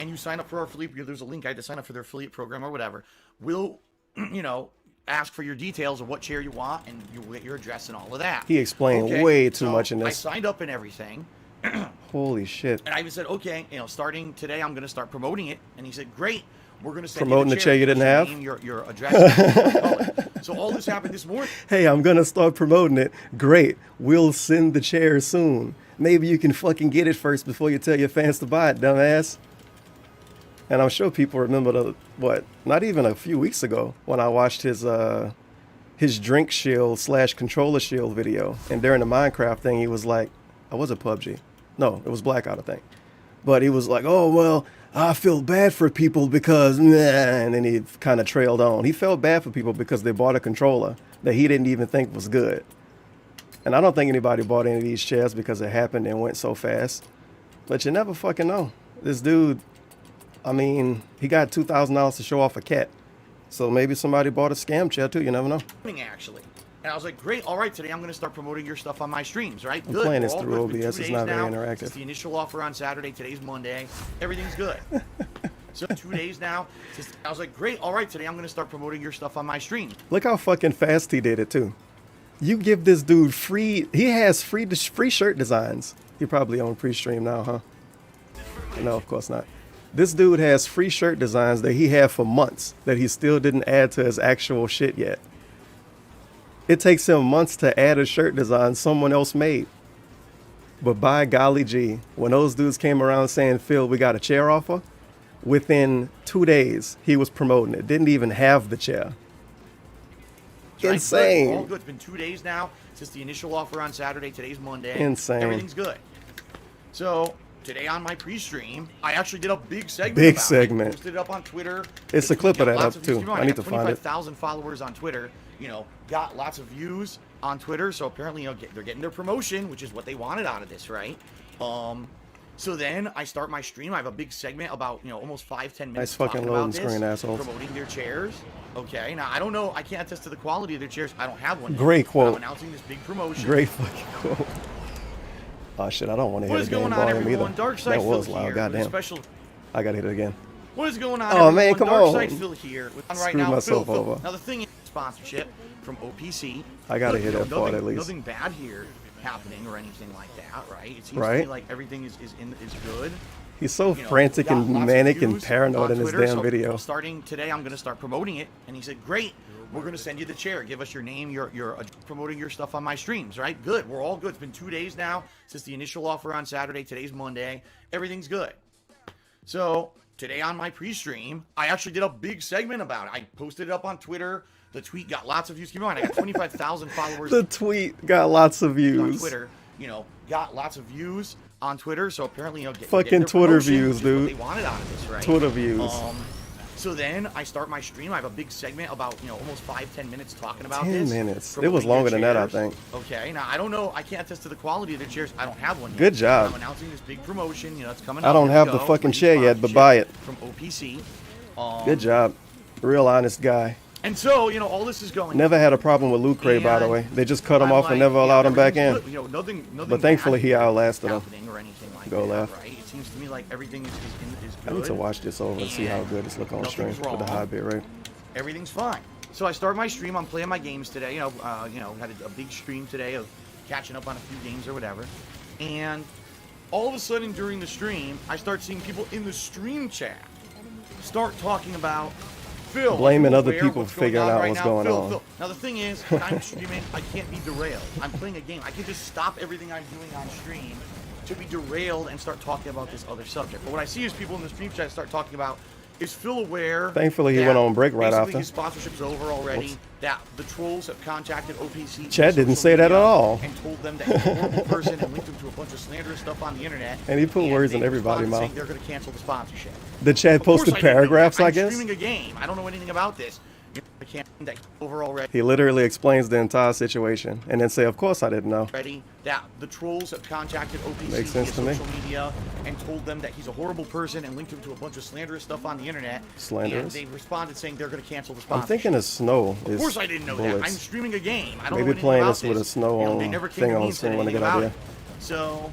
and you sign up for our affiliate, there's a link. I had to sign up for their affiliate program or whatever. We'll, ask for your details of what chair you want, and you'll get your address and all of that. He explained way too much in this. I signed up and everything. Holy shit. And I even said, okay, starting today, I'm going to start promoting it. And he said, great. We're going to send promoting you the chair you didn't have? Name, your address. So all this happened this morning. Hey, I'm going to start promoting it. Great. We'll send the chair soon. Maybe you can fucking get it first before you tell your fans to buy it, dumbass. And I'm sure people remember not even a few weeks ago when I watched his drink shield / controller shield video. And during the Minecraft thing, he was like, oh, was it PUBG? No, it was Blackout, I think. But he was like, oh, well, I feel bad for people because, and then he kind of trailed on. He felt bad for people because they bought a controller that he didn't even think was good. And I don't think anybody bought any of these chairs because it happened and went so fast. But you never fucking know. This dude, I mean, he got $2,000 to show off a cat. So maybe somebody bought a scam chair too. You never know. Actually. And I was like, great, all right, today I'm going to start promoting your stuff on my streams, right? I'm playing this through OBS. It's not very interactive. It's the initial offer on Saturday. Today's Monday. Everything's good. So 2 days now. I was like, great, all right, today I'm going to start promoting your stuff on my stream. Look how fucking fast he did it, too. You give this dude free... He has free shirt designs. He probably on pre-stream now, huh? No, of course not. This dude has free shirt designs that he had for months that he still didn't add to his actual shit yet. It takes him months to add a shirt design someone else made. But by golly gee, when those dudes came around saying, Phil, we got a chair offer, within 2 days, he was promoting it. Didn't even have the chair. Right, insane. Good. All good. It's been 2 days now since the initial offer on Saturday. Today's Monday. Insane. Everything's good. So today on my pre-stream, I actually did a big segment. Big segment. I posted it up on Twitter. It's a clip of that up too. I need to find it. 25,000 followers on Twitter. Got lots of views on Twitter. So apparently, they're getting their promotion, which is what they wanted out of this, right? So then I start my stream. I have a big segment about, almost 5-10 minutes. Nice fucking loading screen, assholes. Promoting their chairs. Okay, now I don't know. I can't attest to the quality of their chairs. I don't have one. Great quote. I'm announcing this big promotion. Great fucking quote. Oh shit, I don't want to hear the game volume either. That was loud, goddamn. I gotta hit it again. What is going on? Oh man, come on. Dark Side Phil here. Screw myself over. Now the thing is, sponsorship from OPC. I gotta hit that part at least. Nothing bad here happening or anything like that, right? It seems to me like everything is good. He's so frantic and manic and paranoid in his damn video. Starting today, I'm going to start promoting it. And he said, great, we're going to send you the chair. Give us your name. You're promoting your stuff on my streams, right? Good. We're all good. It's been 2 days now since the initial offer on Saturday. Today's Monday. Everything's good. So today on my pre-stream, I actually did a big segment about it. I posted it up on Twitter. The tweet got lots of views. Keep in mind, I got 25,000 followers. The tweet got lots of views. On Twitter, got lots of views on Twitter. So apparently, fucking Twitter views, dude. What they wanted out of this, right? Twitter views. So then I start my stream. I have a big segment about, almost 5-10 minutes talking about 10 this. 10 minutes. It was longer than that, I think. Okay. Now, I don't know. I can't attest to the quality of their chairs. I don't have one yet. Good job. I'm announcing this big promotion. It's coming up. I don't have the fucking chair yet, but buy it. From OPC. Good job. Real honest guy. And so, all this is going. Never had a problem with Loot Crate, by the way. They just cut him off and never allowed him back in. Nothing but thankfully, he outlasted him. Or anything like Go that, left. Right? It seems to me like everything is good. I need to watch this over and see how good it's looking on stream with the high bit rate. Everything's fine. So I start my stream. I'm playing my games today. Had a big stream today of catching up on a few games or whatever. And all of a sudden during the stream, I start seeing people in the stream chat start talking about Phil, blaming other people for figuring out what's going on. Phil. Now the thing is, when I'm streaming, I can't be derailed. I'm playing a game. I can just stop everything I'm doing on stream to be derailed and start talking about this other subject. But what I see is people in the stream chat start talking about, is Phil aware? Thankfully, he went on break right after. His sponsorship's over already. Oops. That the trolls have contacted OPC. Chad didn't say that at all. And told them that he's a horrible person and linked him to a bunch of slanderous stuff on the internet. And he put words in everybody's mouth. They're going to cancel the sponsorship. The Chad posted paragraphs, I guess. I'm streaming a game. I don't know anything about this. I can't that over already. He literally explains the entire situation and then say, "Of course I didn't know." That the trolls have contacted OPC Makes sense to me. social media and told them that he's a horrible person and linked him to a bunch of slanderous stuff on the internet. Slanderous. And they responded saying they're going to cancel the sponsorship. I'm thinking of snow. Of course I didn't know that. I'm streaming a game. I don't know Maybe anything playing about this with a snow thing on screen when they get out there. So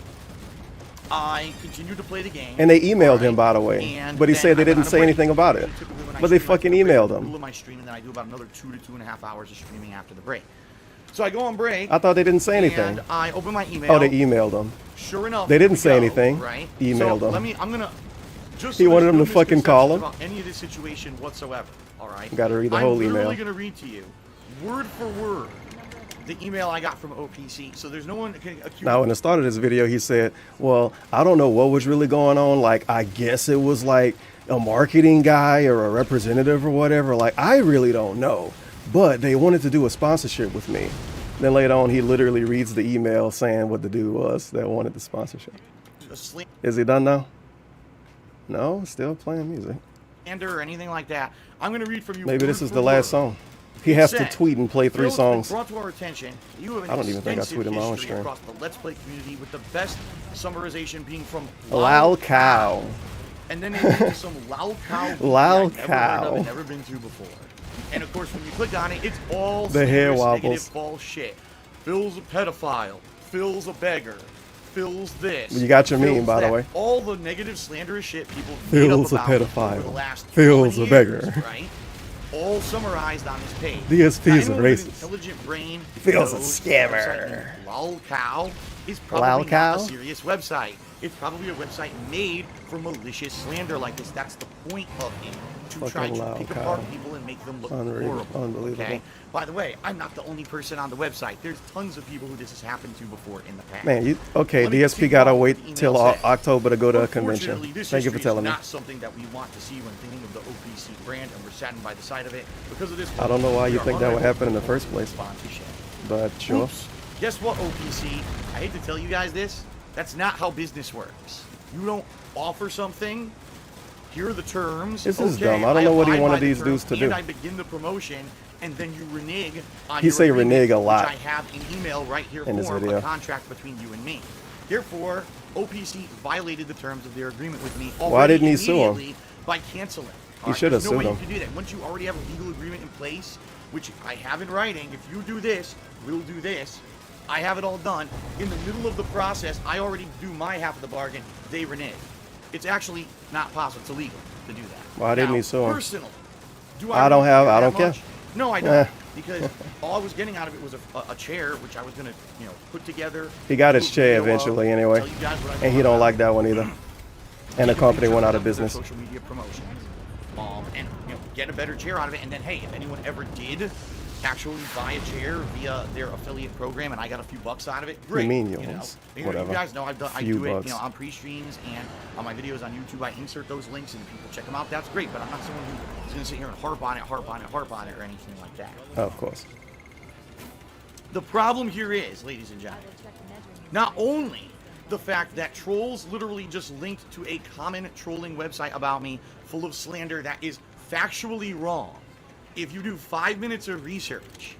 I continued to play the game. And they emailed alright? him, by the way. And But he then said they I went didn't on a say break. anything about it. Typically when I But they stream, I fucking take a break emailed in the him. middle of my stream, and then I do about another 2 to 2.5 hours of streaming after the break. So I go on break. I thought they didn't say anything. And I open my email. Oh, they emailed him. Sure enough, They didn't here say we go, anything. Right? Emailed so him. I'm gonna. Just He so wanted there's him no to fucking call him? misconceptions about any of this situation whatsoever. All right. Gotta read the whole I'm email. literally gonna read to you, word for word, the email I got from OPC. So there's no one that can accuse. Now, in the start of this video, he said, well, I don't know what was really going on. Like, I guess it was like a marketing guy or a representative or whatever. Like, I really don't know. But they wanted to do a sponsorship with me. Then later on, he literally reads the email saying what the dude was that wanted the sponsorship. Is he done now? No, still playing music. Or anything like that. I'm gonna read from you. Maybe word this is for the last word. song. He has to Said, tweet and play 3 "Phil, it's been songs. brought to our attention. You have an I don't even think I extensive tweeted my own history stream. across the Let's Play community, with the best summarization being from Lol cow. And then they do some Lol cow. Lol I've never heard cow. of and never been to before. And of course, when you click on it, it's all The hair slanderous, wobbles. negative, false shit. Phil's a pedophile. Phil's a beggar. Phil's this. You got your meme, Phil's by the that. way. All the negative, slanderous shit people made Phil's a up about pedophile. over the last Phil's how a many beggar. years, right? All summarized on this page. DSP Now, is a anyone with an racist. Intelligent brain. Phil's a knows scammer. that website named Lol cow is Lol probably not cow? a serious website. It's probably a website made for malicious slander like this. That's the point of it. To try Fucking to Lol pick cow. apart people and make them look horrible. Unbelievable. Okay? By the way, I'm not the only person on the website. There's tons of people who this has happened to before in the past. Man, okay, Let me DSP continue gotta on with wait the email till said. October to go to a convention. Unfortunately, this Thank you for history telling is me. not something that we want to see when thinking of the OPC brand, and we're saddened by the sight of it. Because of this, I don't know why we you are think that would unable happen in the to first place. sponsorship. But sure. Oops. Guess what, OPC? I hate to tell you guys this. That's not how business works. You don't offer something. Here are the terms. This is okay, dumb. I don't know what he abide wanted by the these terms, dudes to and do. I begin the promotion, and then you renege on He your say agreement, renege a lot which I have an email right here in this for video. a contract between you and me. Therefore, OPC violated the terms of their agreement with me already. Why didn't he sue him? immediately by canceling. He should have There's no sued way him. you can do that. Once you already have a legal agreement in place, which I have in writing, if you do this, we'll do this. I have it all done. In the middle of the process, I already do my half of the bargain. They renege. It's actually not possible. It's illegal to do that. Why didn't Now, he sue him? Personally, do I don't really have- care I that don't care. much? No, I don't. Eh. Because all I was getting out of it was a chair, which I was gonna, put together. He got do his a chair video of, eventually anyway. tell you guys what I And he thought don't about like it. that one either. And the company went out of Their business. Social media promotions, and get a better chair out of it. And then, hey, if anyone ever did actually buy a chair via their affiliate program, and I got a few bucks out of it, great. mean you yours. know. Whatever. You guys know I Few do it, bucks. on pre-streams and on my videos on YouTube. I insert those links and people check them out. That's great. But I'm not someone who's going to sit here and harp on it, or anything like that. Of course. The problem here is, ladies and gentlemen, not only the fact that trolls literally just linked to a common trolling website about me full of slander that is factually wrong. If you do 5 minutes of research,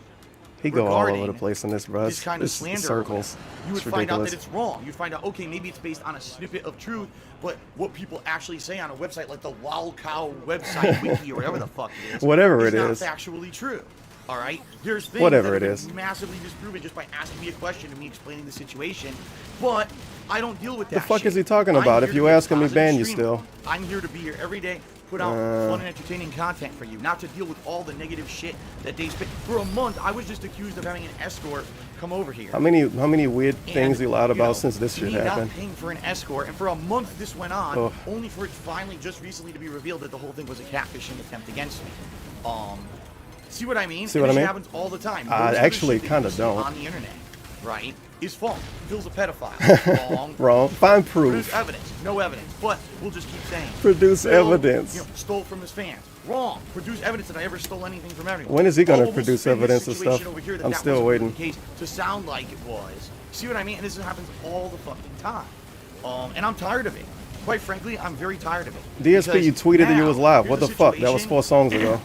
He go all over regarding the place in this, bro. this kind of It's slander, circles. you would It's find out ridiculous. that it's wrong. You'd find out, okay, maybe it's based on a snippet of truth, but what people actually say on a website like the Lol Cow website wiki or whatever the fuck it is, Whatever it not is. factually true. All right, there's things Whatever that it have is. been massively disproven just by asking me a question and me explaining the situation, but I don't deal with that. The fuck shit. is he talking I'm about? here If to you be a ask him, he positive ban you streamer. still. I'm here to be here every day, put out fun and entertaining content for you, not to deal with all the negative shit that they spit. For a month, I was just accused of having an escort come over here. How many weird things he lied you know, about since this shit me happened? not paying for an escort, and for a month this went on, Ugh. only for it finally just recently to be revealed that the whole thing was a catfishing attempt against me. See what I mean? See what I And mean? This happens all the time. I Most of the actually shit that kinda you see don't. on the internet, right, is false. Phil's a pedophile. Wrong. Wrong. Find Produce proof. evidence. No evidence. But we'll just keep saying. Produce Phil, evidence. Stole from his fans. Wrong. Produce evidence that I ever stole anything from anyone. When is he gonna Almost produce spin this evidence and situation stuff? over here that I'm that still wasn't waiting. The case to sound like it was. See what I mean? And this happens all the fucking time. And I'm tired of it. Quite frankly, I'm very tired of it. DSP, you Because tweeted that you now, was live. here's What a the fuck? That was situation 4 songs ago.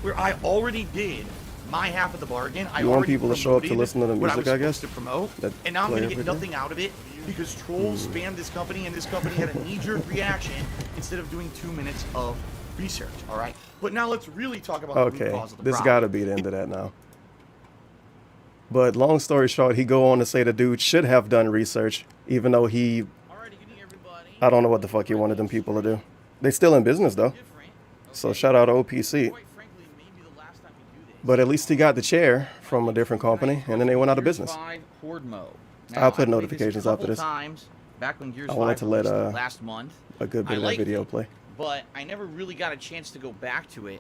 where I already did my half of the bargain. I You want already people to show up to promoted listen to the what music, I I was guess? supposed to promote, That and now I'm play going to get every day? nothing out of it because trolls spammed this company, and this company had a knee-jerk reaction instead of doing 2 minutes of research. All right, but now let's really talk about the root Okay, cause of the this problem. got to be the end of that now. But long story short, he go on to say the dude should have done research, even though he I don't know what the fuck you wanted them people to do. They still in business though. So shout out to OPC. But at least he got the chair from a different company, and then they went out of business. I'll put notifications after this. Back when Gears I wanted to let last month, a good bit of that video play. But I never really got a chance to go back to it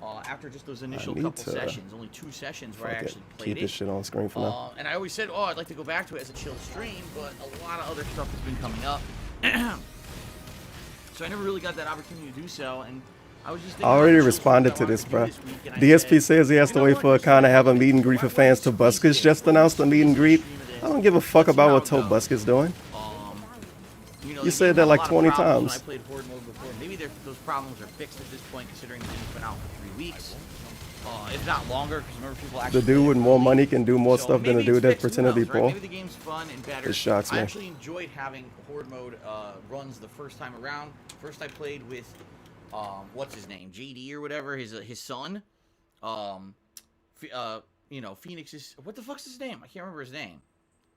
after just those initial couple sessions. Only 2 sessions where I actually played it. Keep this shit on screen for now. And I always said, oh, I'd like to go back to it as a chill stream, but a lot of other stuff has been coming up. So I never really got that opportunity to do so. And I was just thinking, I already responded to this, bro. DSP says he has to wait for a con to have a meet and greet for fans. Tobuscus just announced a meet and greet. I don't give a fuck about what Tobuscus doing. You said that like 20 times. I played Horde mode before. Maybe those problems are fixed at this point, considering the game's been out for 3 weeks. If not longer, because remember people actually. The dude with more money can do more stuff than the dude that pretended to be poor. Maybe the game's fun and better. It shocks me. I actually enjoyed having Horde mode runs the first time around. First I played with, what's his name, JD or whatever, his son. You know, Phoenix's. What the fuck's his name? I can't remember his name.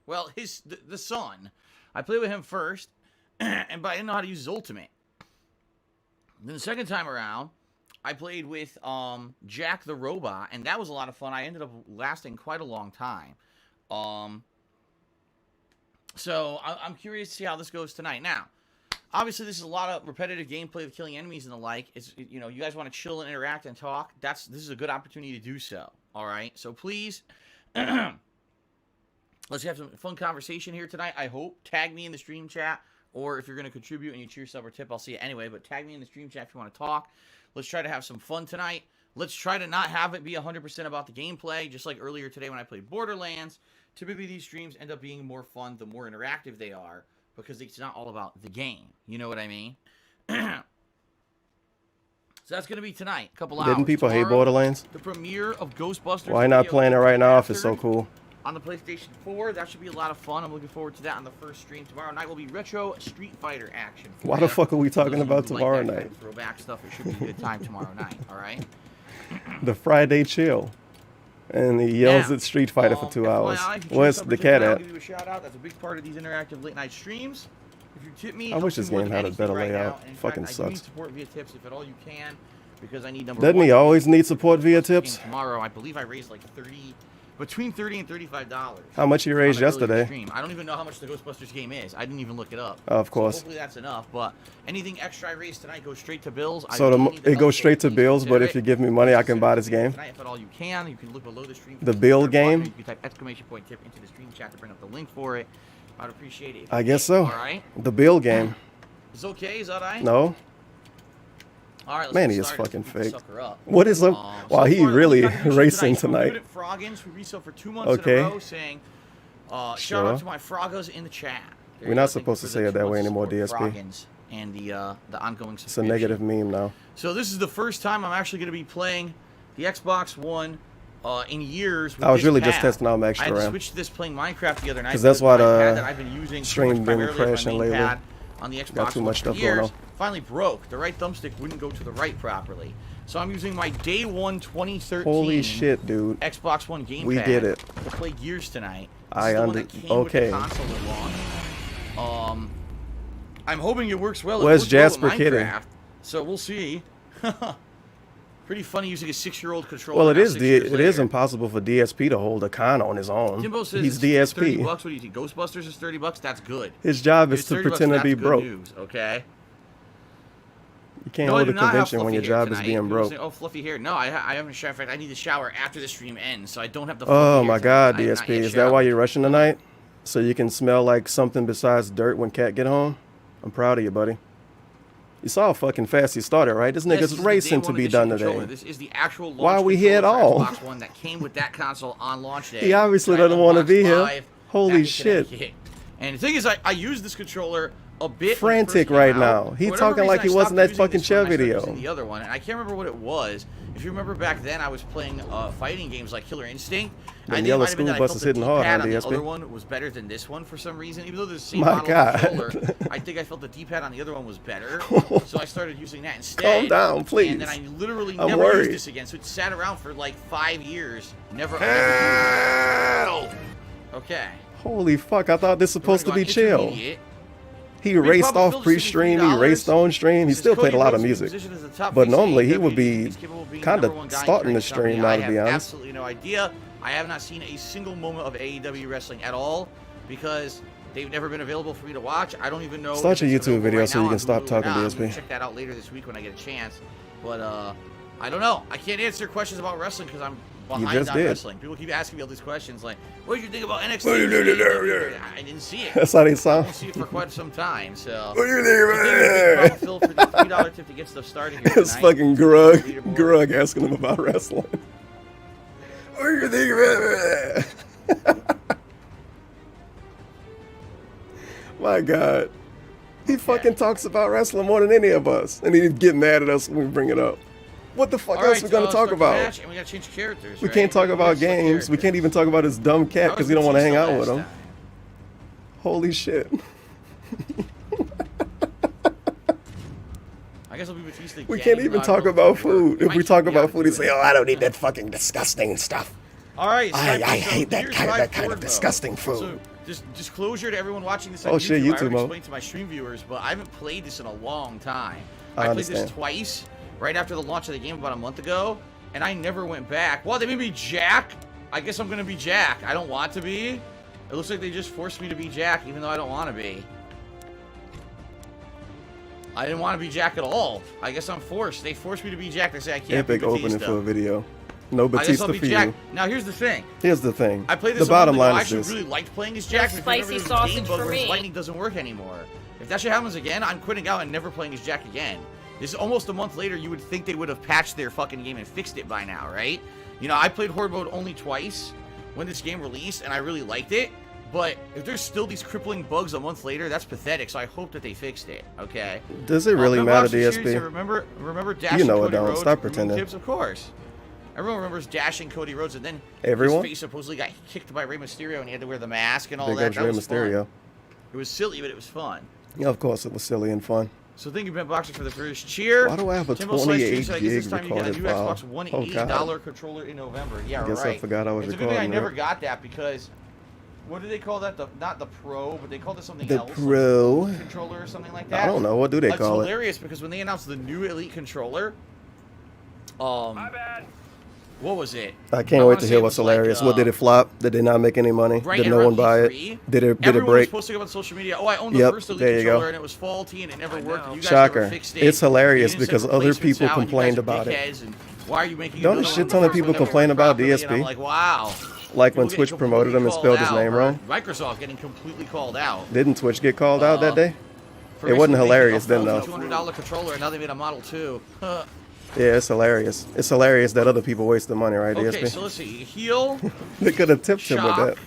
Well, the son. I played with him first. But I didn't know how to use his ultimate. Then the second time around, I played with Jack the Robot, and that was a lot of fun. I ended up lasting quite a long time. So I'm curious to see how this goes tonight. Now, obviously, this is a lot of repetitive gameplay of killing enemies and the like. It's, you know, you guys want to chill and interact and talk. This is a good opportunity to do so. All right, so please. Let's have some fun conversation here tonight, I hope. Tag me in the stream chat. Or if you're going to contribute and you cheer sub or tip, I'll see it anyway. But tag me in the stream chat if you want to talk. Let's try to have some fun tonight. Let's try to not have it be 100% about the gameplay. Just like earlier today when I played Borderlands. Typically these streams end up being more fun the more interactive they are. Because it's not all about the game. You know what I mean? So that's going to be tonight. A couple hours. Didn't people hate Borderlands? The premiere of Ghostbusters. Why not playing it right now if it's so cool? On the PlayStation 4. That should be a lot of fun. I'm looking forward to that on the first stream. Tomorrow night will be retro Street Fighter action. Why the fuck are we talking about tomorrow night? Throwback stuff. It should be a good time tomorrow night. All right. The Friday chill. And he yells at Street Fighter for 2 hours. Where's the cat at? I'll give you a shout out. That's a big part of these interactive late night streams. If you tip me, I wish this game had a better layout. Fucking sucks. I need support via tips if at all you can, because I need number one. Doesn't he always need support via tips? Tomorrow, I believe I raised like between $30 and $35. How much you raised yesterday? I don't even know how much the Ghostbusters game is. I didn't even look it up. Of course. So hopefully that's enough. But anything extra I raise tonight goes straight to bills. So it goes straight to bills, but if you give me money, I can buy this game. Tonight, if at all you can look below the stream. The bill game? You can type exclamation point tip into the stream chat to bring up the link for it. I'd appreciate it. I guess so. All right. The bill game. It's okay. Is that all right? No. All right, man, he is fucking fake. What is up? Wow, he really racing tonight. Froggins, who resell for 2 months in a row, saying, shout out to my Froggos in the chat. We're not supposed to say it that way anymore, DSP. And the ongoing It's a negative meme now. So this is the first time I'm actually going to be playing the Xbox One in years. I was really just testing out Max I had RAM. switched this playing Minecraft the other night. Because that's why I've been using stream been crashing lately. On the Xbox Got too much stuff years, going on. Finally broke. The right thumbstick wouldn't go to the right properly. So I'm using my day one 2013 Holy shit, dude. Xbox One gamepad We did it. to play Gears tonight. Okay. I'm hoping it works well. Where's Jasper kidding? So we'll see. Pretty funny using a 6-year-old controller. Well, it is impossible for DSP to hold a con on his own. Jimbo says he's it's DSP. $30. What do you think? Ghostbusters is $30. That's good. His job is to pretend to be broke. News, okay. You can't hold a convention when your job is being broke. Oh, fluffy hair. No, I haven't showered. In fact, I need to shower after the stream ends, so I don't have the. Oh my God, DSP, is that why you're rushing tonight? So you can smell like something besides dirt when Cat get home? I'm proud of you, buddy. You saw how fucking fast he started, right? This nigga's racing to be done today. This is the actual launch why are we here at all? Xbox One that came with that console on launch day. He obviously doesn't want to be here. Holy shit. And the thing is, I use this controller a bit frantic right now. He talking like he wasn't that fucking chair video. The other one, and I can't remember what it was. If you remember back then, I was playing fighting games like Killer Instinct. The yellow school bus is hitting hard on the DSP. other one was better than this one for some reason, even though the same My model God. controller. I think I felt the D-pad on the other one was better, so I started using that instead. Calm down, please. And then I literally I'm never worried. used this again, so it sat around for like 5 years. Never. Okay. Holy fuck! I thought this was supposed to be chill. He raced off pre-stream. He raced on stream. He still played a lot of music. But normally he would be kind of starting the stream now, to be honest. Absolutely no idea. I have not seen a single moment of AEW wrestling at all because they've never been available for me to watch. I don't even know. Start your YouTube video so you can stop talking DSP. Check that out later this week when I get a chance. But I don't know. I can't answer questions about wrestling because I'm behind on wrestling. People keep asking me all these questions like, what did you think about NXT? I didn't see it. That's how they sound. I won't see it for quite some time. So what do you think about Phil for the $3 tip to get stuff started here It's fucking Grug asking him about wrestling. What do you think about that? My God. He fucking talks about wrestling more than any of us. And he'd get mad at us when we bring it up. What the fuck else we gonna talk about? And we gotta change characters, we can't talk about games. We can't even talk about his dumb cat because we don't want to hang out with him. Holy shit. I guess I'll be Batista again. We can't even talk about food. If we talk about food, he say, "Oh, I don't eat that fucking disgusting stuff." All right, I hate that kind of disgusting food. So, just disclosure to everyone watching this. Oh shit, YouTube I mode. explained to my stream viewers, but I haven't played this in a long time. I played this twice, right after the launch of the game about a month ago, and I never went back. Well, they made me Jack. I guess I'm gonna be Jack. I don't want to be. It looks like they just forced me to be Jack, even though I don't want to be. I didn't want to be Jack at all. I guess I'm forced. They forced me to be Jack. They say I can't be Epic Batista. opening for a video. No Batista for you. Now here's the thing. Here's the thing. I played this the bottom line I is this. actually really liked playing as Jack. Spicy sausage for me. Lightning doesn't work anymore. If that shit happens again, I'm quitting out and never playing as Jack again. This is almost a month later. You would think they would have patched their fucking game and fixed it by now, right? You know, I played Horde mode only twice when this game released, and I really liked it. But if there's still these crippling bugs a month later, that's pathetic. So I hope that they fixed it. Okay. Does it really matter, DSP? Remember dashing you know Cody it don't. Rhodes? Stop pretending. Tips, of course. Everyone remembers dashing Cody Rhodes, and then everyone? his face supposedly got kicked by Rey Mysterio, and he had to wear the mask and all Big that. That Rey was Mysterio. fun. It was silly, but it was fun. Yeah, of course it was silly and fun. So thank you, Ben Boxer, for the first cheer. Why do I have a Timbo 28 Slice, gig this time recorded you got a new file? Xbox One $80 controller in November. Yeah, I guess right. I forgot I was it's a good thing recording. I never got that because what do they call that? Not the Pro, but they called it something the else. Pro Like controller or something like that. I don't know. What do they call it? It's hilarious because when they announced the new Elite controller, My bad. what was it? I can't wait to hear what's hilarious. What did it flop? Did they not make any money? Right, did no one buy it? Did it Everyone break? was posting up on social media. Oh, I owned the Yep, first Elite there you controller go. and it was faulty and it never worked. And you guys Shocker. never fixed it. It's hilarious You didn't because send other replacements people out, and you complained guys are about it. dickheads, and why are you making Don't a another shit one ton of when the people first one complain never about worked properly? And I'm DSP. like, wow. Like when People Twitch getting promoted him and completely spelled his called name out, wrong. or Microsoft getting completely called out. Didn't Twitch get called out that day? For It wasn't basically hilarious making then, a though. $200 controller, and now they made a Model 2. Yeah, it's hilarious. It's hilarious that other people waste the money, right, Okay, DSP? so let's see. Heal, They could have tipped him with shock,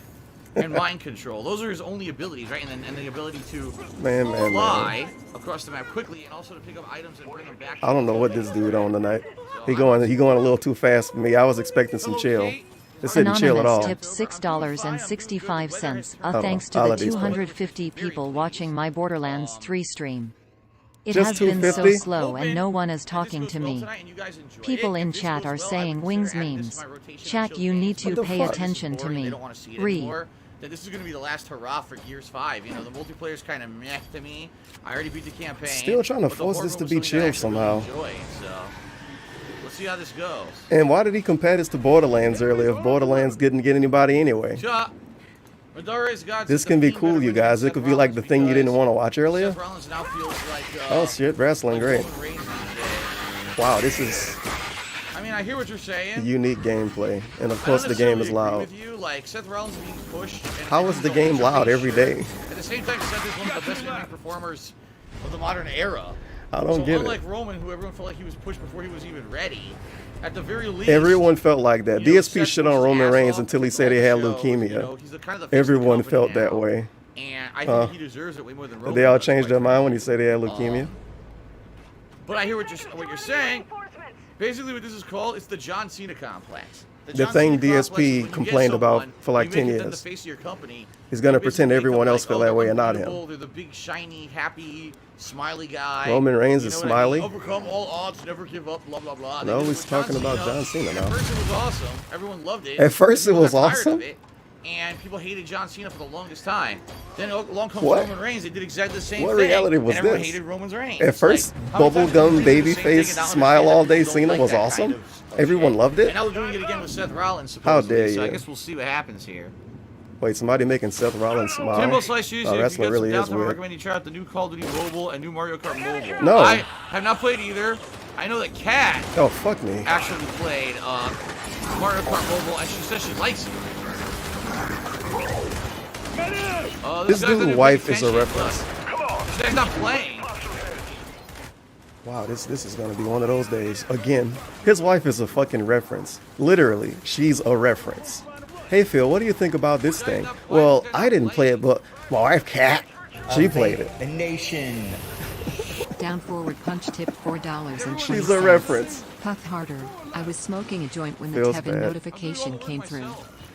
that. and mind control. Those are his only abilities, right? And the ability to Man. fly across the map quickly, and also to pick up items and bring them back. I don't know what this dude on tonight. He going a little too fast for me. I was expecting some chill. This isn't chill at all. Anonymous tips $6.65. on. Thanks to I'll the let these go. 250 people watching my Borderlands 3 stream. It Just has been so 250? slow and no one is talking to me. People in chat are saying wings memes. Chat, you need to What the pay fuck? attention to me. Read. That this is going to be the last hurrah for Gears 5. You know, the multiplayer's kind of meh to me. I already beat the campaign. Still trying to but the force horde this to was be something that I chill actually really somehow. enjoyed, so let's see how this goes. And why did he compare this to Borderlands earlier if Borderlands didn't get anybody anyway? Shut. Madara's got This can be cool, you guys. It could be like the thing you didn't want to watch earlier. Seth Rollins now feels like, Oh shit, wrestling, great. Roman Reigns these days. Wow, this is I mean, I hear what you're saying. unique gameplay. And of I course don't the game is necessarily agree loud. with you. Like Seth Rollins being pushed. And How is the so game much loud of a every shirt. day? At the same time, Seth is one of the best in-ring performers of the modern era. I don't so get unlike it. Roman, who everyone felt like he was pushed before he was even ready, at the very least, Everyone felt like that. you know, DSP Seth shit was on his Roman ass Reigns off until he throughout said he the had show. leukemia. You know, he's the kind of the face of the Everyone company felt that now. way. And I think he deserves it way more than Roman. They all does, changed quite their mind frankly. when he said he had leukemia. But I hear what you're saying. Basically, what this is called, it's the John Cena complex. The John thing Cena complex DSP is when you get complained about someone, for like you 10 make them years. the face of your company. He's gonna They pretend basically everyone become else like, feel oh, that they're way and not him. unbeatable, They're the big, shiny, happy, smiley guy. Roman Reigns You is know what I mean? smiley? Overcome all odds, never give up, blah, blah, blah. No, They did he's with talking about John Cena now. At first it was awesome. Everyone loved it. At first it People was got tired of awesome? it. and people hated John Cena for the longest time. Then along comes What? Roman Reigns. They did exactly the same What thing. reality was and everyone this? hated Roman Reigns. At first, Like, how many times bubblegum did they do the same thing babyface and not smile understand all that day people don't Cena like was that awesome. kind of shit? Everyone loved it. And now they're doing it again with Seth Rollins. How Supposedly. dare So I you. guess we'll see what happens here. Wait, somebody making Seth Rollins smile? Timbo Slice Tuesday, Oh, if you wrestling get really some is downtime, I weird. recommend you try out the new Call of Duty Mobile and new Mario Kart Mobile. No. I have not played either. I know that Kat Oh, fuck me. actually played Mario Kart Mobile, and she says she likes it. This guy's dude's not wife even is a paying reference. attention. This guy's not playing. Wow, this is gonna be one of those days. Again, his wife is a fucking reference. Literally, she's a reference. Hey Phil, what do you think about this thing? Well, I didn't play it, but my wife Kat, she played it. The nation. Down forward punch tip $4.20. She's a reference. Puff harder. I was smoking a joint when the Feels Tevin bad. notification came through.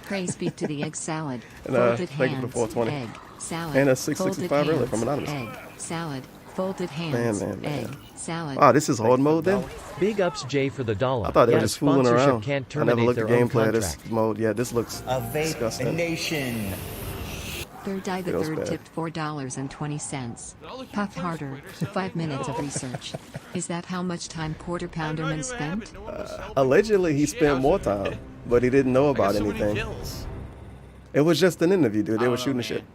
Praise be to the egg salad. And, Folded thank you for hands. 420. Egg salad. And a 665 folded early from hands, Anonymous. Egg salad. Folded hands. Man. Egg salad. Wow, this is hard mode then? Big ups, Jay, for the dollar. I thought they were Yeah, just fooling sponsorship around. Can't I never terminate looked at their own gameplay of this contract. mode. Yeah, this looks A vape. The disgusting. nation. Third die the Feels third bad. tipped $4.20. Puff harder. 5 minutes of research. Is that how much time Quarter Pounderman spent? Allegedly, he spent more time, but he didn't know about So many anything. kills. It was just an interview, dude. They I were don't shooting know, the shit. man.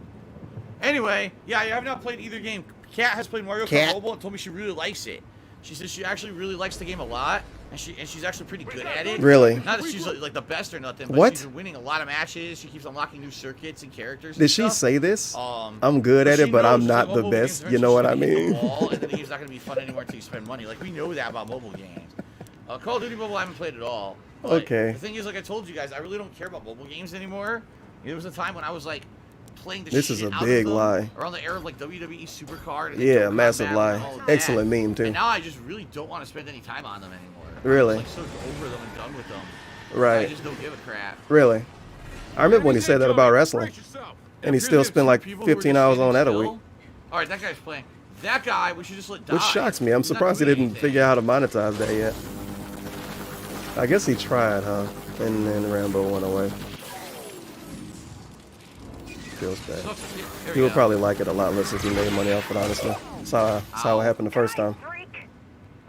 Anyway, yeah, I have not played either game. Kat has played Mario Kart Kat. Mobile and told me she really likes it. She says she actually really likes the game a lot, and she's actually pretty good at it. Really? Not that she's like the best or nothing, but What? she's been winning a lot of matches. She keeps unlocking new circuits and characters. Did and she stuff. say this? I'm I'm good at she it, but knows I'm that not the mobile games best. You eventually know what I just gonna hit the mean? wall, and then the game's not going to be fun anymore until you spend money. Like, we know that about mobile games. Call of Duty Mobile, I haven't played at all. But Okay. The thing is, like I told you guys, I really don't care about mobile games anymore. There was a time when I was like playing the This shit is a out big of them, lie. around the era of like WWE Supercard. And Yeah, Dokkan massive Battle lie. and all of that. Excellent meme, too. And now I just really don't want to spend any time on them anymore. Really? I'm just, like, so over them and done with them. Right. I just don't give a crap. Really? I remember when he said that about wrestling. And he still spent like 15 hours on that a week. All right, that guy's playing. That guy, we should just let die. Which shocks me. I'm He's not surprised he doing didn't anything. figure out how to monetize that yet. I guess he tried, huh? And then Rambo went away. Feels bad. There we He would go. probably like it a lot less if he made money off it, honestly. That's how it happened the first time. I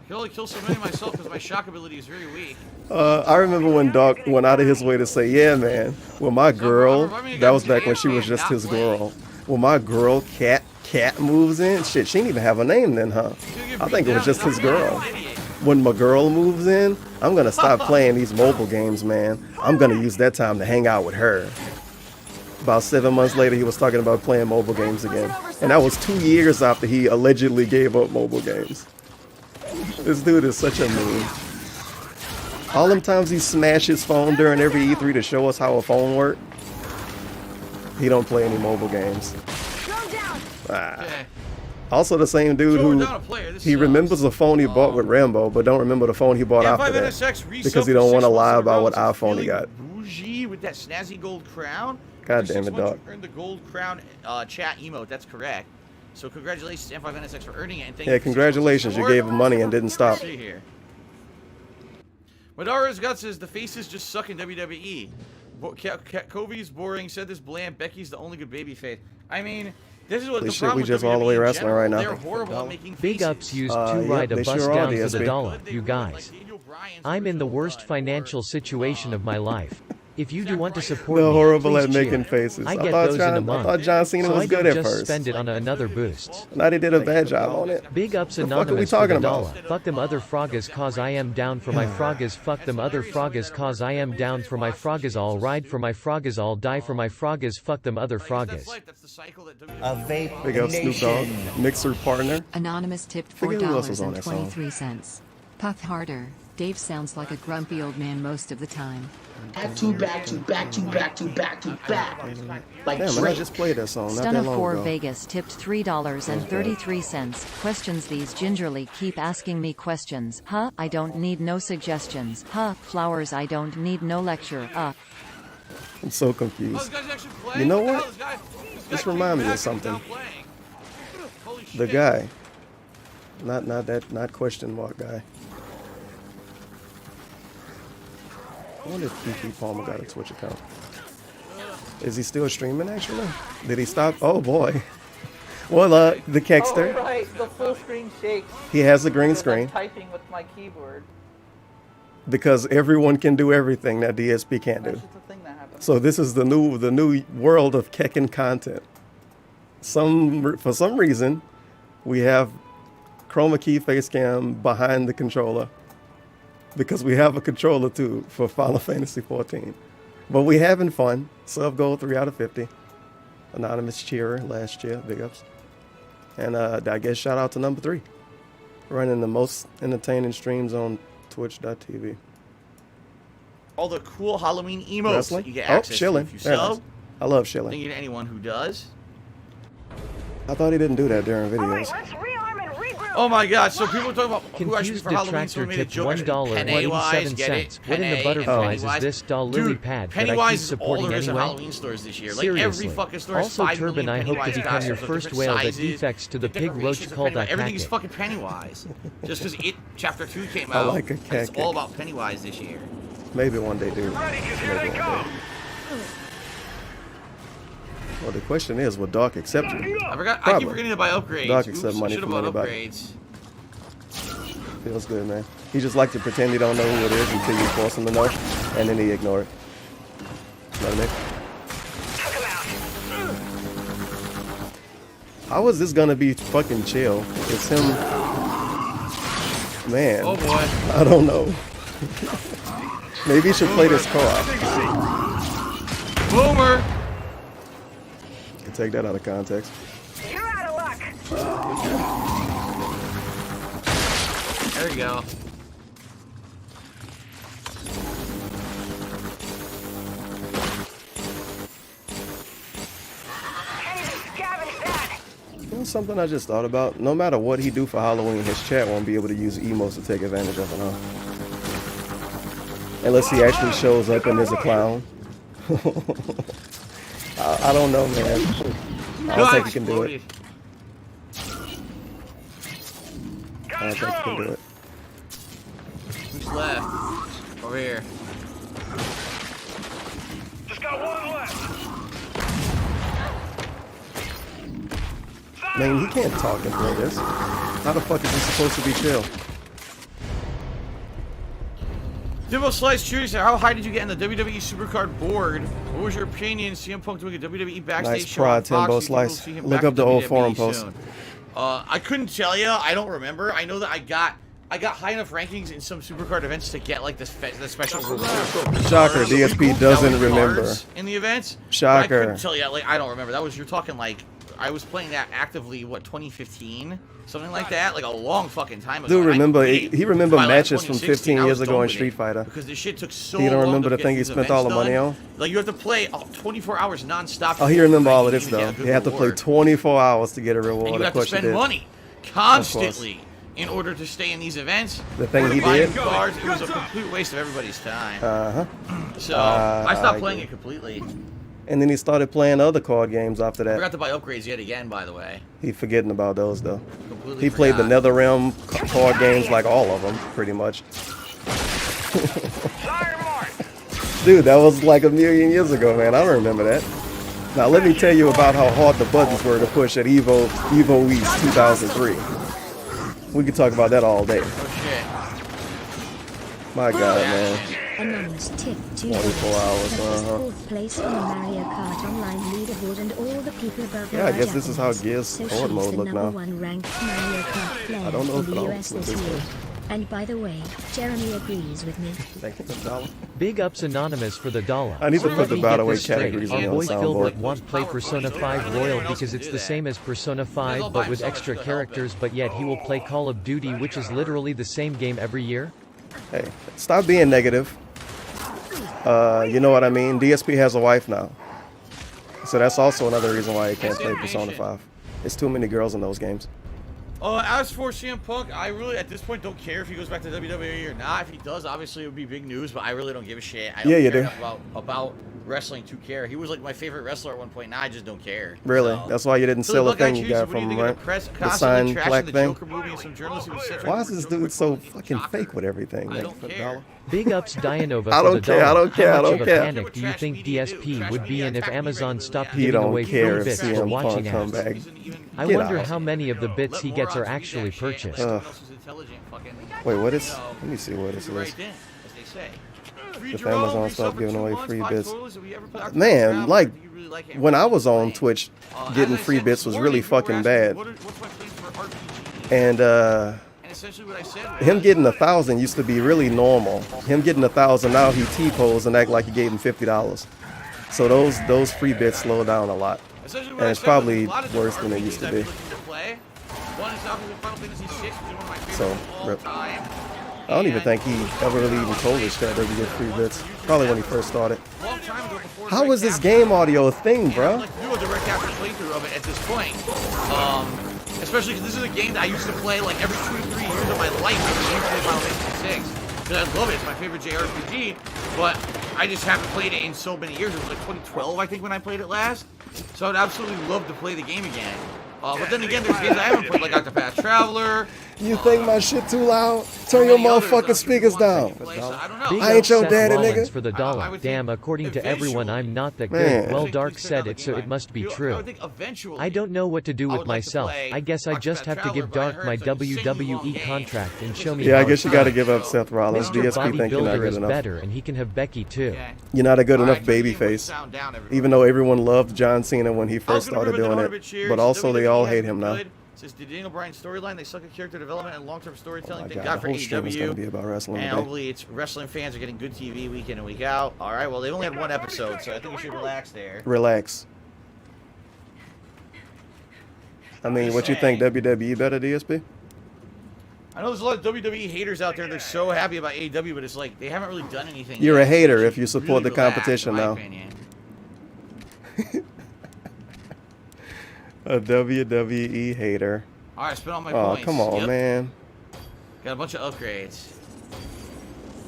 can only kill so many myself because my shock ability is very weak. I remember when Doc went out of his way to say, yeah, man, well, my girl, that was back when she was just his girl. Well, my girl, Kat moves in. Shit, she didn't even have a name then, huh? I think it was just his girl. When my girl moves in, I'm going to stop playing these mobile games, man. I'm going to use that time to hang out with her. About 7 months later, he was talking about playing mobile games again. And that was 2 years after he allegedly gave up mobile games. This dude is such a meme. All them times he smashed his phone during every E3 to show us how a phone worked, he don't play any mobile games. Ah. Okay. Also the same dude So we're who down a player. This he sucks. remembers the phone he bought with Rambo, but don't remember the phone he bought Yeah, after 5 that. NSX resale Because he for don't want to 6 lie months in a about row. what It's iPhone he feeling got. Bougie with that snazzy gold crown. God For damn 6 it, months, Doc. you earned the gold crown chat emote. That's correct. So congratulations to M5NSX for earning it. And thank Yeah, you for 6 months of congratulations. You support. gave him money and didn't stop. Let's see here. Madara's Gut says the faces just suck in WWE. Kobe's boring. Said this bland. Becky's the only good baby face. I mean, this is what Holy the shit, problem we with just WWE all the way in wrestling general. right now. They're horrible at making Big faces. ups used Yep, to ride they a bus sure are, down for DSP. the dollar, Good they you would, guys. like Daniel Bryan's I'm in the original worst run, financial or, situation of my life. If you do want to support They're me, horrible please at making cheer. faces. I I get thought those in a John, I month. thought John Cena So was I good don't at just first. spend it on another boost. Now they did a bad job on it. Big ups The fuck are we anonymous for talking the about? dollar. Fuck them other froggas cause I am down for my froggas. Fuck them other froggas cause I am down for my froggas. All ride for my froggas. All die for my froggas. Fuck them other like, that's froggas. life. That's the cycle that WWE A vape. Big The up Snoop Dogg, nation. mixer partner. Anonymous tipped Forget who else was on that song. $4.23. Puff harder. Dave sounds like a grumpy old man most of the time. Back to back to back to back to back to back. Like Damn, man, I Drake. just played that song not Stun that of long 4 ago. Vegas tipped $3.33. Questions these gingerly keep asking me questions. Huh? I don't need no suggestions. Huh? Flowers I don't need no lecture. I'm so Oh, confused. this guy's actually playing? You know What the what? hell? This guy remind me came of back and something. is now playing. Holy The shit. guy. Not question mark guy. I wonder if Kiki Palmer got a Twitch account. Is he still streaming, actually? Did he stop? Oh, boy. Well, the Kexter. Oh, right. The full screen shakes. He has a green because I'm screen. typing with my keyboard. Because everyone can do everything that DSP can't That's do. just a thing that happens. So this is the new world of Kekken content. For some reason, we have chroma key face cam behind the controller because we have a controller too for Final Fantasy 14. But we having fun. Sub gold 3 out of 50. Anonymous cheerer last year, big ups. And I guess shout out to number 3, running the most entertaining streams on Twitch.tv. All the cool Halloween emotes Wrestling? that you get Oh, access shilling. to if you Very sub. nice. I love shilling. Thank you to anyone who does. I thought he didn't do that during videos. Oh my God! So people are talking about who I should be Confused for Halloween. detractor Someone made a tipped joke. $1.87. Pennywise, get it? What in the Penne butterflies and is this doll lily Dude, pad that I keep Pennywise is all supporting there is at anyway? Halloween stores this year. Like Seriously. every fucking store has Also, 5 Turban, million I hope to Pennywise become your costumes of first different whale that sizes. defects to the pig roach Decorations of called a Pennywise. Everything's cacket. fucking Pennywise. Just because it Chapter 2 came I out, like a it's cacket. all about Pennywise this year. Maybe one day, dude. Maybe one day. Well, the question is, will Doc accept you? I forgot. I Probably. keep forgetting to buy upgrades. Doc Oops, accept I money should have from bought anybody. upgrades. Feels good, man. He just like to pretend he don't know who it is until you force him to know, and then he ignore it. Know what I mean? How is this gonna be fucking chill? It's him. Man, Oh boy. I don't know. Maybe you should play this co-op. Boomer. You can take that out of context. You're out of luck. There you go. You know something I just thought about? No matter what he do for Halloween, his chat won't be able to use emotes to take advantage of it, huh? Unless he actually shows up and is a clown. I don't know, man. I don't think he can do it. I don't think he can do it. Who's left? Over here. Just got one left. Man, he can't talk and play this. How the fuck is he supposed to be chill? Dimbo Slice Cheers, how high did you get in the WWE Supercard board? What was your opinion? CM Punk doing a WWE backstage Nice show on prod, Fox? Timbo Do you think we'll Slice. see him Look back up in the old WWE forum post. soon? I couldn't tell you. I don't remember. I know that I got high enough rankings in some Supercard events to get like the special reward. Shocker, DSP doesn't Cards remember. in the events. But I Shocker. couldn't tell you. Like I don't remember. That was you're talking like I was playing that actively. What 2015, something like that. Like a long fucking time ago. Dude, And I remember played he remember Twilight matches from 2016. 15 I years was ago done in with Street it Fighter. because this shit took so He don't long remember to the get thing he these spent all the events money done. on? Like you have to play 24 hours nonstop. Oh, he remember all of to this even get though. a good He had to play reward. 24 hours to get a reward. And you Of have to course you spend did. money constantly in order to stay in these events. The thing Or to he buy did? cards, it was a complete waste of everybody's time. Uh-huh. So I stopped I playing agree. it completely. And then he started playing other card games after I that. forgot to buy upgrades yet again, by the way. He forgetting about those though. Completely He played the forgot. NetherRealm card games like all of them, pretty much. Dude, that was like a million years ago, man. I don't remember that. Now let me tell you about how hard the buttons were to push at Evo East 2003. We could talk about that all day. Oh shit. My God, man. Anonymous tip 24 2 hours, That was uh-huh. fourth place on the Mario Kart online leaderboard, and all the people above Yeah, I guess this is how Gears so horde she's mode the look number now. one ranked Mario Kart player I don't know in if the it all US looks this this year. way. And by the way, Jeremy agrees with me. Thank you for the dollar. Big ups Anonymous for the dollar. I need to So put let the me battle get weight this straight. categories on Our the boys soundboard. Philbert won't play Persona 5 Royal because it's the same as Persona 5 but with extra characters, but yet he will play Call of Duty, which is literally the same game every year. Hey, stop being negative. You know what I mean? DSP has a wife now. So that's also another reason why he can't play Persona 5. It's too many girls in those games. As for CM Punk, I really at this point don't care if he goes back to WWE or not. If he does, obviously it would be big news, but I really don't give a shit. I don't Yeah, you care do. enough about wrestling to care. He was like my favorite wrestler at one point. Now I just don't care. Really? So- That's why you didn't So sell a look, I thing you choose got what do you from him, think of right? the press The constantly signed trashing black the thing. Joker movie and some journalists who was set Why is for this Joker dude so movie fucking Joker. fake with everything? I Like, don't for a care. dollar? Big ups Dianova I for the don't care, I dollar. don't care, How I much don't of a care. panic do you think DSP would be in if Amazon stopped He giving don't away care free if bits for CM watching Punk come ads? back. I Get wonder out. how many of the bits he gets are actually purchased. Wait, what is? Let me see what this is. If Amazon stopped giving away free bits. Man, like, when I was on Twitch, getting free bits was really fucking bad. And him getting 1,000 used to be really normal. Him getting 1,000 now, he T-pose and act like he gave him $50. So those free bits slow down a lot, and it's probably worse than it used to be. So, rip. I don't even think he ever really even told us that he get free bits. Probably when he first started. How is this game audio a thing, bro? Like, do a direct capture playthrough of it at this point. Especially because this is a game that I used to play like every 2 to 3 years of my life. I was used to play Final Fantasy 6 because I love it. It's my favorite JRPG, but I just haven't played it in so many years. It was like 2012, I think, when I played it last. So I'd absolutely love to play the game again. But then again, there's games I haven't played, like Octopath Traveler. You think my shit too loud? Turn your motherfucking speakers down. Big I ain't your Seth daddy, Rollins nigga. for the dollar. Damn, according to everyone, I'm not that Man. good. Well, Dark said it, so it must be true. I don't know what to do with myself. I guess I just have to give Dark my WWE contract and show me. Yeah, I how guess it's you got to done. give up Seth Rollins. Mr. DSP think you're not Bodybuilder good is enough. better, and he can have Becky too. You're not a good enough babyface. Even though everyone loved John Cena when he first started doing it, but also they all hate him now. Says the Daniel Bryan storyline, they suck at character development and long-term storytelling. Oh my Thank God, God for the whole stream is gonna be AEW. about wrestling And today. hopefully it's wrestling fans are getting good TV week in and week out. All right, well, they only had one episode, so I think we should relax there. Relax. I mean, what you think, WWE better, DSP? I know there's a lot of WWE haters out there. They're so happy about AEW, but it's like they haven't really done anything. You're yet. a hater They if you should support really the relax, competition in my now. opinion. A WWE hater. All right, spend all my Oh, points. come on, Yep. man. Got a bunch of upgrades.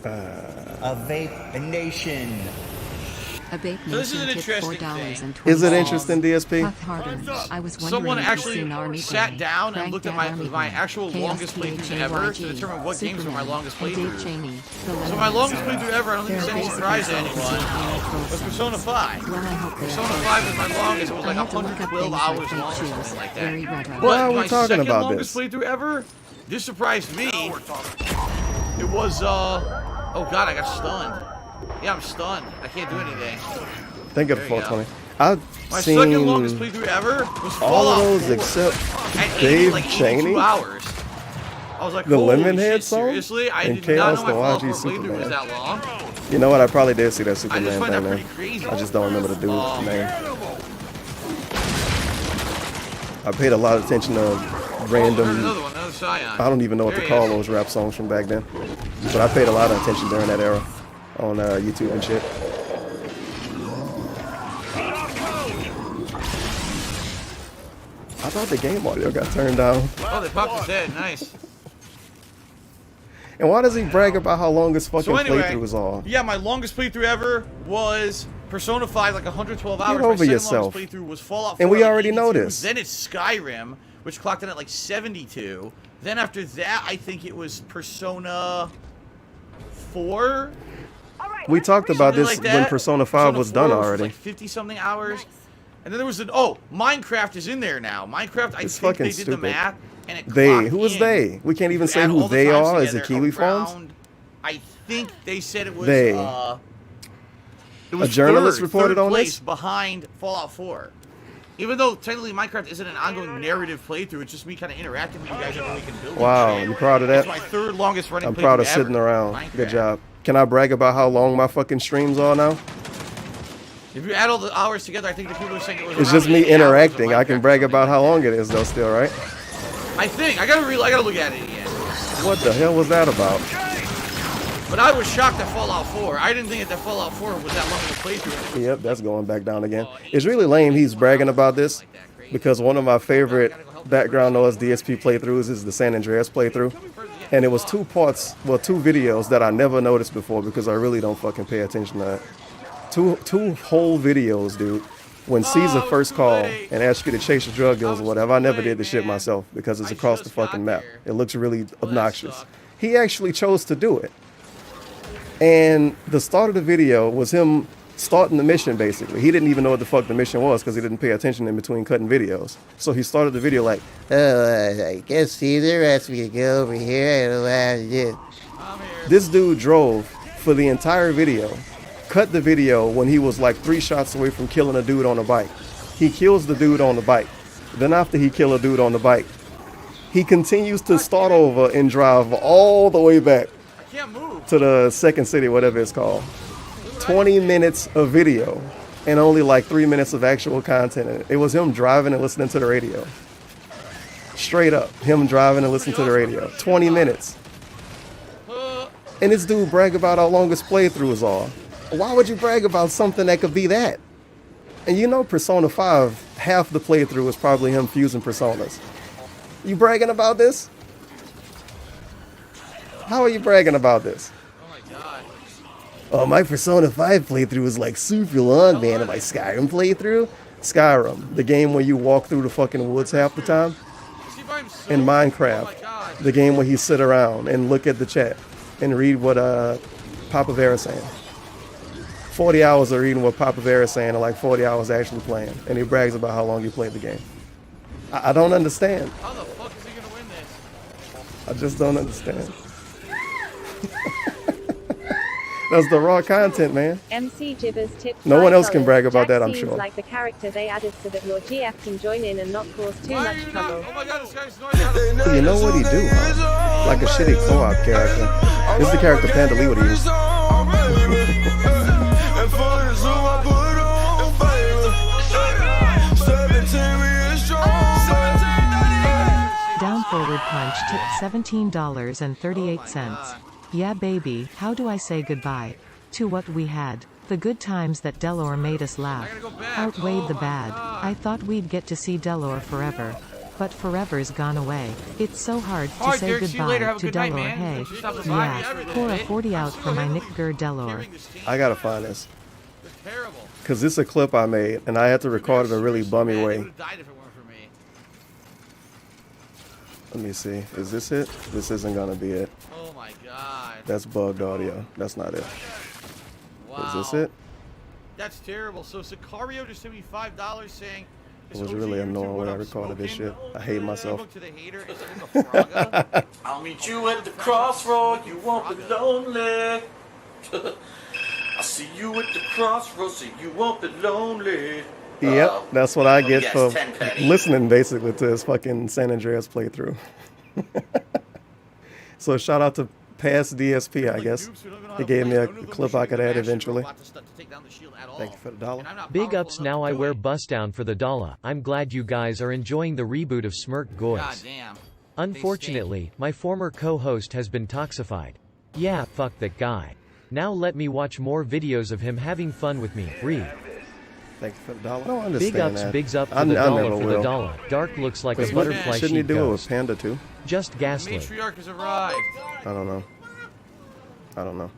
A vape nation. A Bape So this is Nation an tipped interesting $4.20. Is it interesting, DSP? Puff harder. I was wondering Someone if you've actually seen Army sat Guy, down and Frank looked at Dad Army my Guy, actual longest playthrough ever to determine what games were my Superman, longest and Dave playthrough. Cheney, the So Lemon my longest Song. playthrough ever, I don't think it's They're any surprise to basically anyone, saying was Persona 5. Well, I hope they Persona are. 5 was my longest. It was I like had to look up 112 things hours like long or fake something shoes. like Very that. retro. Why are we But my talking second about longest this? playthrough ever, this surprised me. It was, oh God, I got stunned. Yeah, I'm stunned. I can't do anything. Think of There the you go. 420. I've My seen second longest playthrough ever was all Fallout of those 4 except at Dave 82 Cheney. hours. I was like, The holy Lemonhead shit, song? seriously? I And did Chaos not know my Fallout 4 Kawaji playthrough was Superman. that long. You know what? I probably did see that I Superman just thing find that there. pretty crazy. I just don't remember the dude's name. I paid a lot of attention to There's random. another one, another Scion. I don't even know what There to he call is. those rap songs from back then. But I paid a lot of attention during that era on YouTube and shit. I thought the game audio got turned down. Oh, they popped his head. Nice. And why does he brag about how long his fucking So anyway, playthrough was on? yeah, my longest playthrough ever was Persona 5, like 112 hours. over my second yourself. longest playthrough was Fallout 4, And we like already know 82. this. Then it's Skyrim, which clocked in at like 72. Then after that, I think it was Persona 4. We talked about Something this like when that. Persona 5 was 4 done already. like 50-something hours. And then there was Minecraft is in there now. Minecraft, I It's think fucking they did the stupid. math, and it They, clocked who was in. they? We can't even You say add who all the they times are. Is it together Kiwi Farms? around- I think they said it was They. it was A journalist third reported on place this? behind Fallout 4. Even though technically Minecraft isn't an ongoing narrative playthrough, it's just me kind of interacting with you guys every week and building. Wow, shit. you proud of that? It's my third longest running. I'm proud of playthrough sitting ever, around. Good Minecraft. job. Can I brag about how long my fucking streams are now? If you add all the hours together, I think the people are saying it was. It's around just me 80 hours of interacting. I can Minecraft brag or about something how like long it is though still, right? that. I think I gotta look at it again. What the hell was that about? But I was shocked at Fallout 4. I didn't think that Fallout 4 was that long of a playthrough. Yep, that's going back down again. It's really lame he's bragging about this because one of my favorite background noise DSP playthroughs is the San Andreas playthrough. And it was 2 parts, well, 2 videos that I never noticed before because I really don't fucking pay attention to that. Two whole videos, dude. When Caesar first called and asked you to chase your drug dealers or whatever, I never did the shit myself because it's across the fucking map. It looks really obnoxious. He actually chose to do it. And the start of the video was him starting the mission, basically. He didn't even know what the fuck the mission was because he didn't pay attention in between cutting videos. So he started the video like, oh, I guess Caesar asked me to go over here. I don't know how to do it. This dude drove for the entire video, cut the video when he was like 3 shots away from killing a dude on a bike. He kills the dude on the bike. Then after he kills a dude on the bike, he continues to start over and drive all the way back to the second city, whatever it's called. 20 minutes of video and only like 3 minutes of actual content in it. It was him driving and listening to the radio. Straight up, him driving and listening to the radio. 20 minutes. And this dude brag about how long his playthroughs are. Why would you brag about something that could be that? And you know Persona 5, half the playthrough is probably him fusing personas. You bragging about this? How are you bragging about this? Oh, my Persona 5 playthrough was like super long, man. And my Skyrim playthrough? Skyrim, the game where you walk through the fucking woods half the time. In Minecraft, the game where you sit around and look at the chat and read what Papa Vera's saying. 40 hours of reading what Papa Vera's saying and like 40 hours actually playing. And he brags about how long you played the game. I don't understand. How the fuck is he gonna win this? I just don't understand. That's the raw content, man. MC Jibbers tipped No one else $5. can brag about Jack that, I'm seems sure. like the character they added so that your GF can join in and not cause too much trouble. Oh my god, this guy's noisy. How the fuck? You know what he do, huh? Like a shitty co-op character. This is the character Panda Lee would use. Down forward punch tipped $17.38. Yeah baby, how do I say goodbye to what we had? The good times that Delor made us laugh outweighed the bad. I thought we'd get to see Delor forever. But forever's gone away. It's so hard to Alright, say Derek, see you later. goodbye Have a to good night, Delor. man. Hey, Stop the vibe, yeah, everything, pour a man. 40 out for my Nick Gur Delor. I gotta find this. It's terrible. Because this is a clip I made, and I had to record it a really bummy Man, way. he would've died if it weren't for me. Let me see. Is this it? This isn't gonna be it. Oh my god. That's bugged audio. That's not it. Wow. Is this it? That's terrible. So Sicario just sent me $5 saying It was really annoying when I recorded this shit. I hate myself. To the hater, it's like a frogger. I'll meet you at the crossroad, you won't be lonely. I'll see you at the crossroads, so you won't be lonely. Yep, that's what I get yes, for 10 pennies. listening basically to his fucking San Andreas playthrough. So shout out to past DSP, I guess. He gave me a clip I could add eventually. Thank you for the dollar. Big ups, now I wear bust down for the dollar. I'm glad you guys are enjoying the reboot of Smirk Goys. God damn. Unfortunately, my former co-host has been toxified. Yeah, fuck that guy. Now let me watch more videos of him having fun with me. Read. Thank you for the dollar. I don't understand Big ups, that. bigs up for I the dollar never for will. the dollar. Dark looks like a Shouldn't butterfly he sheep do it with ghost. Panda too? Just gaslit. Matriarch has arrived. I don't know. I don't know.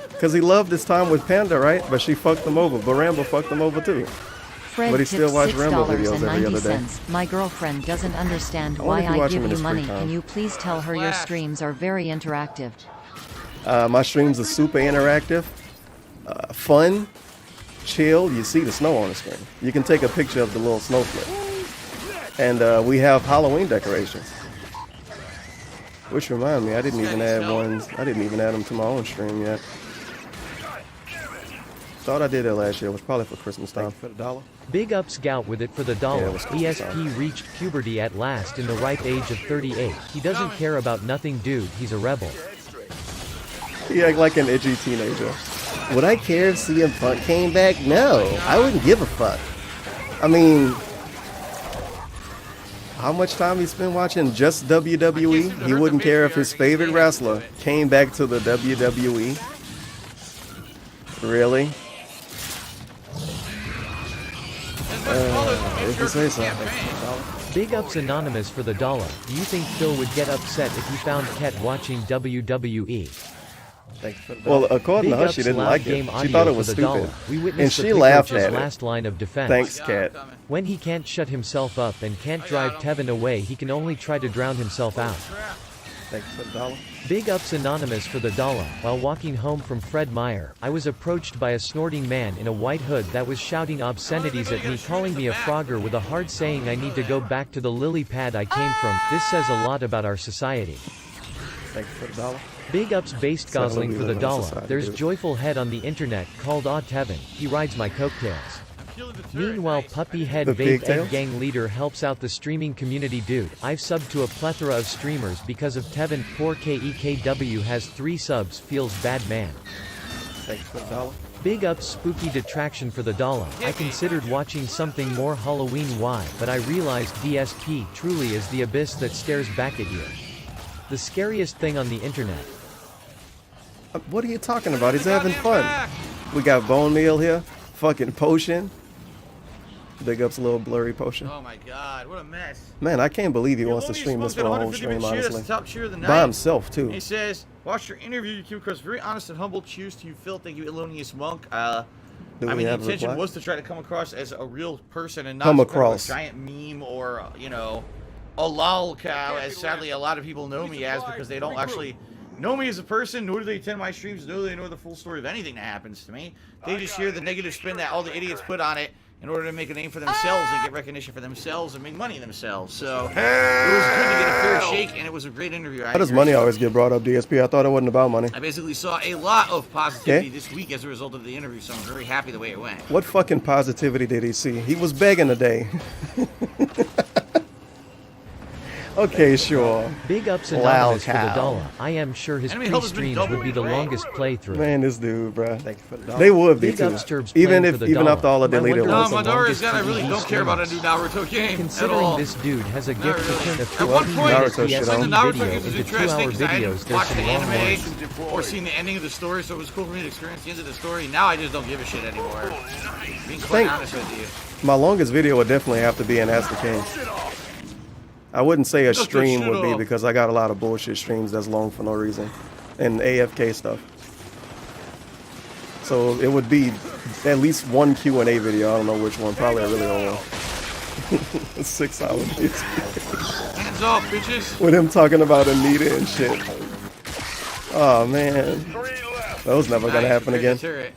Because he loved his time with Panda, right? But she fucked him over. But Rambo fucked him over too. Fred But he still tipped watch Rambo videos every other day. $6.90. My girlfriend doesn't understand I why wonder if you I watch him give in you his free money. time. Can you please tell her your streams are very interactive? My streams are super interactive, fun, chill. You see the snow on the screen. You can take a picture of the little snowflake. And we have Halloween decorations. Which remind me, I didn't even add ones. I didn't even add them to my own stream yet. Thought I did it last year. It was probably for Christmas time. For the dollar. Big up Scout with it for the dollar. Yeah, it was Christmas ESP time. reached puberty at last in the ripe age of 38. He doesn't care about nothing, dude. He's a rebel. He act like an edgy teenager. Would I care if CM Punk came back? No, I wouldn't give a fuck. I mean, how much time he spent watching just WWE? He wouldn't care if his favorite wrestler came back to the WWE. Really? If you say so. Big ups Anonymous for the dollar. Do you think Phil would get upset if he found Ket watching WWE? Well, according to Big her, she ups didn't Loud like Game it. Audio She thought it for was the stupid. dollar. We And witnessed she the laughed Pickroach's at it. last line of defense. Thanks, Cat. When he can't shut himself up and can't drive Tevin away, he can only try to drown himself out. Thanks for the dollar. Big ups Anonymous for the dollar. While walking home from Fred Meyer, I was approached by a snorting man in a white hood that was shouting obscenities at me, calling me a frogger with a hard saying I need to go back to the lily pad I came from. This says a lot about our society. Thanks for the dollar. Big ups Based Sadly, Gosling we for the live in a dollar. society, There's dude. joyful head on the internet called Aw Tevin. He rides my coattails. Meanwhile, Puppy Head The Vape pigtails? Egg Gang leader helps out the streaming community. Dude, I've subbed to a plethora of streamers because of Tevin. Poor KEKW has 3 subs. Feels bad, man. Thanks for the dollar. Big ups Spooky Detraction for the dollar. I considered watching something more Halloween. Why? But I realized DSP truly is the abyss that stares back at you. The scariest thing on the internet. What are you talking about? He's having fun. We got bone meal here. Fucking potion. Big ups, little blurry potion. Oh my god, what a mess. Man, I can't believe he wants to stream this for a whole stream, honestly. Top cheer of the night. By himself, too. He says, watch your interview, you came across very honest and humble. Cheers to you, Phil. Thank you, Elonius Monk. I Do mean, we the have a intention reply? was to try to come across as a real person and not Come some kind of across. a giant meme or, you know, a lol cow, as sadly a lot of people know me as, because they don't actually know me as a person, nor do they attend my streams, nor do they know the full story of anything that happens to me. They just hear the negative spin that all the idiots put on it in order to make a name for themselves and get recognition for themselves and make money themselves. So it was good to get a fair shake, and it was a great interview. How does money always get brought up, DSP? I thought it wasn't about money. I basically saw a lot of positivity Okay. this week as a result of the interview, so I'm very happy the way it went. What fucking positivity did he see? He was begging today. Okay, sure. Big ups Loud Anonymous for the cow. dollar. I am sure his Enemy health has been pre-streams would be the doubled. longest playthrough. Man, this dude, bro. They would be Big too. ups Turbs Even playing if for the even dollar. after all the I deleted wonder No, ones. what the Madara longest is that I really PvE don't care about a new stream Naruto game at Considering all. this dude has a Not gift to really. turn a At one 15 point, Naruto shit PSP on. the Naruto video game was into interesting 2-hour because I videos. hadn't There's watched some the long ones. anime or seen the ending of the story, so it was cool for me to experience the end of the story. Now I just don't give a shit anymore. Being quite honest with you. My longest video would definitely have to be an Ask the King. I wouldn't say a Just stream shit would be off. because I got a lot of bullshit streams that's long for no reason. And AFK stuff. So it would be at least one Q&A video. I don't know which one. Probably a really old one. 6 hours. Hands off, bitches. With him talking about Anita and shit. Oh man. That was never gonna Nice, happen repair again. the turret.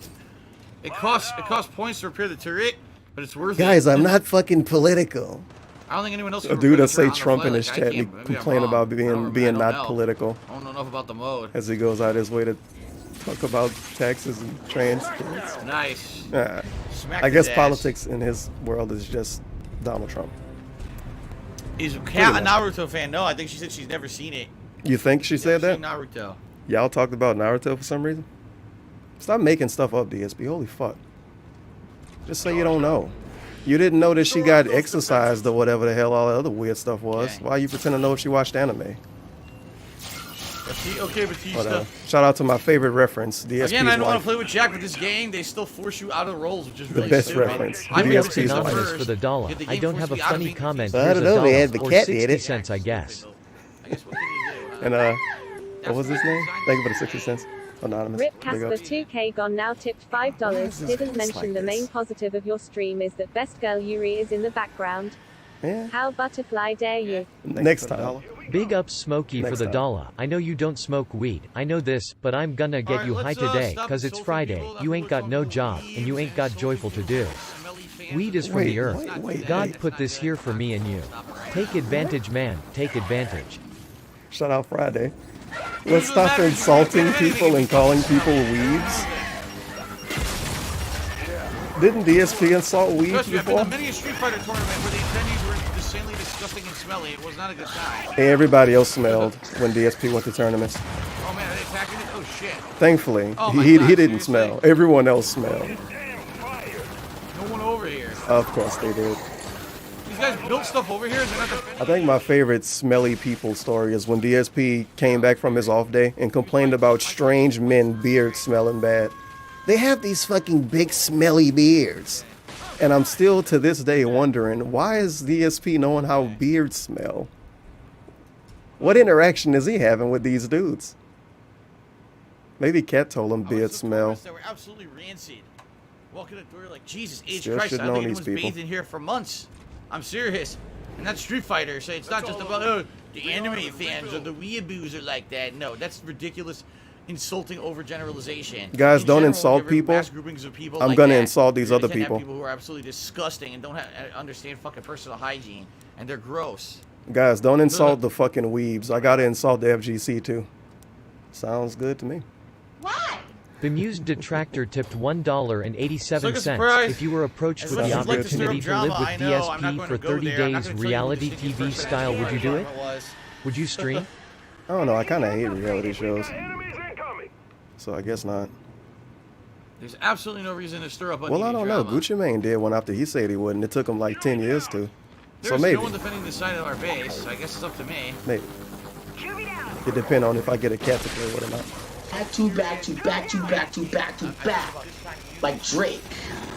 It costs points to repair the turret, but it's worth Guys, it. I'm not fucking political. I don't think anyone else. A can dude repair that the say turret on the Trump fly in his like I chat can, be but maybe I'm complain wrong. about I don't being not know. political I don't know enough about the mode. as he goes out his way to talk about taxes and trans kids. Nice. Smack I guess his ass. politics in his world is just Donald Trump. Is Kat a Naruto fan? No, I think she said she's never seen it. You think she said that? Never seen Naruto. Y'all talked about Naruto for some reason? Stop making stuff up, DSP. Holy fuck. Just say you don't know. You didn't know that she got exercised or whatever the hell all that other weird stuff was. Why you pretend to know if she watched anime? Okay, Batista. Whatever. Shout out to my favorite reference, DSP's Again, I don't want wife. to play with Jack with this game. They still force you out of the roles, which is The really best stupid. reference. I The made DSP's mistakes at wife. Anonymous first, for the dollar. yet the I game don't forced have a me out of funny being comment. I Here's don't a know, dollar man. The or cat 60 did it. cents, I guess. I guess what can you do? And what was his name? Thank you for the 60 cents. Anonymous. Rip Big Casper ups. 2K gone now tipped $5. Didn't mention the main positive of your stream is that best girl Yuri is in the background. Yeah. How butterfly dare you? Next time. Big up Smokey for Next the time. dollar. I know you don't smoke weed. I know this, but I'm gonna get Alright, you high let's, today, stop cause it's insulting Friday. people. You ain't got no job, and you ain't got joyful to do. Weed is from Wait, the earth. wait, God wait. put this here for me and you. Take advantage, man. Take advantage. Shout out Friday. Let's stop insulting people and calling people weebs. Didn't DSP insult weebs Trust me, I've been before? to many a Street Fighter tournament where the attendees were insanely disgusting and smelly. It was not a good time. Hey, everybody else smelled when DSP went to tournaments. Oh man, are they attacking it? Oh shit. Thankfully, Oh my he God, didn't seriously? smell. Everyone else smelled. No one over here. Of course they did. These guys built stuff over here. They're not defending. I think my favorite smelly people story is when DSP came back from his off day and complained about strange men beards smelling bad. They have these fucking big smelly beards. And I'm still to this day wondering, why is DSP knowing how beards smell? What interaction is he having with these dudes? Maybe Cat told him beards smell. They were absolutely rancid. Walking the door like, Jesus H. Still Christ, should I know think these anyone's people. bathed in here for months. I'm serious. And that's Street Fighter, so it's not just about, the anime fans or the weeaboos are like that. No, that's ridiculous, insulting overgeneralization. Guys, In don't general, insult whenever people. mass groupings of people I'm like gonna that, insult these you're gonna other tend to have people. People who are absolutely disgusting and don't understand fucking personal hygiene, and they're gross. Guys, don't insult the fucking weebs. I gotta insult the FGC too. Sounds good to me. Bemused detractor tipped $1.87 surprise. if you were approached As with much the as I'd like to stir up opportunity to drama, live with I know, I'm not DSP gonna for go 30 there. I'm not days gonna tell you reality the distinct TV first style. Would you do it? drama was. Would you stream? I don't know. I kind of hate reality shows, so I guess not. There's absolutely no reason to stir up. Well, I don't know. Gucci Mane did one after he said he wouldn't. It took him like 10 years to. There's So maybe. no one defending the side of our base. So I guess it's up to me. Maybe. It depends on if I get a cat to play with or not. Back to back to back to back to back to back. Like Drake.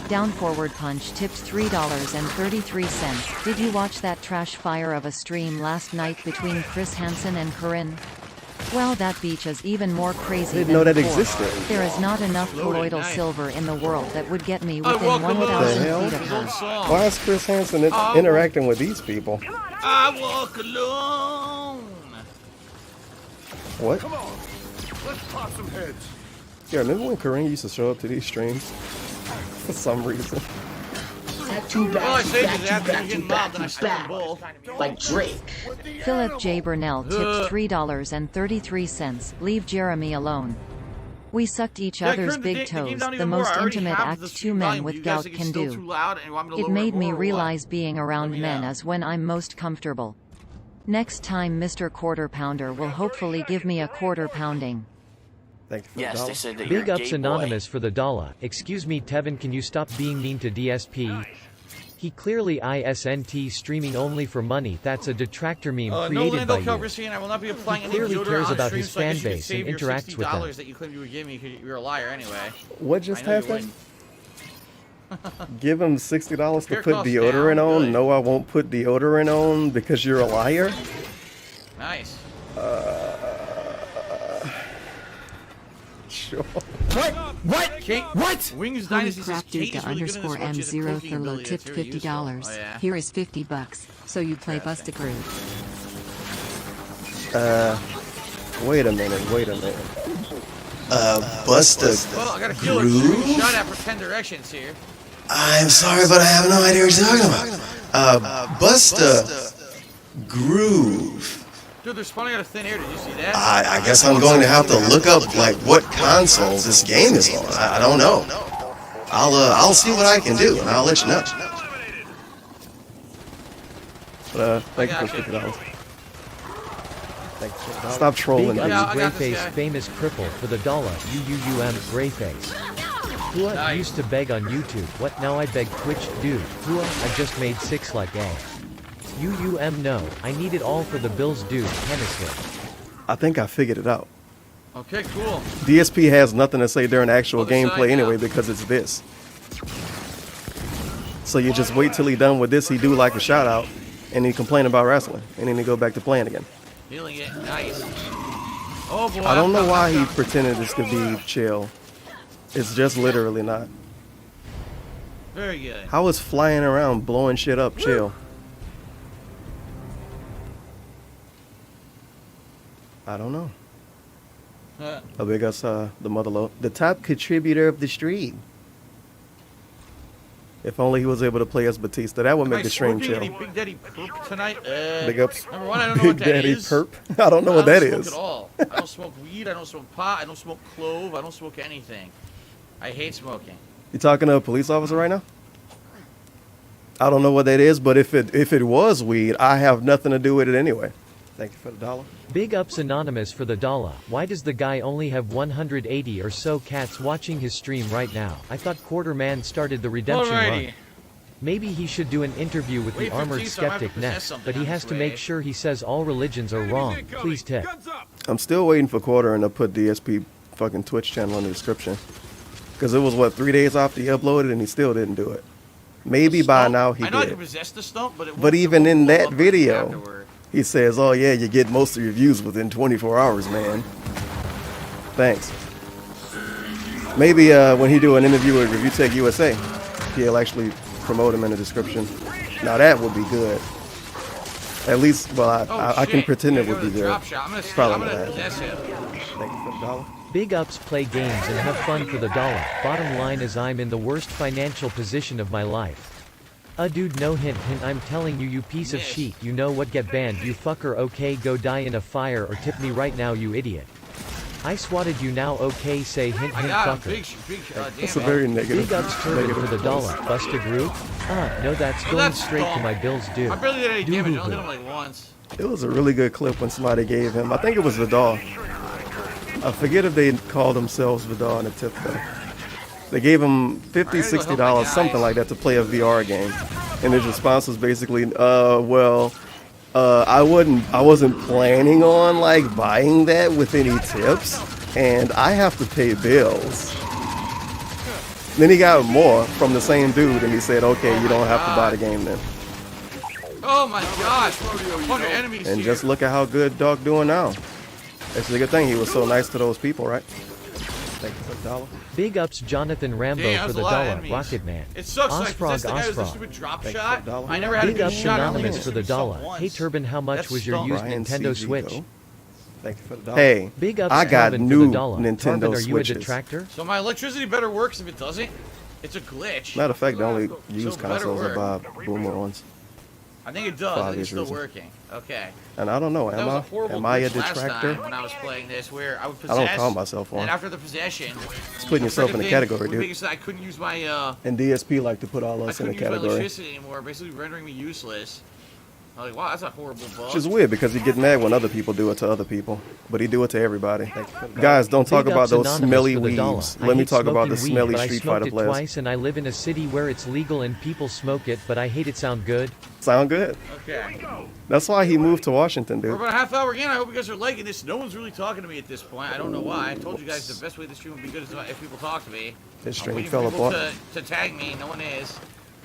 Down forward punch tipped $3.33. Did you watch that trash fire of a stream last night between Chris Hansen and Corinne? Well, that beach is even more crazy Didn't than know that before. existed. There is not enough colloidal nice. silver in the world that would get me I within walk 1,000 alone. feet of His own her. song. Why is Chris Hansen interacting with these people? I walk alone. What? Let's pop some heads. Yeah, remember when Corinne used to show up to these streams? For some reason. Back to All I back say to is back to after back you to get back mobbed, then I to step in back. bull. Like Drake. Philip J. Burnell tipped $3.33. Leave Jeremy alone. We sucked each Yeah, other's turn big the game toes, down the even more. most I already intimate have act the two men volume. with You guys gout think can it's still do. too loud and you want me to It lower made me more or what? realize being around me men know. is when I'm most comfortable. Next time Mr. Quarter Pounder will hopefully give me a quarter pounding. Thank you for Yes, the they dollar. said that you're Big a ups gay boy. Anonymous for the dollar. Excuse me, Tevin, can you stop being mean to DSP? He clearly ISNT streaming only for money. That's a detractor meme No created Lando by you. Calrissian, I will not be applying any clearly deodorant cares on about stream, his so I guess fan you could base and save your interacts with them. $60 that you claimed you would give me because you're a liar anyway. What just I know you happened? wouldn't. Give him $60 to Hair put costs deodorant down, on? good. No, I won't put deodorant on because you're a liar? Nice. Sure. What? King, what? Wings Dynasty says Kate is really good in this one. She has a cooking ability that's very useful. Oh, yeah. Here is $50. So you play Busta Groove. Wait a minute. Busta. Well, I got a killer true shot at for 10 directions here. I'm sorry, but I have no idea what you're talking about. Busta Groove. Dude, they're spawning out of thin air. Did you see that? I guess I'm going to have to look up like what consoles this game is on. I don't know. I'll see what I can do and I'll let you know. Thank you for I got $50. Thanks for the dollar. Stop trolling Big me. Yeah, ups I got this Greyface guy. famous cripple for the dollar. UUUM Greyface. Hua Nice. used to beg on YouTube. What now I beg Twitch? Dude, Hua, I just made 6 like A. UUM no, I need it all for the bills dude, Hennessy. I think I figured it out. Okay, cool. DSP has nothing to say during actual Other side gameplay anyway now. because it's this. So you just wait till he done with this, he do like a shout out, and he complain about wrestling, and then he go back to playing again. Healing it. Nice. Oh, boy. I don't know why he pretended this could be chill. It's just literally not. Very good. How is flying around blowing shit up chill? I don't know. A big us, the motherload, the top contributor of the stream. If only he was able to play as Batista, that would Am make I the stream smoking chill. any Big Daddy Perp tonight? Big ups. Number one, I don't know Big what that Daddy is. Perp. I don't know what that I don't is. smoke at all. I don't smoke weed. I don't smoke pot. I don't smoke clove. I don't smoke anything. I hate smoking. You talking to a police officer right now? I don't know what that is, but if it was weed, I have nothing to do with it anyway. Thank you for the dollar. Big ups Anonymous for the dollar. Why does the guy only have 180 or so cats watching his stream right now? I thought Quarterman started the redemption Alrighty. run. Maybe he should do an interview with Wait the armored 15, so I might skeptic possess next, something but he on has this to way. make sure he says all religions are wrong. Please tip. I'm still waiting for Quarter and to put DSP fucking Twitch channel in the description. Because it was, what, 3 days after he uploaded and he still didn't do it. Maybe by now he I know I did. could possess the stump, but But even in that video, afterward. he says, "Oh yeah, you get most of your views within 24 hours, man." Thanks. Maybe when he do an interview with Review Tech USA, he'll actually promote him in the description. Now that would be good. At least, well, I can pretend it would be good. Probably not. Thank you for the dollar. Big ups, play games and have fun for the dollar. Bottom line is I'm in the worst financial position of my life. Dude, no hint, I'm telling you, you piece of shit. You know what, get banned, you fucker. Okay, go die in a fire or tip me right now, you idiot. I swatted you now, okay, say hint, fucker. That's a very negative. Big ups, Turbin for the dollar. Bust a group? No, that's going straight to my bills due. I barely did any damage. I only hit him like once. It was a really good clip when somebody gave him, I think it was Vidal. I forget if they called themselves Vidal in the tip though. They gave him $50, $60, something like that, to play a VR game. And his response was basically, I wasn't planning on like buying that with any tips, and I have to pay bills. Then he got more from the same dude, and he said, okay, you don't have to buy the game then. Oh my gosh, fucking enemies And here. just look at how good Dog doing now. It's a good thing he was so nice to those people, right? Thank you for the dollar. Big ups, Jonathan Rambo Damn, for the dollar. Rocket Man. It sucks. Like, Osprog, that's the guy who's the Osprog. stupid drop Thank you shot. for the dollar. I never had a Big good ups, shot. Anonymous for the dollar. Hey Turbin, how much That's was your stunk. used Ryan Nintendo CG Switch? Go. Thank you for the dollar. Hey, Big ups, I got Calvin, new for the dollar. Nintendo Turbin, are you a Switches. detractor? So my electricity better works if it doesn't. It's a glitch. Matter of fact, the only used So better consoles are work. Bob Boomer ones. I think it does. I 5 think it's years still reason. working. Okay. And I don't know, That was a horrible am I a glitch last detractor? time when I was playing this, where I would I possess. don't call myself one. And after the possession, It's putting yourself in a category, dude. Because I couldn't use my And DSP like to put all I us in a couldn't use my category. electricity anymore, basically rendering me useless. I was like, wow, that's a horrible bug. Which is weird because he get mad when other people do it to other people, but he do it to everybody. Guys, don't talk Big about ups, those Anonymous smelly for the dollar. weaves. I Let me hate talk about the smoking smelly weed, but Street I smoked Fighter it players. twice, and I live in a city where it's legal and people smoke it, but I hate it. Sound good? Sound good? Okay. That's why he moved to Washington, We're dude. about a half hour again. I hope you guys are liking this. No one's really talking to me at this point. I don't know why. I told you guys the best way this stream would be good is if people talk to me. His I'm stream waiting fell for people apart. to tag me. No one is.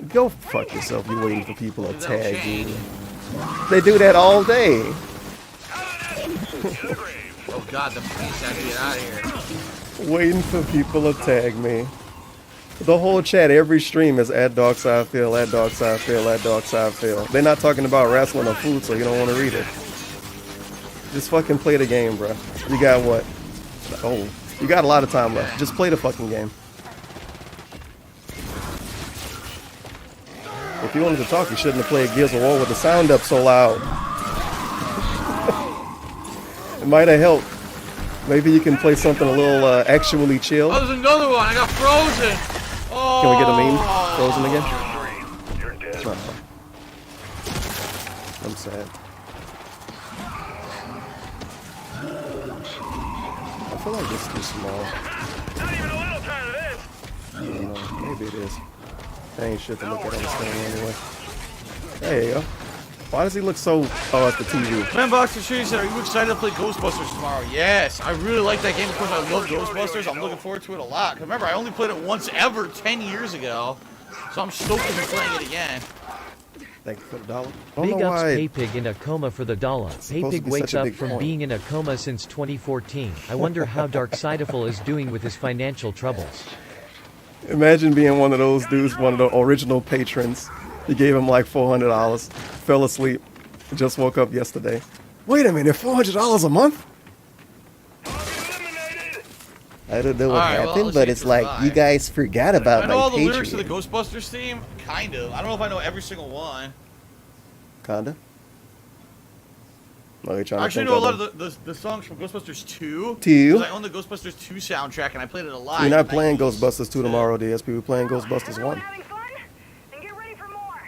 Go fuck yourself. You waiting for people to That'll tag change. you. They do that all day. Oh god, the police have to get out of here. Waiting for people to tag me. The whole chat, every stream is at Darksidefield, at Darksidefield, at Darksidefield. They're not talking about wrestling or food, so you don't want to read it. Just fucking play the game, bro. You got what? Oh, you got a lot of time left. Just play the fucking game. If you wanted to talk, you shouldn't have played Gears of War with the sound up so loud. It might have helped. Maybe you can play something a little actually chill. Oh, there's another one. I got frozen. Oh. Can we get a meme? Frozen again? No. I'm sad. I feel like this is too small. Not even a little tired of this. I don't know. Maybe it is. That ain't shit to look at on this thing anyway. There you go. Why does he look so... Oh, at the TV. Manboxer Shitty said, are you excited to play Ghostbusters tomorrow? Yes, I really like that game because I love Ghostbusters. I'm looking forward to it a lot. 'Cause remember, I only played it once ever 10 years ago. So I'm stoked to be playing it again. Thank you for the dollar. I don't Big know ups, why... Paypig in a coma for the dollar. supposed to Paypig be wakes such a up big from point. being in a coma since 2014. I wonder how Darksidefield is doing with his financial troubles. Imagine being one of those dudes, one of the original patrons. You gave him like $400, fell asleep, just woke up yesterday. Wait a minute, $400 a month? I don't know what Alright, well, happened, let's but see it's if like survive. you guys forgot about I know my all the lyrics to the Patreon. Ghostbusters theme, kind of. I don't know if I know every single one. Kinda. No, you're trying I to actually think know a of lot them. of the songs from Ghostbusters 2. 2? Because I own the Ghostbusters 2 soundtrack and I played it a lot. You're in not the playing 90s. Ghostbusters 2 tomorrow, DSP. We're playing Ghostbusters 1.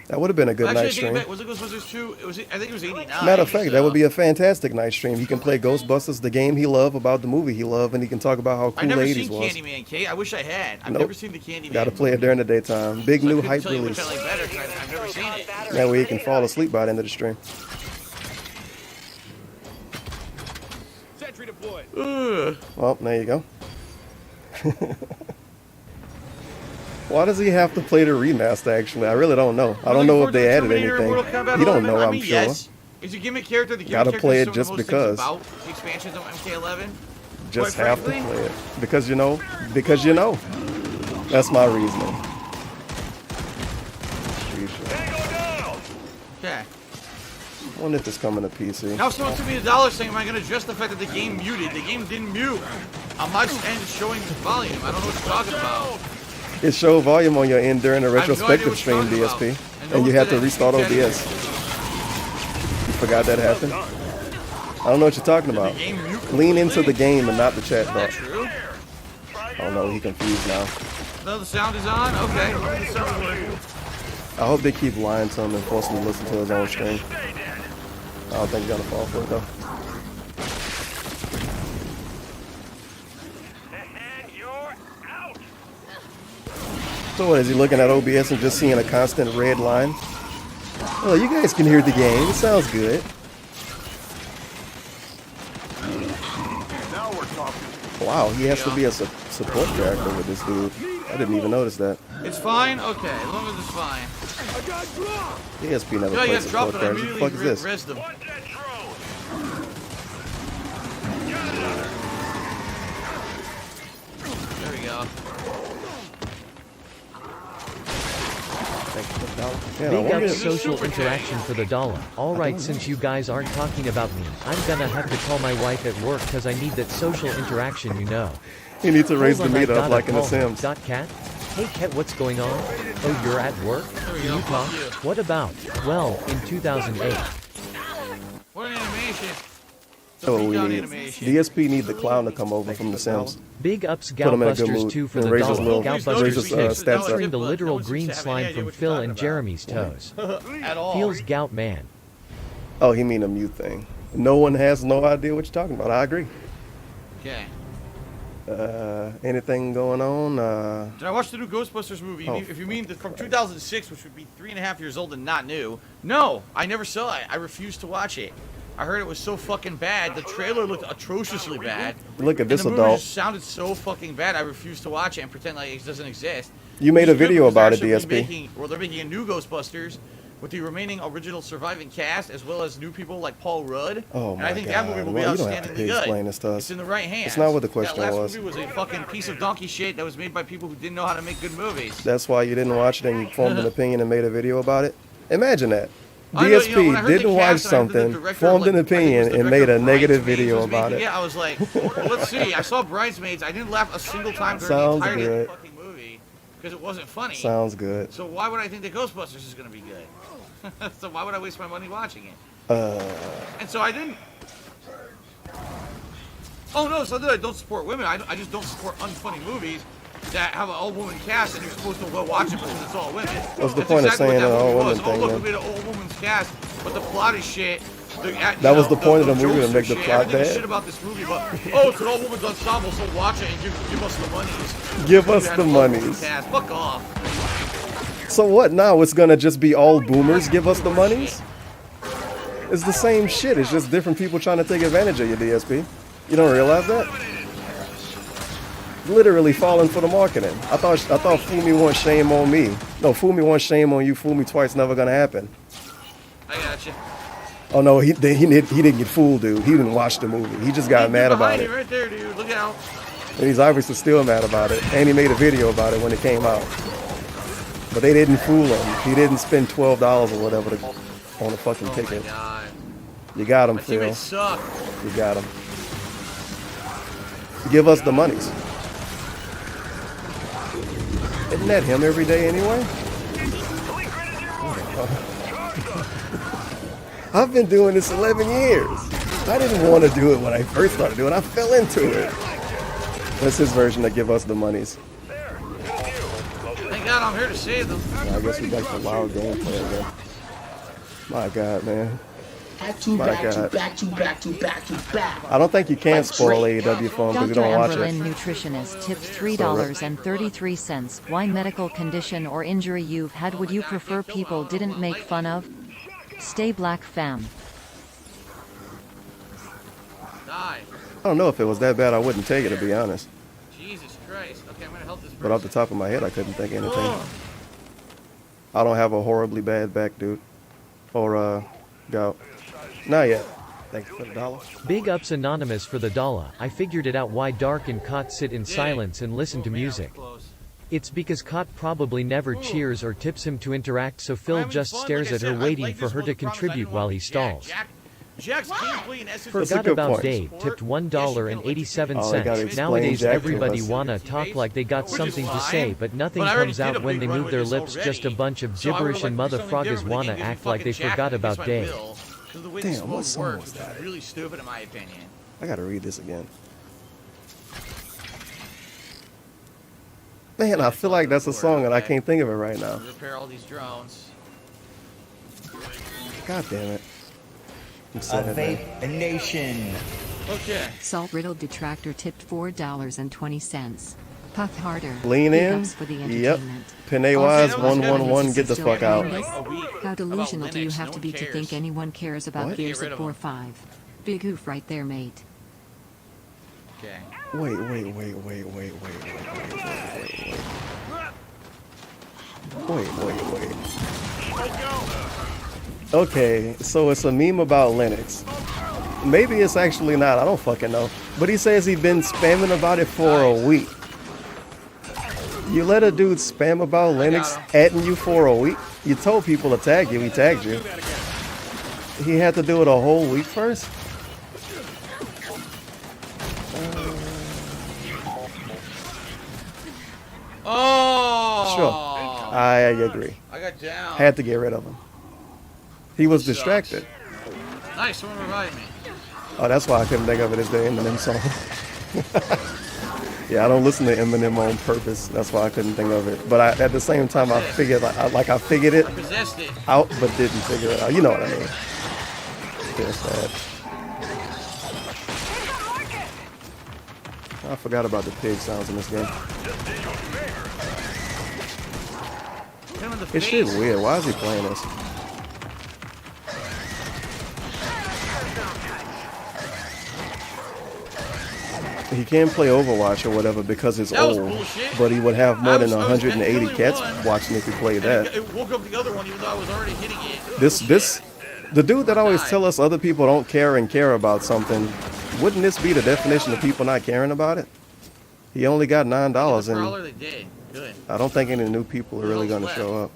That would have been a good Actually, night I take it stream. back. Was it Ghostbusters 2? I think it was 89. Matter of fact, so- that would be a fantastic night stream. He can play Ghostbusters, the game he loved, about the movie he loved, and he can talk about how I've cool never the seen 80s was. Candyman, Kate. I wish I had. I've Nope. never seen the Candyman. Gotta play it during the daytime. Big So I new couldn't hype tell you release. which I like better 'cause I've never seen it. That way you can fall asleep by the end of the stream. Sentry deployed. Ugh. Well, there you go. Why does he have to play the remaster, actually? I really don't know. I don't know if they added anything. You don't know, I'm sure. Yes. He's a gimmick character. The gimmick Gotta character play is it some of just the most because. things about the expansions of MK11. Just Quite have to frankly. play it. Because you know. Because you know. That's my reasoning. Okay. I wonder if it's coming to PC. Now someone took me $1 saying, am I going to address the fact that the game muted? The game didn't mute. On my end, it's showing volume. I don't know what you're talking about. It showed volume on your end during the I have no idea retrospective what stream, you're talking DSP. about. And you no had to one restart said anything. OBS. You forgot that happened? I don't know what you're talking about. The game mute Lean into the game and not the chat Is that box. true? Oh no, he confused now. No, the sound is on? Okay. The sound is working. I hope they keep lying to him and force him to listen to his own stream. I don't think he's gonna fall for it though. So what, is he looking at OBS and just seeing a constant red line? Oh, you guys can hear the game. It sounds good. Now we're talking. Wow, he has to be a support character with this dude. I didn't even notice that. It's fine? Okay, as long as it's fine. I got dropped. ESP never Yeah, I plays got dropped support and I characters. What the immediately fuck is this? rizzed them. Want that drone? There we go. Yeah, I Big wonder up if- social interaction for the $1. Alright, since you guys aren't talking about me, I'm gonna have to call my wife at work cause I need that social interaction, you know. He needs to raise the Hold on, meat I up gotta like in The call her. Sims. Dot cat? Hey Cat, what's going on? Oh, you're at work? Can you talk? What about? Well, in 2008. What an animation. That's what we Freak out need. animation. DSP need the clown to come over from The Sims. Big ups Put him in a good Galbusters mood. 2 for And the raise his $1. little- Galbusters raise his, 2 stats up. featuring the No literal one seems green to have any slime idea from what you're Phil talking and about. Jeremy's toes. At all. Feels gout man. Oh, he mean a mute thing. No one has no idea what you're talking about. I agree. Okay. Anything going on? Did I watch the new Ghostbusters movie? Oh, If you mean from 2006, which would be 3.5 years old and not new. No, I never saw it. I refused to watch it. I heard it was so fucking bad. The trailer looked atrociously bad. Look at this and the movie adult. just sounded so fucking bad. I refused to watch it and pretend like it doesn't exist. You made a Which is good video because they're about it, actually DSP. they're making a new Ghostbusters with the remaining original surviving cast, as well as new people like Paul Rudd. Oh and my I think that movie God. will be Well, you don't have outstandingly to good. explain this to us. It's in the right hands. It's not what the question that last was. movie was a fucking piece of donkey shit that was made by people who didn't know how to make good movies. That's why you didn't watch it and you formed an opinion and made a video about it? Imagine that. I know, DSP when I heard the didn't watch cast and I heard the something, director, formed an like, I think it was opinion, the and made a director of negative Bridesmaids video was about making it. Yeah, I was like, let's see. I saw Bridesmaids. I didn't laugh a single time during Sounds the entirety of good. the fucking movie because it wasn't funny. Sounds good. So why would I think that Ghostbusters is going to be good? So why would I waste my money watching it? And so I didn't. Oh no, so that I don't support women. I just don't support unfunny movies that have an all-woman cast and you're supposed to well watch it because it's all women. What's the That's point of exactly saying what an that movie all-woman was. thing, Oh look, then? we made an all-woman's cast, but the plot is shit. That was the point of the movie, to make the plot Everything is bad? shit about this movie, but oh, it's an all-woman's ensemble, so watch it and give us the monies. Give us You had the an all-woman monies. cast. Fuck off. So what now? It's gonna just be all boomers give us the monies? It's the same shit. It's just different people trying to take advantage of your DSP. You don't realize that? Literally falling for the marketing. I thought fool me once, shame on me. No, fool me once, shame on you. Fool me twice, never gonna happen. I got you. Oh no, he didn't get fooled, dude. He didn't watch the movie. He just got mad about Behind it. you right there, dude. Look out. And he's obviously still mad about it. And he made a video about it when it came out. But they didn't fool him. He didn't spend $12 or whatever on a fucking ticket. Oh my god. You got him, My Phil. teammates suck. You got him. Give us the monies. Isn't that him every day anyway? I've been doing this 11 years. I didn't want to do it when I first started doing it. I fell into it. That's his version of give us the monies. Thank God I'm here to save them. I guess we got the loud gameplay again. My God, man. Back to My back to God. back to back to back to back. I don't think you can spoil AEW for him because you Dr. don't watch Amberlin it. Nutritionist tipped $3.33. Why medical condition or injury you've had would you prefer people didn't make fun of? Stay black fam. Die. I don't know if it was that bad. I wouldn't take it, to be honest. Jesus Christ. Okay, I'm gonna help this person. But off the top of my head, I couldn't think of anything. I don't have a horribly bad back, dude. Or, gout. Not yet. Thank you for the dollar. Big ups Anonymous for the dollar. I figured it out why Dark and Cot sit in silence and listen to music. It's because Cot probably never cheers or tips him to interact, so Phil just stares at her waiting for her to contribute while he stalls. Jack's gameplay in essence. Forgot about Dave, tipped $1.87. Nowadays everybody wanna talk like they got something to say, but nothing comes out when they move their lips, just a bunch of gibberish, and motherfroggers wanna act like they forgot about Dave. Damn, what song was that? Really stupid in my opinion. I gotta read this again. Man, I feel like that's a song and I can't think of it right now. Repair all these drones. God damn it. I'm A sad, man. vape nation. Okay. Salt Riddle Detractor tipped $4.20. Puff harder. Lean Big in. ups for the Yep. entertainment. Penne Wise 111. Get the Still fuck out. playing this? How delusional do you have to be to think anyone cares about What? Gears at 4.5? Big oof right there, mate. Okay. Wait. Okay, so it's a meme about Linux. Maybe it's actually not, I don't fucking know. But he says he's been spamming about it for a week. You let a dude spam about Linux atting you for a week? You told people to tag you, he tagged you. He had to do it a whole week first? Oh. Sure, I agree. I got down. Had to get rid of him. He was distracted. Nice, someone revived me. Oh, that's why I couldn't think of it as the Eminem song. Yeah, I don't listen to Eminem on purpose. That's why I couldn't think of it. But at the same time, I figured I figured it Possessed it. out, but didn't figure it out. You know what I mean? Feel sad. I forgot about the pig sounds in this game. It's shit weird. Why is he playing this? He can play Overwatch or whatever because it's old, but he would have more than 180 cats watching if he played that. It woke up the other one even though I was already hitting it. The dude that always tell us other people don't care and care about something, wouldn't this be the definition of people not caring about it? He only got $9 and They did. Good. I don't think any new people are really going to show up.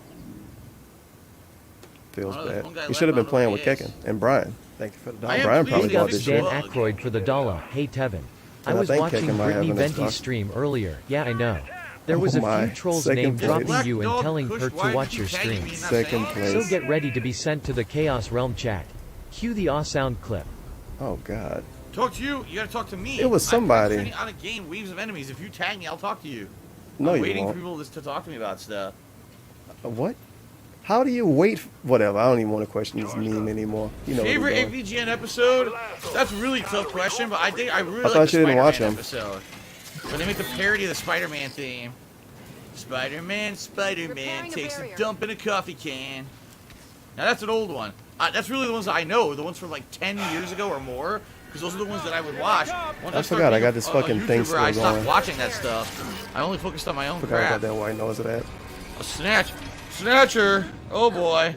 Feels bad. He should have been playing with Kekken and Brian. Thank you for the dollar. Brian probably Big bought ups this Dan shit. Aykroyd for the dollar. Hey Tevin. I And I was think watching Kekken might have Brittany an Venti's Xbox. stream earlier. Yeah, I know. There was Oh a my. few trolls Second name dropping place. you and telling her to watch your stream. Second place. So get ready to be sent to the Chaos Realm chat. Cue the aw sound clip. Oh God. Talk to you. You gotta talk to me. It was somebody. I'm sitting on a game, waves of enemies. If you tag me, I'll talk to you. No, I'm you waiting won't. for people to talk to me about stuff. What? How do you wait? Whatever. I don't even want to question this meme anymore. You know. Favorite what we're doing. AVGN episode? That's a really tough question, but I think I really I like thought the you didn't watch Spider-Man them. episode. Where they make the parody of the Spider-Man theme. Spider-Man takes a dump in a coffee can. Now that's an old one. That's really the ones that I know. The ones from like 10 years ago or more. Because those are the ones that I would watch. Once I started forgot. I being got this fucking thing YouTuber, still I stopped going. watching that stuff. I only focused on my own Forgot about crap. that white nose of that. A Snatcher. Oh boy.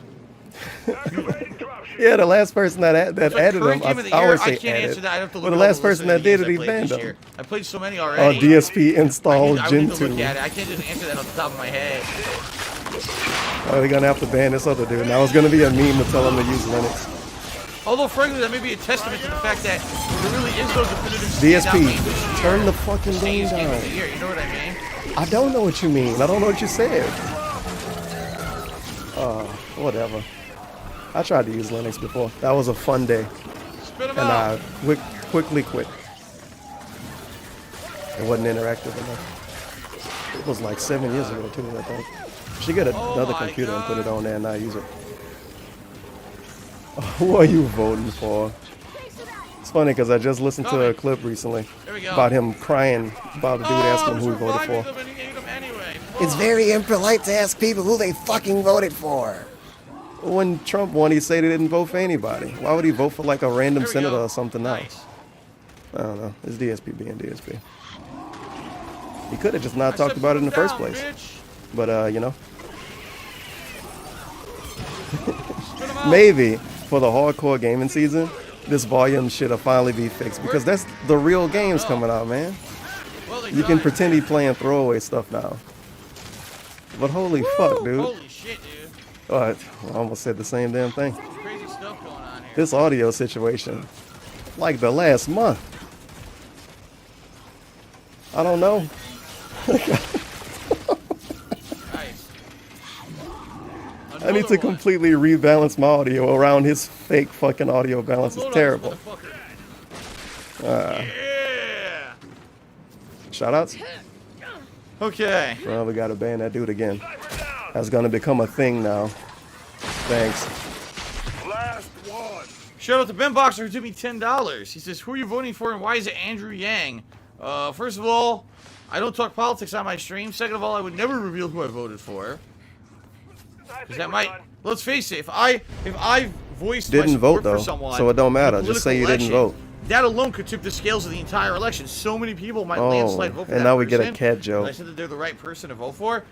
Yeah, the last person that added him, Game of the I year, always I say can't answer added. that. I have to But look the at last all the person list that of did games it, he I played banned this him. year. I played so many Oh, already. DSP install I Gen need to 2. look at it. I can't just answer that off the top of my head. Oh, they're gonna have to ban this other dude. Now it's gonna be a meme to tell him to use Linux. Although, frankly, that may be a testament to the fact that there really is no definitive standout game this DSP, year. turn the fucking game Game of the down. year, you know what I mean? I don't know what you mean. I don't know what you said. Whatever. I tried to use Linux before. That was a fun day. Spit 'em And out. I quickly quit. It wasn't interactive enough. It was like 7 years ago too, I think. Should get another computer and put it on there and not use it. Who are you voting for? It's funny because I just listened to a clip recently about him crying about a dude asking him who he voted for. It's very impolite to ask people who they fucking voted for. When Trump won, he said he didn't vote for anybody. Why would he vote for like a random senator or something else? I don't know. It's DSP being DSP. He could have just not talked about it in the first place. But, you know. Maybe for the hardcore gaming season, this volume should have finally be fixed because that's the real games coming out, man. You can pretend he's playing throwaway stuff now. But holy fuck, dude. Holy shit, dude. Oh, I almost said the same damn thing. Crazy stuff going on here. This audio situation, like the last month. I don't know. Nice. I need to completely rebalance my audio around his fake fucking audio balance. It's terrible. Yeah. Shoutouts? Okay. Well, we gotta ban that dude again. That's gonna become a thing now. Thanks. Last one. Shout out to Ben Boxer who took me $10. He says, who are you voting for and why is it Andrew Yang? First of all, I don't talk politics on my stream. Second of all, I would never reveal who I voted for. Because that might, let's face it, if I voiced my support for someone, so it don't matter. Just say you didn't vote. That alone could tip the scales of the entire election. So many people might landslide vote for that and now we person. get a cat joke. I said that they're the right person to vote for.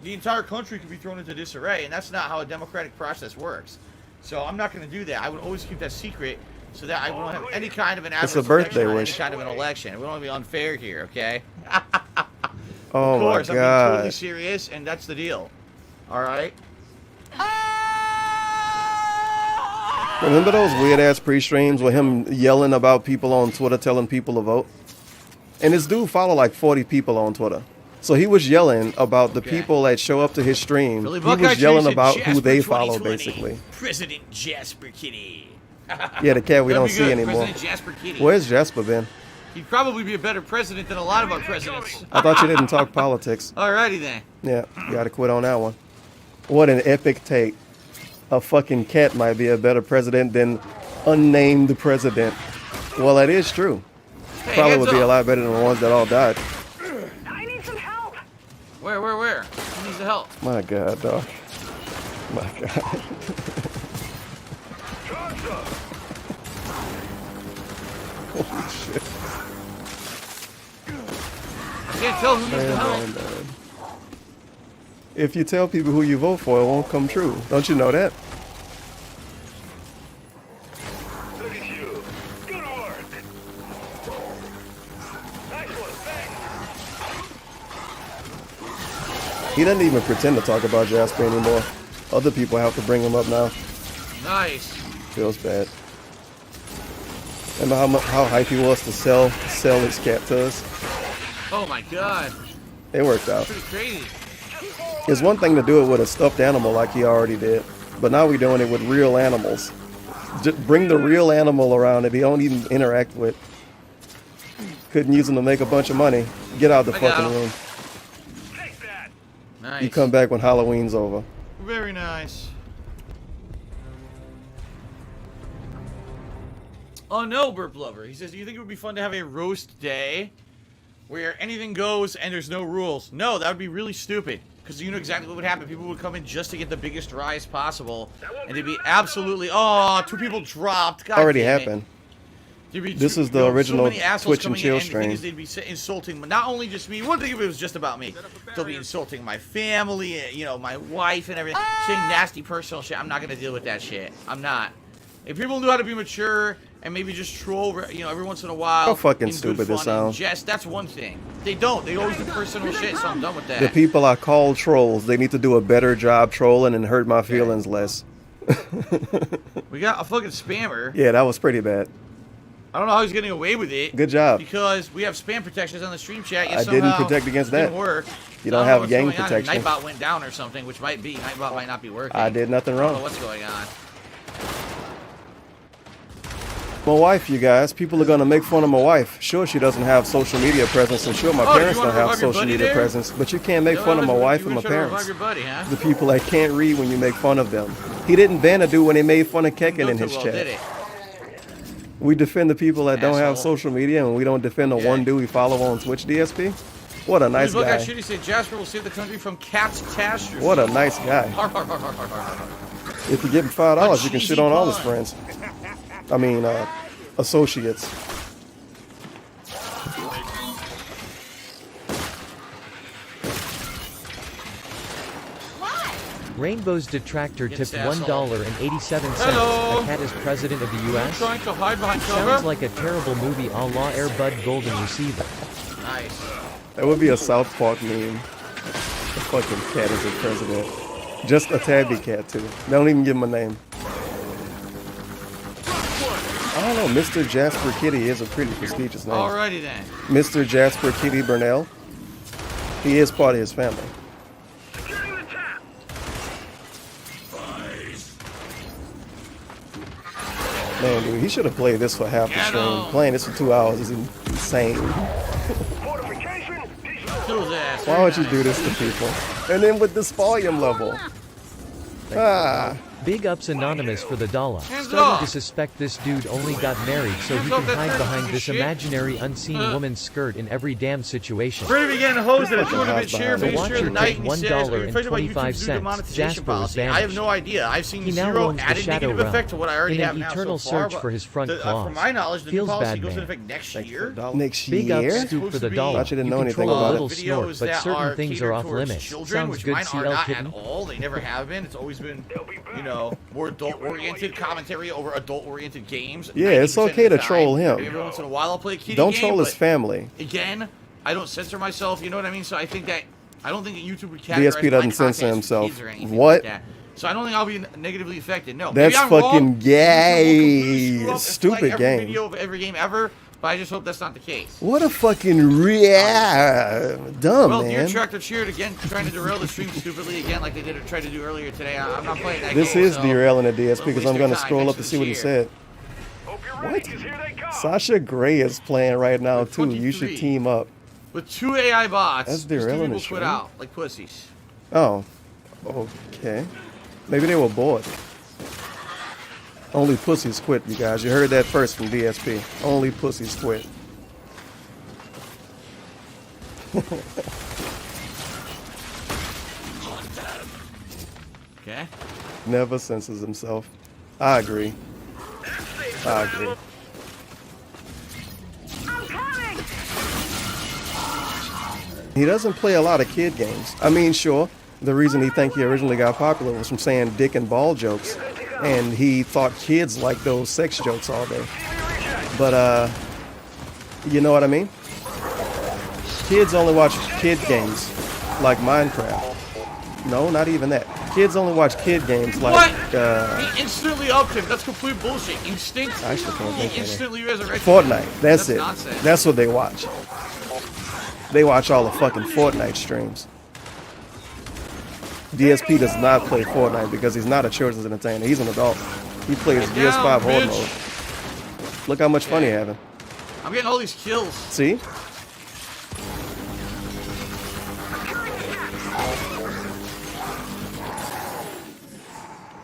The entire country could be thrown into disarray, and that's not how a democratic process works. So I'm not going to do that. I would always keep that secret so that I won't have any kind of an adverse It's a birthday effect on wish. any kind of an election. We don't want to be unfair here, okay? Oh of course, my I'm being god. totally serious, and that's the deal. All right? Remember those weird ass pre-streams with him yelling about people on Twitter telling people to vote? And this dude followed like 40 people on Twitter. So he was yelling about the people that show up to his stream. He was yelling about who they follow, basically. President Jasper Kitty. Yeah, the cat we don't That'd be see good, anymore. President Jasper Kitty. Where's Jasper been? He'd probably be a better president than a lot of our presidents. I thought you didn't talk politics. Alrighty then. Yeah, you gotta quit on that one. What an epic take. A fucking cat might be a better president than unnamed president. Well, that is true. Hey, Probably hands would be a up. lot better than the ones that all died. I need some help. Where? Who needs the help? My god, dog. My god. Holy shit. I can't tell who needs the help. Man. If you tell people who you vote for, it won't come true. Don't you know that? Look at you. Good work. Nice one. Thanks. He doesn't even pretend to talk about Jasper anymore. Other people have to bring him up now. Nice. Feels bad. Remember how hype he was to sell his cat to us? Oh my god. It worked out. Pretty crazy. It's one thing to do it with a stuffed animal like he already did, but now we're doing it with real animals. Just bring the real animal around that he don't even interact with. Couldn't use him to make a bunch of money. Get out the fucking room. Nice. You come back when Halloween's over. Very nice. Oh no, Burp Lover. He says, do you think it would be fun to have a roast day where anything goes and there's no rules? No, that would be really stupid. Because you know exactly what would happen. People would come in just to get the biggest rise possible. And they'd be absolutely... Oh, 2 people dropped. God Already damn it. happened. There'd be This two- is the you know, original so many assholes Twitch and coming Chill in, and the thing stream. is they'd be insulting not only just me. One thing if it was just about me. They'll be insulting my family, you know, my wife and everything. Saying nasty personal shit. I'm not going to deal with that shit. I'm not. If people knew how to be mature and maybe just troll, you know, every once in a while. How fucking in good stupid this fun and sounds. jest, that's one thing. They don't. They always do personal shit, so I'm done with that. The people I call trolls, they need to do a better job trolling and hurt my feelings less. We got a fucking spammer. Yeah, that was pretty bad. I don't know how he's getting away with it. Good job. Because we have spam protections on the stream chat. Yet I didn't somehow protect against it didn't that. work. You I don't know have what's gang going on. protection. Nightbot went down or something, which might be. Nightbot might not be working. I did nothing I don't know wrong. what's going on. My wife, you guys, people are gonna make fun of my wife. Sure, she doesn't have social media presence, and sure, my Oh, parents you don't wanna have revive your social buddy media there? presence. But you can't make fun of my wife and my parents. Your buddy, huh? The people that can't read when you make fun of them. He didn't ban a dude when he made fun of Kekin in his Well, chat. did it? We defend the people that don't have Asshole. social media, and we don't defend the one dude we follow on Twitch, DSP. What a nice Look, guy. I should say Jasper will save the country from catastrophe. What a nice guy. If you give him $5, you can shit on all his friends. I mean, associates. Rainbow's detractor Get tipped this asshole. $1.87. Hello. A cat is president of the I'm U.S. trying to hide behind Sounds cover. like a terrible movie a la Air Bud Golden Receiver. Nice. That would be a South Park meme. The fucking cat is the president. Just a tabby cat too. They don't even give him a name. I don't know. Mr. Jasper Kitty is a pretty prestigious name. Alrighty then. Mr. Jasper Kitty Burnell. He is part of his family. Man, dude, he should have played this for half the stream. Playing this for 2 hours is insane. Kill his ass. Why would you do this to people? And then with this volume level. Ah. Big ups Anonymous for the dollar. Hands Starting off. to suspect this dude only got married so he Hands can off that hide third behind piece this of shit. imaginary unseen woman's skirt in every damn situation. Ready to begin hosed at a Fucking tournament house share behind for it. the share of the night, and he says, $1.25. "Are you afraid about YouTube's new demonetization Jasper was policy?" I have vanished. no idea. I've seen He now zero roams the added shadow negative realm effect to what I already in have an now eternal so far. search but for his front from claws. my knowledge, the new Feels policy bad, goes into man. effect next year. Next Big ups year? Stoop for the Supposed to dollar. be- I didn't You know anything control about a it. little snort, Videos but that certain are things catered are off towards limits. children, Sounds which good, mine are CL not Kitten. at all. They never have been. It's always been, you know, more adult-oriented commentary over adult-oriented games. Yeah, it's 90% okay of the to troll time. him. Maybe every once in a while I'll play a kiddie Don't game, troll his but family. Again, I don't censor myself. You know what I mean? So I think that I don't think that YouTube would DSP categorize my doesn't censor content as himself. kids or anything What? like that. So I don't think I'll be negatively affected. No, That's maybe I'm fucking wrong. YouTube will completely gay. screw up and Stupid flag every game. video of every game ever, but I just hope that's not the case. What a fucking dumb Well, man. Dear Tractor cheered again, trying to derail the stream stupidly again, like they tried to do earlier today. I'm not playing that This game. is so derailing the DSP don't because waste I'm your gonna time. scroll Thanks up to for see the what he cheer. said. What? Sasha Grey is playing right now too. You should 23. team up. With 2 AI bots, That's just derailing people the quit stream. out like pussies. Oh, okay. Maybe they were bored. Only pussies quit, you guys. You heard that first from DSP. Only pussies quit. Okay. Never censors himself. I agree. I agree. He doesn't play a lot of kid games. I mean, sure, the reason he think he originally got popular was from saying dick and ball jokes, and he thought kids liked those sex jokes all day. But, you know what I mean? Kids only watch kid games like Minecraft. No, not even that. Kids only watch kid games like, What? He instantly upped him. That's complete bullshit. Instinct. I actually can't He think of instantly resurrected. Fortnite. That's it. Nonsense. That's what they watch. They watch all the fucking Fortnite streams. DSP does not play Fortnite because he's not a children's entertainer. He's an adult. He plays Get PS5 down, horde bitch. mode. Look how much fun he's having. I'm getting all these kills. See?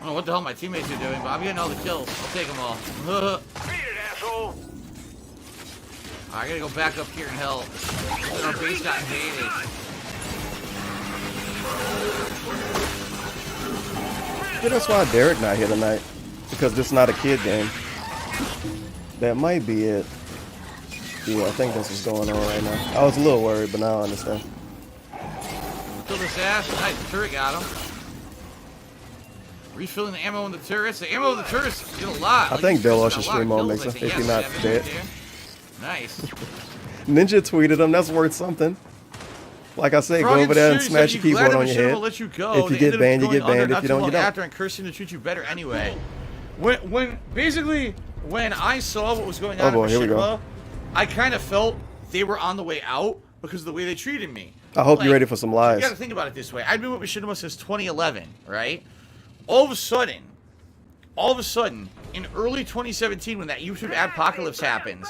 I don't know what the hell my teammates are doing, but I'm getting all the kills. I'll take them all. I gotta go back up here and help. Our base got invaded. Maybe that's why Derek not here tonight. Because this is not a kid game. That might be it. Yeah, I think that's what's going on right now. I was a little worried, but now I understand. Kill this ass. Nice. The turret got him. Refilling the ammo in the turrets. The ammo in the turrets get a lot. I Like, think you Bill got should a lot stream of on kills, Mixer I think. if you're Yes, not 7 dead. there. Nice. Ninja tweeted him. That's worth something. Like I say, go over there and smash your keyboard on your head. Let you go. If you They get ended up banned, you going get banned. under If you not don't, too you long don't. After and cursing to treat you better anyway. When basically when I saw what was going on Oh boy, in here we go. Machinima, I kind of felt they were on the way out because of the way they treated me. I hope Like, you're ready for some lies. You got to think about it this way. I've been with Machinima since 2011, right? All of a sudden, in early 2017, when that YouTube adpocalypse happens,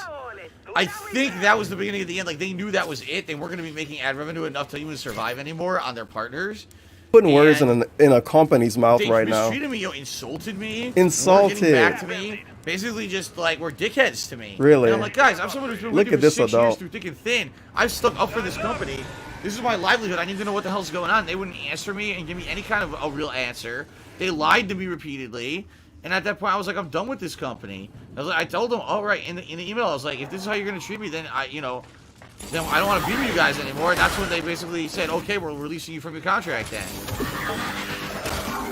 I think that was the beginning of the end. Like, they knew that was it. They weren't going to be making ad revenue enough to even survive anymore on their partners. Putting words in a company's mouth They right now. mistreated me, insulted me. Insulted. Weren't getting back to me. Basically just, like, were dickheads to me. Really? And I'm like, guys, I'm someone who's been Look with you at for this 6 years adult. through thick and thin. I've stuck up for this company. This is my livelihood. I need to know what the hell's going on. They wouldn't answer me and give me any kind of a real answer. They lied to me repeatedly. And at that point, I was like, I'm done with this company. I told them, all right, in the email, I was like, if this is how you're going to treat me, then I don't want to be with you guys anymore. And that's when they basically said, okay, we're releasing you from your contract then.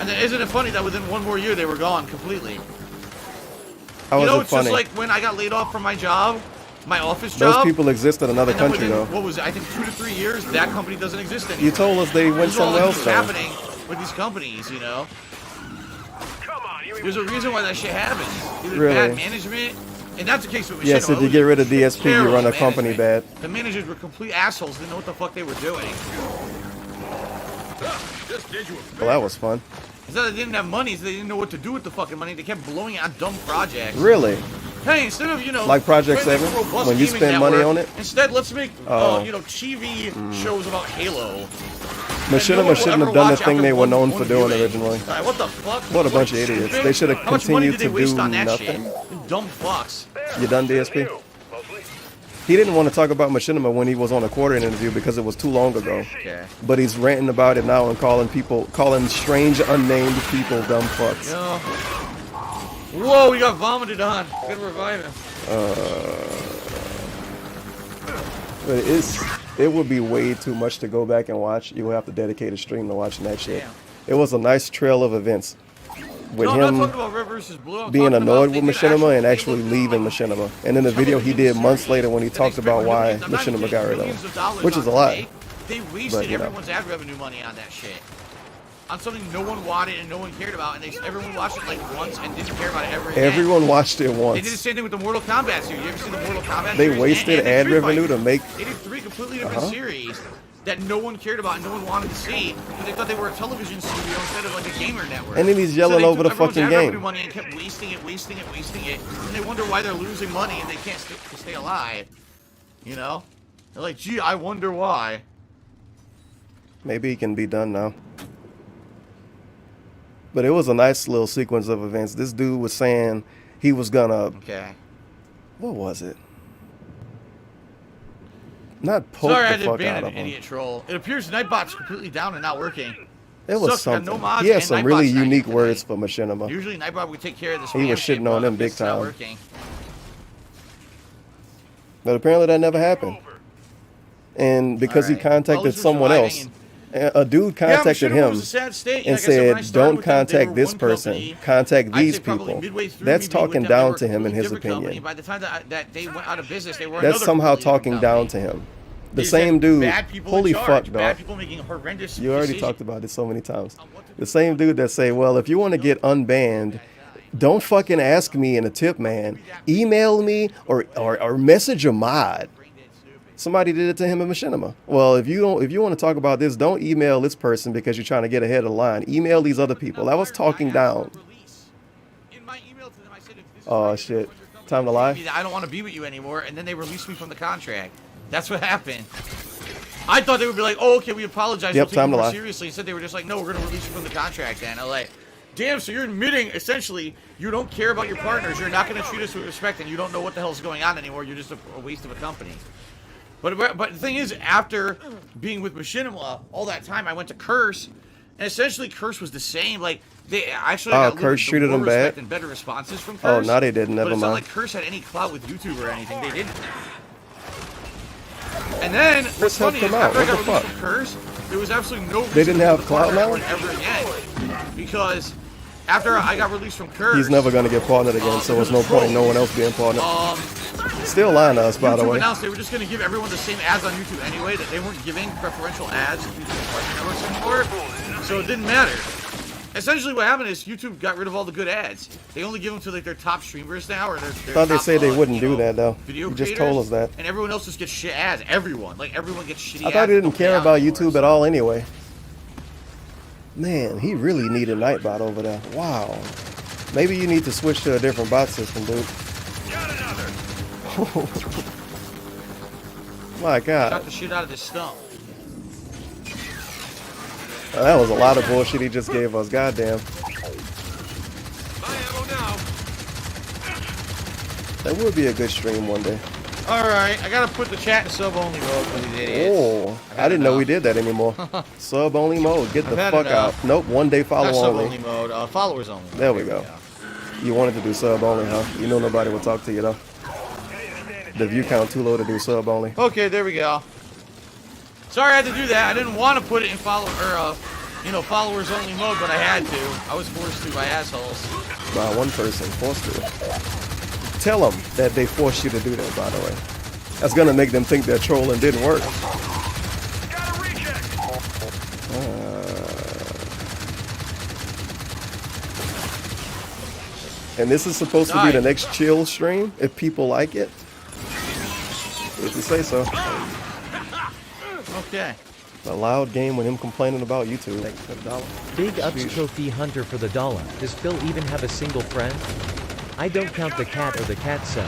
And then, isn't it funny that within one more year they were gone completely? How You is know, it it's funny? just like when I got laid off from my job, my office Those job. people exist in another and then country, within, though. what was it? I think 2 to 3 years, that company doesn't exist anymore. You told us they went This is all somewhere that else, keeps though. happening with these companies, you know. There's a reason why that shit happens. Either Really? bad management, and that's the case with Machinima. Yes, if It you was get rid of DSP, you terrible run a company bad. management. The managers were complete assholes. Didn't know what the fuck they were doing. Well, that was fun. It's not that they didn't have money. It's they didn't know what to do with the fucking money. They kept blowing it on dumb projects. Really? Hey, instead of, you know, Like Project trying to make 7? a robust When you gaming spend money network, on it? Instead, let's make, Oh. you know, TV shows about Halo. Machinima shouldn't have done the thing they were known for doing originally. Like, what the fuck? What a bunch of idiots. They should have How much money continued did to they waste do on that nothing. shit? You dumb fucks. You done, DSP? He didn't want to talk about Machinima when he was on a quarter interview because it was too long ago. Okay. But he's ranting about it now and calling strange, unnamed people dumb fucks. Yeah. Whoa, we got vomited on. Gotta revive him. But it would be way too much to go back and watch. You would have to dedicate a stream to watching that shit. Damn. It was a nice trail of events. With No, I'm not him talking about Red versus Blue. I'm being talking about annoyed they with did actual Machinima and Halo actually leaving drama. Machinima. And in the video he did months later when he talked about why Machinima got rid of him. Which is a lot. They wasted But, you know. everyone's ad revenue money on that shit. On something no one wanted and no one cared about, and everyone watched it like once and didn't care about it ever again. Everyone watched it They did the once. same thing with the Mortal Kombat series. You ever seen the Mortal Kombat They series? wasted And ad Street revenue Fighter. to make... They did 3 completely different series that no one cared about and no one wanted to see because they thought they were a television studio instead of like a gamer network. And then he's yelling so they over took the fucking everyone's ad revenue game. money and kept wasting it, and they wonder why they're losing money and they can't stay alive. You know? They're like, gee, I wonder why. Maybe he can be done now. But it was a nice little sequence of events. This dude was saying he was gonna... Okay. What was it? Not poke Sorry, I the did fuck ban out an of him. idiot troll. It appears Nightbot's completely down and not working. It was Sucks, got something. no mods He has and some really Nightbot's not unique here words today. for Machinima. Usually Nightbot would take care of this. He was shitting on them big It's not time. working. But apparently that never happened. And because he Alright. Well, contacted at least we're someone surviving else, a dude contacted Machinima him was a sad state. and Like I said, when I said, started don't with them, they contact were this one person, company. contact I'd these say probably people. midway through That's me being talking with them, they down were to a him in completely his different company. opinion. By the time that they went out of business, they were That's another somehow completely different talking down company. to him. The They just same had dude, bad people holy in charge, fuck, bad dog. people making horrendous You already decisions. talked about it so many times. The same dude that say, well, if you want to get unbanned, don't fucking ask me in a tip, man. Email me or message a mod. Somebody did it to him in Machinima. Well, if you want to talk about this, don't email this person because you're trying to get ahead of the line. Email these other people. That was talking down. Oh shit. Time to lie? I don't want to be with you anymore, and then they released me from the contract. That's what happened. I thought they would be like, oh, okay, we apologize. Yep, we'll take time it to more lie. seriously. Instead, they were just like, no, we're going to release you from the contract then. I'm like, damn, so you're admitting, essentially, you don't care about your partners. You're not going to treat us with respect, and you don't know what the hell's going on anymore. You're just a waste of a company. But the thing is, after being with Machinima all that time, I went to Curse, and essentially Curse was the same. Like, they actually got Curse treated more them respect bad? and better responses from Oh, Curse. no, they didn't. But Never it's not mind. like Curse had any clout with YouTube or anything. They didn't. And then, what's Let's help funny is, them out. after I What got the released fuck? from Curse, there was absolutely no reason They didn't to have do the clout partner now? report ever again. Because after I got released from Curse, He's never going to get partnered again, so there's no point in no one else being partnered. Still lying to us, by the YouTube way. announced they were just going to give everyone the same ads on YouTube anyway, that they weren't giving preferential ads to YouTube partner networks anymore, so it didn't matter. Essentially what happened is YouTube got rid of all the good ads. They only give them to like their top streamers now, or their Thought they top, said they wouldn't do that, though. video You just creators, told us that. And everyone else just gets shit ads. Everyone gets shitty ads. I thought he didn't that care don't about pay out YouTube at all anyway. Man, he really needed Nightbot over there. Wow. Maybe you need to switch to a different bot system, dude. My Got God. the shit out of this stump. That was a lot of bullshit he just gave us. Goddamn. That would be a good stream one day. Alright, I gotta put the chat in sub-only mode for these idiots. Oh, I didn't know we did that anymore. Sub only mode. Get the I've had fuck out. enough. Nope, one day follow Not only. sub-only mode, followers only. There we go. You wanted to do sub only, huh? You know nobody will talk to you though. The view count too low to do sub only. Okay, there we go. Sorry I had to do that. I didn't want to put it in follow or you know, followers only mode, but I had to. I was forced to by assholes. By one person forced to. Tell them that they forced you to do that, by the way. That's gonna make them think that trolling didn't work. And this is supposed to be the next chill stream, if people like it. If you say so. Okay. A loud game with him complaining about YouTube. Thanks for the $1. Big ups Trophy Hunter for the $1. Does Phil even have a single friend? I don't count the cat or the cat cell.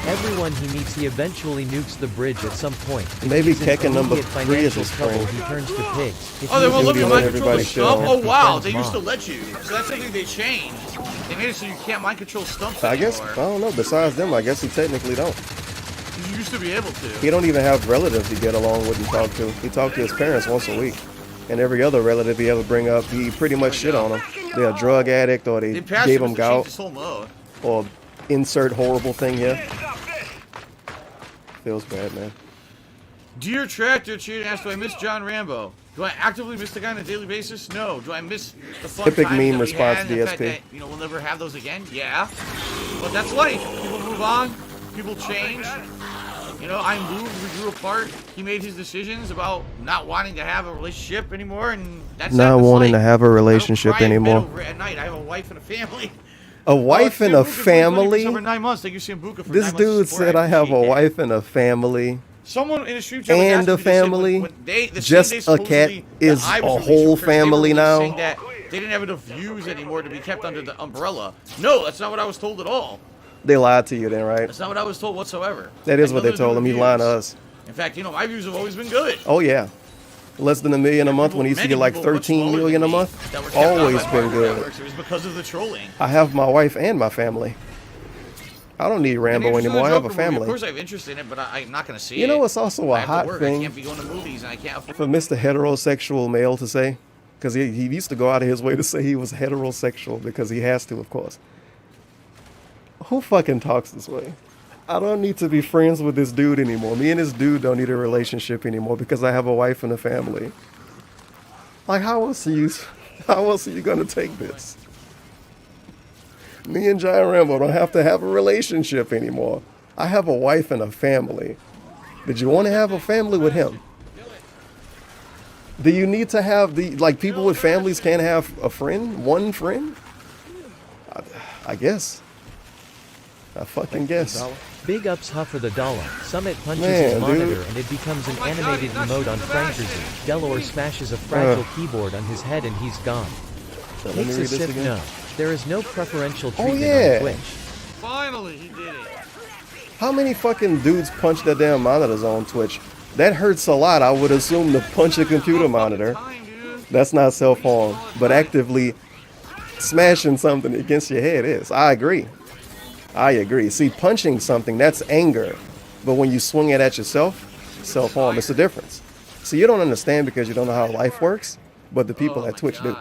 Everyone he meets he eventually nukes the bridge at some point. If Maybe he's in Kekken number immediate 3 is financial his trouble, friend. he turns to pigs. If Oh, they he won't is let me in mind trouble, control the he stump? can't Oh, be wow. friends They used to mom. let you. So that's something they changed. They made it so you can't mind control stumps I guess, anymore. I don't know, besides them, I guess he technically don't. You used to be able to. He don't even have relatives he get along with and talk to. He talked to his parents once a week. And every other relative he ever bring up, he pretty much shit on them. They're a drug addict, or they They gave him gout, this whole mode. or insert horrible thing here. Feels bad, man. Dear Tractor Cheating asks, do I miss John Rambo? Do I actively miss the guy on a daily basis? No. Do I miss the fun Epic times meme that we response, had and the fact DSP. that, you know, we'll never have those again? Yeah. But that's life. People move on. People change. You know, I moved. We grew apart. He made his decisions about not wanting to have a relationship anymore, and that's Not That's wanting life. to have a I don't relationship cry in bed anymore. over at night. I have a wife and a family. A wife and a family? Over 9 months. Thank you, Sambuca, for This 9 months dude of support. said I have a appreciate it. wife and a family. Someone in a stream chat was And asking a me, they said family. when they, the Just same day a cat supposedly is that I was a released whole from Chris, they were family now? saying that they didn't have enough views anymore to be kept under the umbrella. No, that's not what I was told at all. They lied to you then, right? That's not what I was told whatsoever. That is Had what they nothing to do told him. with He's lying to views. us. In fact, you know, my views have always been good. Oh, yeah. Less than $1 million a month when he used to get like 13 million a month. Always been good. It was because of the trolling. I have my wife and my family. I don't need Rambo And anymore. I have a Joker movie, Of family. course, I have interest in it, but I'm not going to see it. You know what's also a I have to hot work. thing I can't be going to movies, and I can't afford. for Mr. Heterosexual male to say? Because he used to go out of his way to say he was heterosexual because he has to, of course. Who fucking talks this way? I don't need to be friends with this dude anymore. Me and this dude don't need a relationship anymore because I have a wife and a family. Like, how else are you gonna take this? Me and Giant Rambo don't have to have a relationship anymore. I have a wife and a family. Did you want to have a family with him? Do you need to have people with families can't have a friend? One friend? I guess. I fucking guess. Big ups Huff for the $1. Summit punches Man, his monitor dude. and it becomes an animated emote on Frankersy. Delor smashes a fragile keyboard on his head and he's gone. Let me Takes a read this sip. again. No. There is no preferential Oh, treatment yeah. on Twitch. Finally, he did it. How many fucking dudes punch their damn monitors on Twitch? That hurts a lot. I would assume to punch a computer monitor. That's not self-harm, but actively smashing something against your head is. I agree. See, punching something, that's anger. But when you swing it at yourself, self-harm, it's a difference. So you don't understand because you don't know how life works, but the people at Twitch do.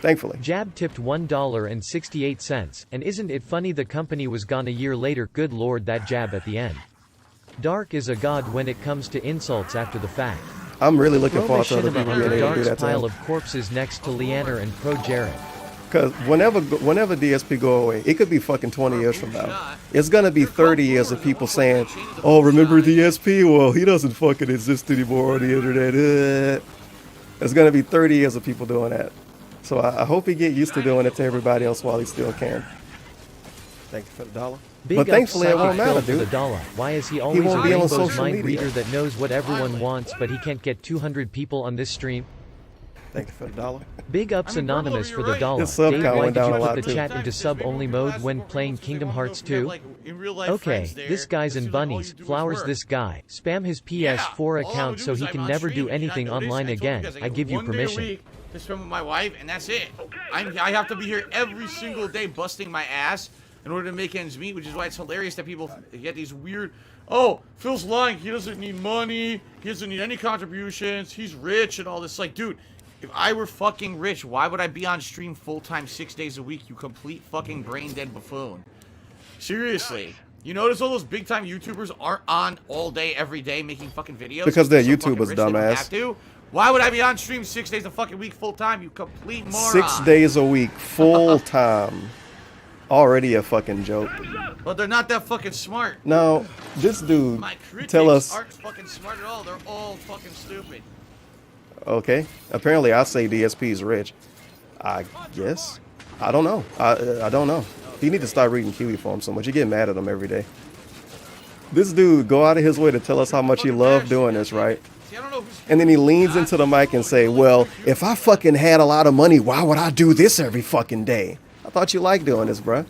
Thankfully. Jab tipped $1.68, and isn't it funny the company was gone a year later? Good lord, that jab at the end. Dark is a god when it comes to insults after the fact. I'm really looking Throw forward to other machinima people under being able to do Dark's that to pile him. of corpses next to Leander and Pro Jared. Because whenever DSP go away, it could be fucking 20 years from now. It's going to be 30 years of people saying, oh, remember DSP? Well, he doesn't fucking exist anymore on the internet. It's going to be 30 years of people doing that. So I hope he get used to doing it to everybody else while he still can. Thank you for the $1. Big But ups thankfully it Psychic won't matter, Phil for dude. the $1. Why is he always won't a be on Rainbow's social mind media. reader that knows what everyone wants, but he can't get 200 people on this stream? Thank you for the $1. Big ups Anonymous for the $1. His sub Dave, count why went did down you a put lot, the too. chat into sub-only mode when playing Kingdom Hearts 2? Okay, this guy's in bunnies, flowers this guy. Spam his PS4 account so he can never do anything online again. I give you permission. To spend with my wife, and that's it. I have to be here every single day busting my ass in order to make ends meet, which is why it's hilarious that people get these weird, oh, Phil's lying, he doesn't need money, he doesn't need any contributions, he's rich and all this. Like, dude, if I were fucking rich, why would I be on stream full-time 6 days a week, you complete fucking brain-dead buffoon? Seriously. You notice all those big-time YouTubers aren't on all day, every day, making fucking videos? Because they're so fucking YouTubers, rich, they don't dumbass. have to? Why would I be on stream 6 days a fucking week full time? You complete moron. 6 days a week, full time. Already a fucking joke. But they're not that fucking smart. Now, this dude, My critics tell us. aren't fucking smart at all. They're all fucking stupid. Okay. Apparently, I say DSP is rich. I guess. I don't know. I don't know. He need to start reading Kiwi for him so much. You get mad at him every day. This dude go out of his way to tell us how much he loved doing this, right? And then he leans into the mic and say, well, if I fucking had a lot of money, why would I do this every fucking day? I thought you liked doing this, bruh.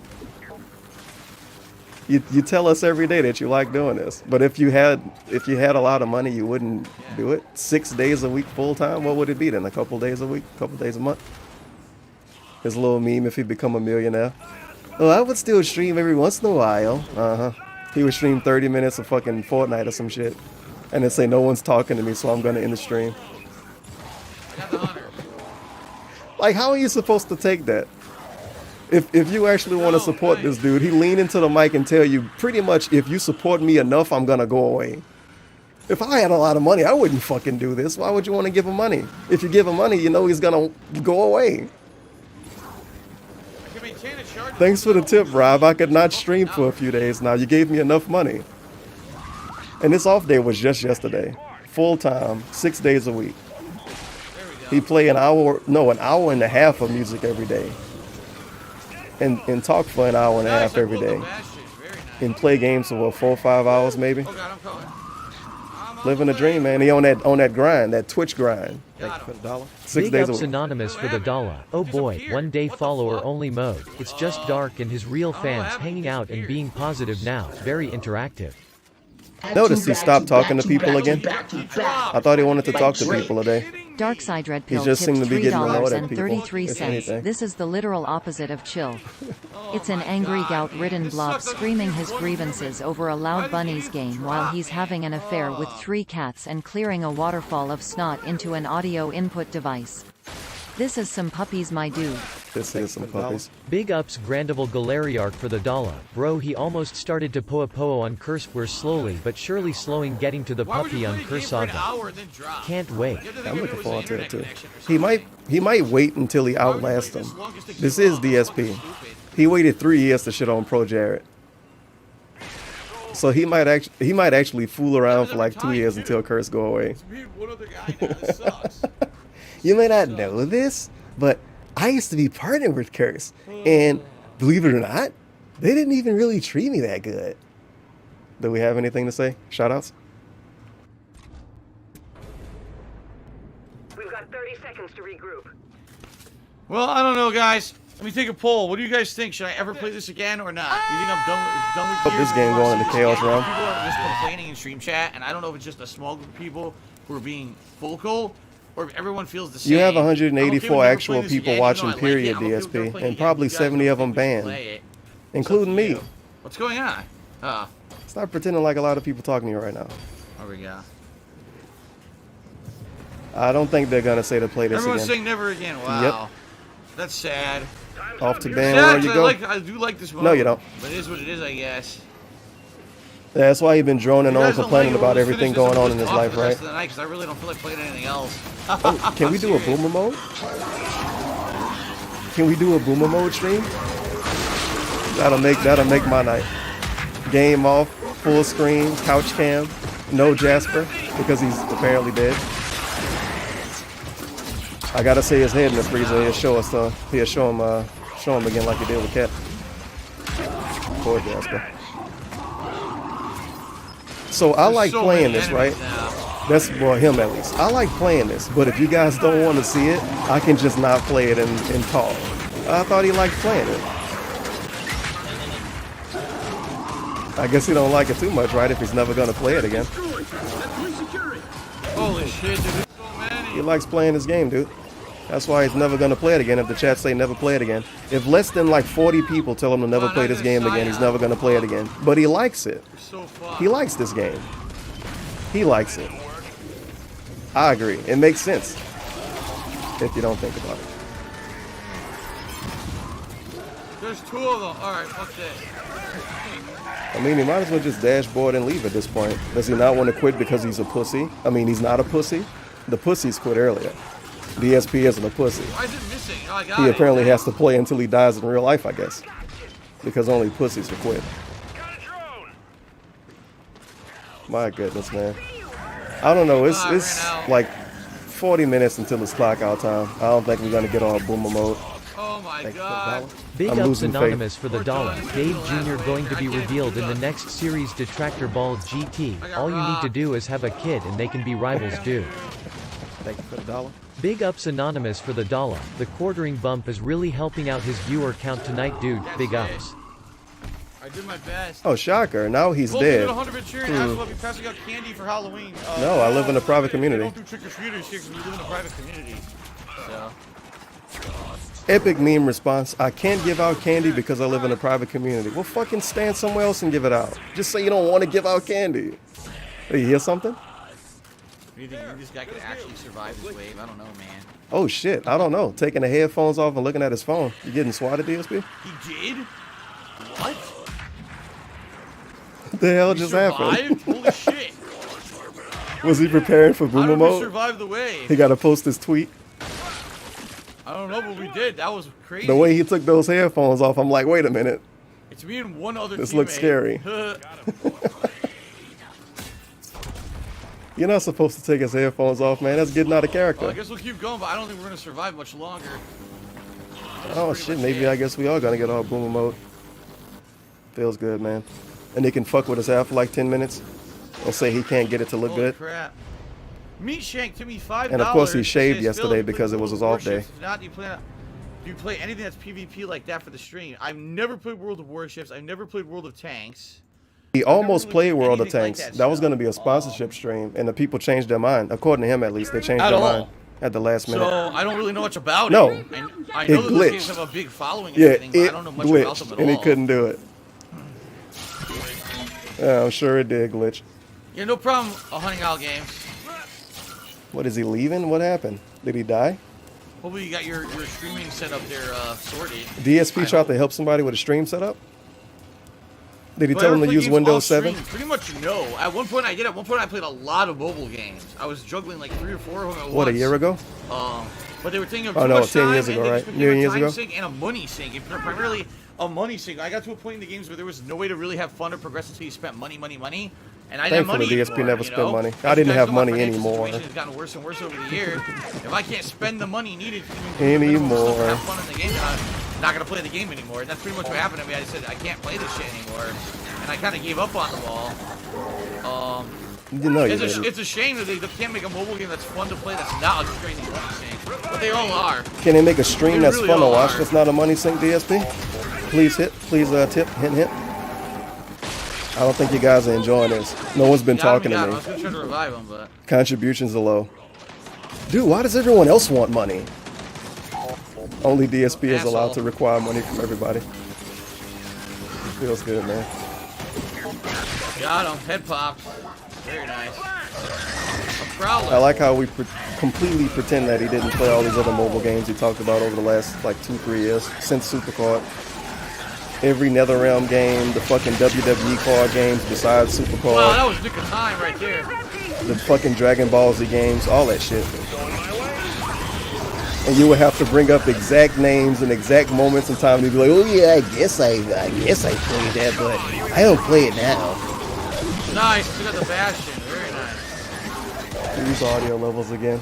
You tell us every day that you like doing this. But if you had a lot of money, you wouldn't do it. 6 days a week full time? What would it be then? A couple days a week? A couple days a month? His little meme if he become a millionaire. Oh, I would still stream every once in a while. Uh-huh. He would stream 30 minutes of fucking Fortnite or some shit. And then say, no one's talking to me, so I'm going to end the stream. Like, how are you supposed to take that? If you actually want to support this dude, he lean into the mic and tell you, pretty much, if you support me enough, I'm going to go away. If I had a lot of money, I wouldn't fucking do this. Why would you want to give him money? If you give him money, you know he's going to go away. Thanks for the tip, Rob. I could not stream for a few days now. You gave me enough money. And this off day was just yesterday. Full time, 6 days a week. He play an hour and a half of music every day. And talk for an hour and a half every day. And play games for what, 4 or 5 hours maybe? Living a dream, man. He on that grind, that Twitch grind. $6 Big days a ups week. Anonymous for the dollar. Oh boy, 1 day follower only mode. It's just dark and his real fans hanging out and being positive now. Very interactive. Notice he stopped talking to people again. I thought he wanted to talk to people today. Darkside Red He Pill just seemed tipped to be getting annoyed at people, $3.33. if anything. This is the literal opposite of chill. It's an angry gout-ridden blob screaming his grievances over a loud bunnies game while he's having an affair with 3 cats and clearing a waterfall of snot into an audio input device. This is some puppies, my dude. This is some puppies. Big ups Grandival Galeriarch for the dollar. Bro, he almost started to poa on curse words slowly but surely slowing getting to the puppy on curse saga. Can't wait. I'm looking forward to it too. He might wait until he outlasts him. This is DSP. He waited 3 years to shit on Pro Jared. So he might actually fool around for like 2 years until curse go away. You may not know this, but I used to be partnered with Curse, and believe it or not, they didn't even really treat me that good. Do we have anything to say? Shoutouts? We've got 30 seconds to regroup. Well, I don't know, guys. Let me take a poll. What do you guys think? Should I ever play this again or not? You think I'm done with Hope this game going into Chaos Realm. People are just complaining in stream chat, and I don't know if it's just a small group of people who are being vocal, or if everyone feels the same. You have I'm okay 184 with never actual playing this people again, watching, even though I like it. period, I'm okay with never DSP, playing and it probably again. You guys 70 of don't them think we should banned, play it. including me. What's going on? Stop pretending like a lot of people talking to you right now. There we go. I don't think they're gonna say to play this Everyone's again. saying never again. Wow. Yep. That's sad. Off to Sad, ban where you 'cause go. I do like this mode. No, you don't. But it is what it is, I guess. That's why you've been droning You on guys don't complaining like it, about we'll everything finish this going and on in just his talk life, for the right? rest of the night, 'cause I really don't feel like playing anything else. Oh, can we do a boomer mode? Can we do a boomer mode stream? That'll make my night. Game off, full screen, couch cam, no Jasper because he's apparently dead. I gotta say his head in the freezer. He'll show us. He'll show him again like he did with Cat. Poor Jasper. So I like so playing many this, right? enemies now. That's, well, him at least. I like playing this, but if you guys don't want to see it, I can just not play it and talk. I thought he liked playing it. I guess he don't like it too much, right? If he's never gonna play it again. Holy shit, dude. There's so many. He likes playing this game, dude. That's why he's never gonna play it again if the chat say never play it again. If less than like 40 people tell him to never play this game again, he's never gonna play it again. But he likes it. So far. He likes this game. He likes it. I agree. It makes sense if you don't think about it. There's 2 of them. Alright, fuck that. I mean, he might as well just dashboard and leave at this point. Does he not want to quit because he's a pussy? I mean, he's not a pussy. The pussies quit earlier. DSP isn't a pussy. Why is it missing? Oh, I got He it. apparently has to play until he dies in real life, I guess. Because only pussies will quit. My goodness, man. I don't know. It's like 40 minutes until it's clock out time. I don't think we're going to get on boomer mode. Oh my god. Big I'm ups losing faith. Anonymous for the dollar. Dave Jr. going to be revealed in the next series Detractor Ball GT. All you need to do is have a kid and they can be rivals dude. Thank you for the dollar. Big ups Anonymous for the dollar. The quartering bump is really helping out his viewer count tonight dude. Big ups. I did my best. Oh, shocker. Now he's dead. Well, 100% cheering. I will be passing out candy for Halloween. No, I live in a private community. We don't do trick-or-treaters here because we live in a private community. So. Epic meme response. I can't give out candy because I live in a private community. Well, fucking stand somewhere else and give it out. Just say you don't want to give out candy. Hey, you hear something? Do you think this guy could actually survive this wave? I don't know, man. Oh, shit. I don't know. Taking the headphones off and looking at his phone. You getting swatted, DSP? He did? What? What the hell just happened? Holy shit. Was he preparing for boomer How did we mode? survive the wave? He got to post his tweet. I don't know, but we did. That was crazy. The way he took those headphones off, I'm like, wait a minute. It's me and one other This teammate. looks scary. You're not supposed to take his headphones off, man. That's getting out of character. Well, I guess we'll keep going, but I don't think we're going to survive much longer. Oh, shit. Maybe I guess we are going to get off boomer mode. Feels good, man. And they can fuck with us out for like 10 minutes and say he can't get it to look Holy good. crap. Meat Shank to me $5. And of course he shaved Says, yesterday "Phil, because it was his off day." If not, do you play anything that's PvP like that for the stream? I've never played World of Warships. I've never played World of Tanks. He almost really played did World of anything like Tanks. that That was stuff. going to be a sponsorship stream, and the people changed their mind. According to him, at least, they changed At their all. mind at the last minute. So I don't really know much about No. it. I It know that those games glitched. have a big following and Yeah, everything, but it I don't know much about them glitched, at and all. he couldn't do it. Yeah, I'm sure it did glitch. Yeah, no problem. Hunting Owl games. What, is he leaving? What happened? Did he die? Hopefully you got your streaming set up there sorted. DSP tried to help somebody with a stream setup? Did he Do I tell ever him to play use games Windows off 7? stream? Pretty much no. At one point I did. At one point I played a lot of mobile games. I was juggling like 3 or 4 of them at once. What, a year ago? But they were thinking of Oh, too no, much 10 time, years and ago, they right? just put Million a years time ago? sink and a money sink. And primarily a money sink. I got to a point in the games where there was no way to really have fun or progress until you spent money. And I didn't have money Thankfully, DSP anymore, never you spent know? money. As I you didn't guys have know, my money financial anymore. situation has gotten worse and worse over the year. If I can't spend the money needed to have Anymore. fun in the game, then I'm not going to play the game anymore. And that's pretty much what happened to me. I said, I can't play this shit anymore. And I kind of gave up on them all. You know you It's didn't. a shame that they can't make a mobile game that's fun to play that's not a crazy money sink. But they all are. Can they make a stream They that's really fun to all watch are. that's not a money sink, DSP? Please tip, hint. I don't think you guys are enjoying this. No one's been talking to I me. was going to try to revive them, but... Contributions are low. Dude, why does everyone else want money? Only DSP is allowed to require money from everybody. Feels good, man. Got him. Head popped. Very nice. A prowler. I like how we completely pretend that he didn't play all these other mobile games he talked about over the last like 2-3 years since Supercard. Every NetherRealm game, the fucking WWE card games besides Supercard. Wow, that was nick of time right there. The fucking Dragon Ball Z games, all that shit. And you would have to bring up exact names and exact moments in time to be like, oh yeah, I guess I played that, but I don't play it now. Nice. We got the Bastion. Very nice. Use audio levels again.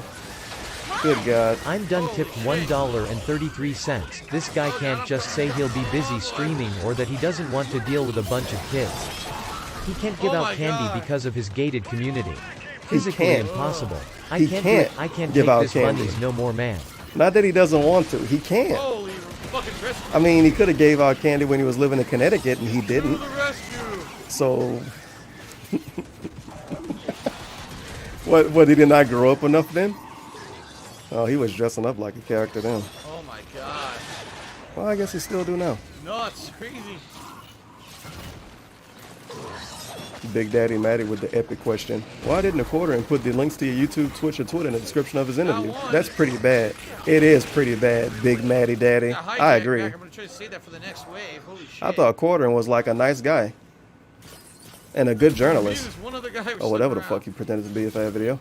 Good God. I'm done tipped $1.33. This guy can't just say he'll be busy streaming or that he doesn't want to deal with a bunch of kids. He can't give out candy because of his gated community. Physically can't. impossible. He can't I can't give take out this candy. Mondays no more, man. Not that he doesn't want to. He can't. Holy fucking rescue. I mean, he could have gave out candy when he was living in Connecticut, and he didn't. The rescue. So, what? He did not grow up enough then? Oh, he was dressing up like a character then. Oh my god. Well, I guess he still do now. Nuts. Crazy. Big Daddy Matty with the epic question. Why didn't Quartering put the links to your YouTube, Twitch, or Twitter in the description of his interview? That's pretty bad. It is pretty bad, Big Matty Daddy. I agree. I'm gonna try to say that for the next wave. Holy shit. I thought Quartering was like a nice guy. And a good journalist. One other guy was Or whatever the sitting fuck he pretended to be if I had video.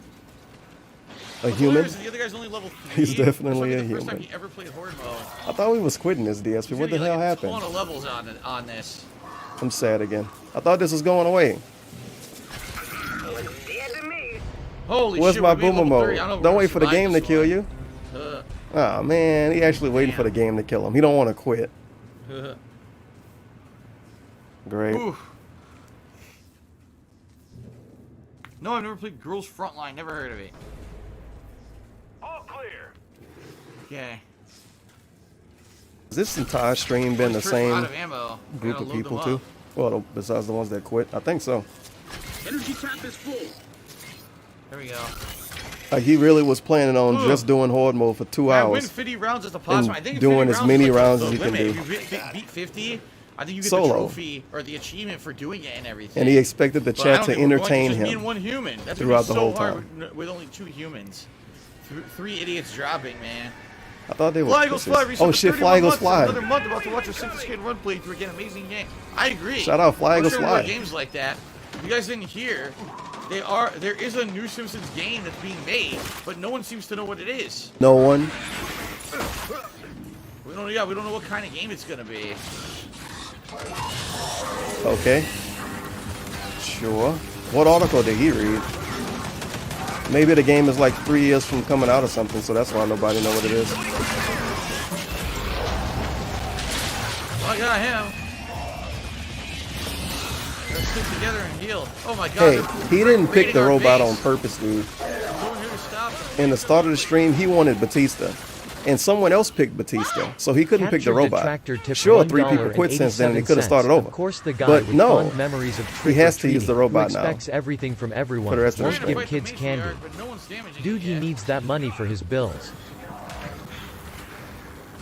A human? The other guy's only level 3. He's definitely a the first time human. he ever played horde mode. I thought we was quitting this DSP. What the He's hell like a happened? ton of levels on this. I'm sad again. I thought this was going away. Holy Where's shit, my we made boomer level 30. mode? I know Don't we're wait for the gonna game to survive kill this you. one. Oh man, he actually waiting for the game to kill him. He don't want to quit. Great. Oof. No, I've never played Girls Frontline. Never heard of it. All clear. Okay. Has this entire stream been the same Out of ammo. group Gotta of load people them too? up. Well, besides the ones that quit, I think so. Energy tap is full. There we go. Like he really was planning on just doing horde mode for 2 I win hours. 50 rounds as a plasma. I think doing 50 as rounds many is like rounds the as you can limit. do. If you beat 50, I think you get Solo. the trophy or the achievement for doing it and everything. And he expected the But I chat don't to think we're going entertain just me him and one human. That's throughout the so whole hard time. with only 2 humans. 3 idiots dropping, man. I thought they were. Fly Eagles Fly. Oh shit, Fly Eagles Fly. Another month about to watch a Simple Run playthrough again. Amazing game. I agree. Shout out Fly I'm Eagles sure Fly. more games like that. You guys didn't hear. There is a new Simpsons game that's being made, but no one seems to know what it is. No one. We don't know what kind of game it's gonna be. Okay. Sure. What article did he read? Maybe the game is like 3 years from coming out or something, so that's why nobody know what it is. Oh, I got him. Let's stick together and heal. Oh my god. Hey, he didn't pick the robot on purpose, dude. Going here to stop him. In the start of the stream, he wanted Batista. And someone else picked Batista, so he couldn't pick the Captured robot. detractor tipped Sure, 3 people quit since then, and he could have $1.87. started over. Of course, the guy But with no, fond memories of he has to use the robot who now. expects everything from everyone. For the rest of the Won't stream. give kids candy. But no one's damaging Dude, it he yet. needs that money for his bills.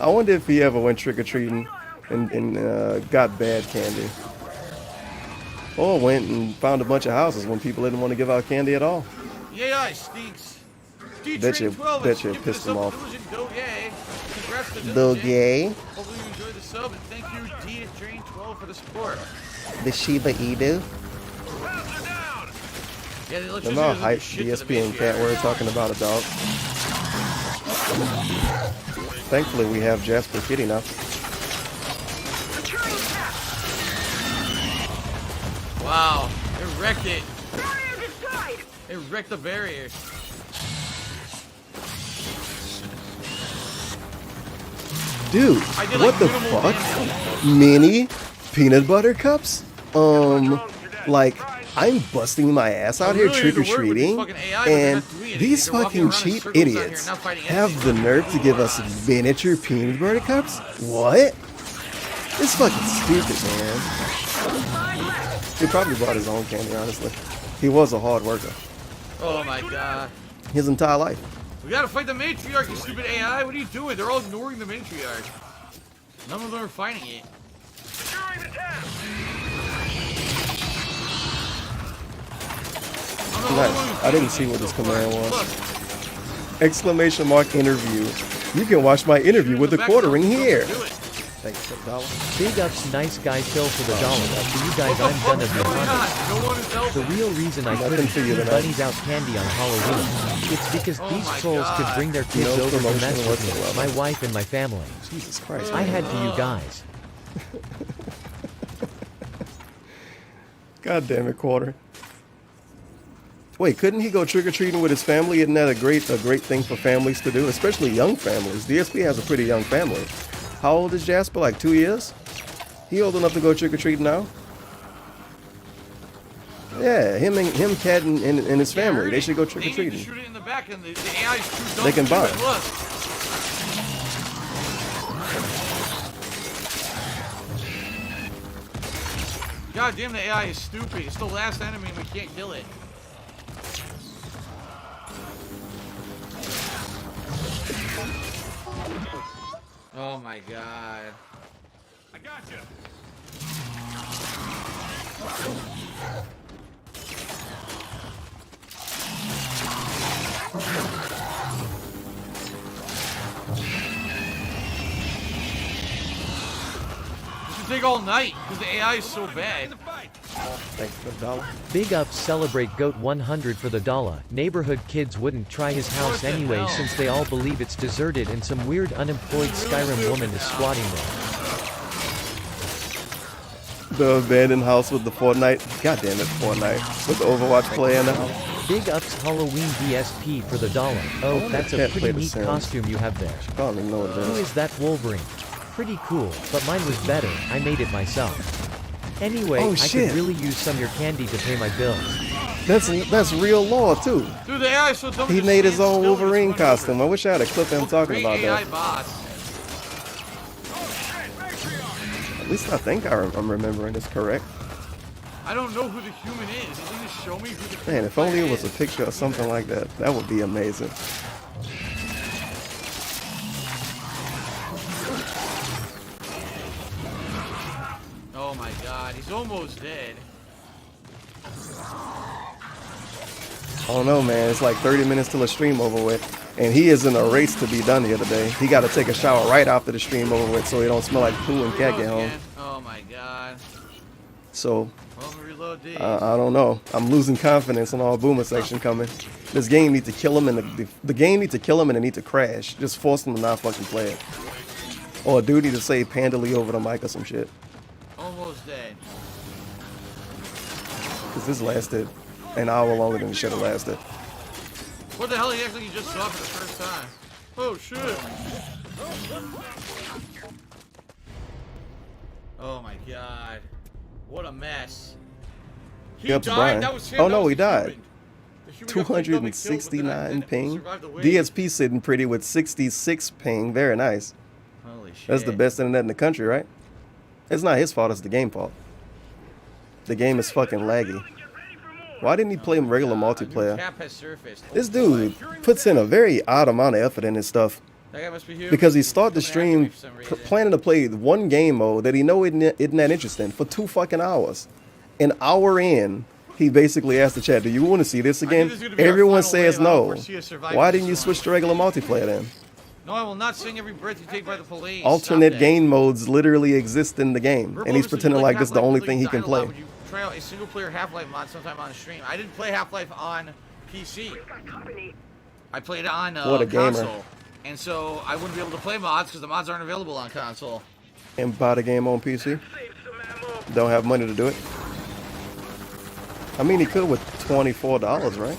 I wonder if he ever went trick-or-treating and got bad candy. Or went and found a bunch of houses when people didn't want to give out candy at all. Yeah, stinks. Bet you pissed him off. Congrats to Diligent. Diligent. Hopefully you enjoyed the sub, and thank you, D-Train12, for the support. The Shiba Inu. Yeah, the They're not hype DSP and Cat were talking about a dog. Thankfully, we have Jasper Kitty now. Wow, it wrecked it. It wrecked the barrier. Dude, what the fuck? Mini peanut butter cups? Like, I'm busting my ass out here trick-or-treating, and these fucking cheap idiots have the nerve to give us miniature peanut butter cups? What? It's fucking stupid, man. He probably bought his own candy, honestly. He was a hard worker. Oh my god. His entire life. We gotta fight the matriarch, you stupid AI. What are you doing? They're all ignoring the matriarch. None of them are fighting it. Nice. I didn't see what this command was. Exclamation mark interview. You can watch my interview with the quartering here. Thanks for the dollar. Big ups, nice guy kill for the dollar. For you guys, I'm gonna be honest. The real reason I couldn't give bunnies out candy on Halloween, it's because these trolls could bring their kids No over to promotion mess with me, whatsoever. my wife and my family. Jesus Christ. I had to you guys. God damn it, Quarter. Wait, couldn't he go trick-or-treating with his family? Isn't that a great thing for families to do, especially young families? DSP has a pretty young family. How old is Jasper? Like 2 years? He old enough to go trick-or-treating now? Yeah, him, Cat, and his family. They should go trick-or-treating. They need to shoot it in the back, and the AI is too dumb They can to do buy it. it. Look. God damn, the AI is stupid. It's the last enemy, and we can't kill it. Oh my god. I got you. This should take all night because the AI is so bad. In the fight. Thanks for the dollar. Big ups celebrate GOAT 100 for the dollar. Neighborhood kids wouldn't try his house anyway since they all believe it's deserted and some weird unemployed Skyrim woman is squatting there. The abandoned house with the Fortnite. God damn it, Fortnite. With the Overwatch player now. Big ups Halloween DSP for the dollar. Oh, that's a pretty neat costume you have there. I don't even know what it Who is. is that Wolverine? Pretty cool, but mine was better. I made it myself. Anyway, Oh, I shit. could really use some of your candy to pay my bills. That's real lore too. Dude, the AI is so dumb. He just made his stand own still and Wolverine just run over. costume. I wish I had a clip of him talking Great about AI that. bots. At least I think I'm remembering this correct. I don't know who the human is. Doesn't it show me who the Man, if only it was a picture or something like that, that would be amazing. Oh my god, he's almost dead. I don't know, man. It's like 30 minutes till the stream over with. And he is in a race to be done here today. He got to take a shower right after the stream over with so he don't smell like poo and cat get home. Oh my god. So, Well, reload these. I don't know. I'm losing confidence in all Boomer section coming. This game needs to kill him and the game needs to kill him and it needs to crash. Just force him to not fucking play it. Or a duty to say Pandally over the mic or some shit. Almost dead. Because this lasted an hour longer than it should have lasted. What the hell? He actually just saw for the first time. Oh shit. Oh my god. What a mess. He Yep, died. Brian. That was him. Oh That no, was he the died. human. The human got picked up and killed, but then 269 ping. survived the wave. DSP sitting pretty with 66 ping. Very nice. Holy shit. That's the best internet in the country, right? It's not his fault, it's the game fault. The game is fucking laggy. Why didn't he play regular multiplayer? Cap has surfaced. This dude puts in a very odd amount of effort in his stuff. That guy must be human. Because he started the Coming after me stream for some reason. planning to play one game mode that he know isn't that interesting for 2 fucking hours. An hour in, he basically asked the chat, do you want to see this again? this is gonna be our Everyone final says wave. I don't no. foresee us surviving Why this didn't you one. switch to regular multiplayer then? No, I will not sing every breath you take by the police. Alternate Stop that. game modes literally exist in the game. Verbal And he's Overseas, pretending like this is the Half-Life only Literally thing he can died a lot. play. Would you try out a single player Half-Life mod sometime on stream? I didn't play Half-Life on PC. I played it on What a gamer. console. And so I wouldn't be able to play mods because the mods aren't available on console. And buy the game on PC. Don't have money to do it. I mean, he could with $24, right?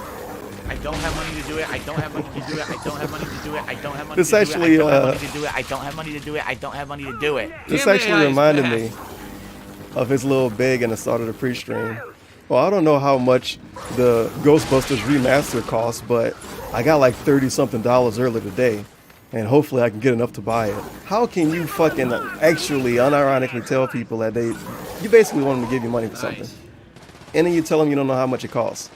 I don't have money to do it. I don't have money to do it. I don't have money to do it. I don't have money This to do actually, it. I don't have money to do it. I don't have money to do it. I don't have money to do it. This Damn, actually AI is reminded bad. me of his little beg in the start of the pre-stream. Well, I don't know how much the Ghostbusters remaster costs, but I got like $30-something earlier today, and hopefully I can get enough to buy it. How can you fucking actually unironically tell people that you basically want them to give you money for something, and then you tell them you don't know how much it costs?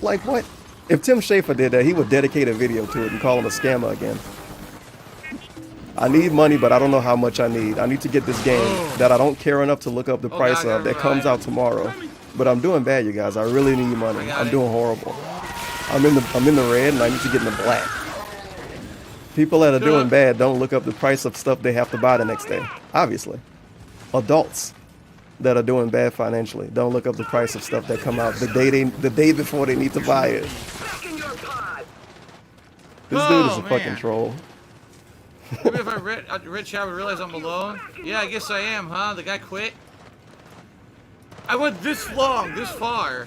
Like what? If Tim Schafer did that, he would dedicate a video to it and call him a scammer again. I need money, but I don't know how much I need. I need to get this game that I don't care enough to look up the price of that comes out tomorrow. But I'm doing bad, you guys. I really need money. I'm doing horrible. I'm in the red, and I need to get in the black. People that are doing bad don't look up the price of stuff they have to buy the next day. Obviously, adults that are doing bad financially don't look up the price of stuff that come out the day before they need to buy it. This dude is a fucking troll. Maybe if I read chat, I would realize I'm alone. Yeah, I guess I am, huh? The guy quit. I went this long, this far.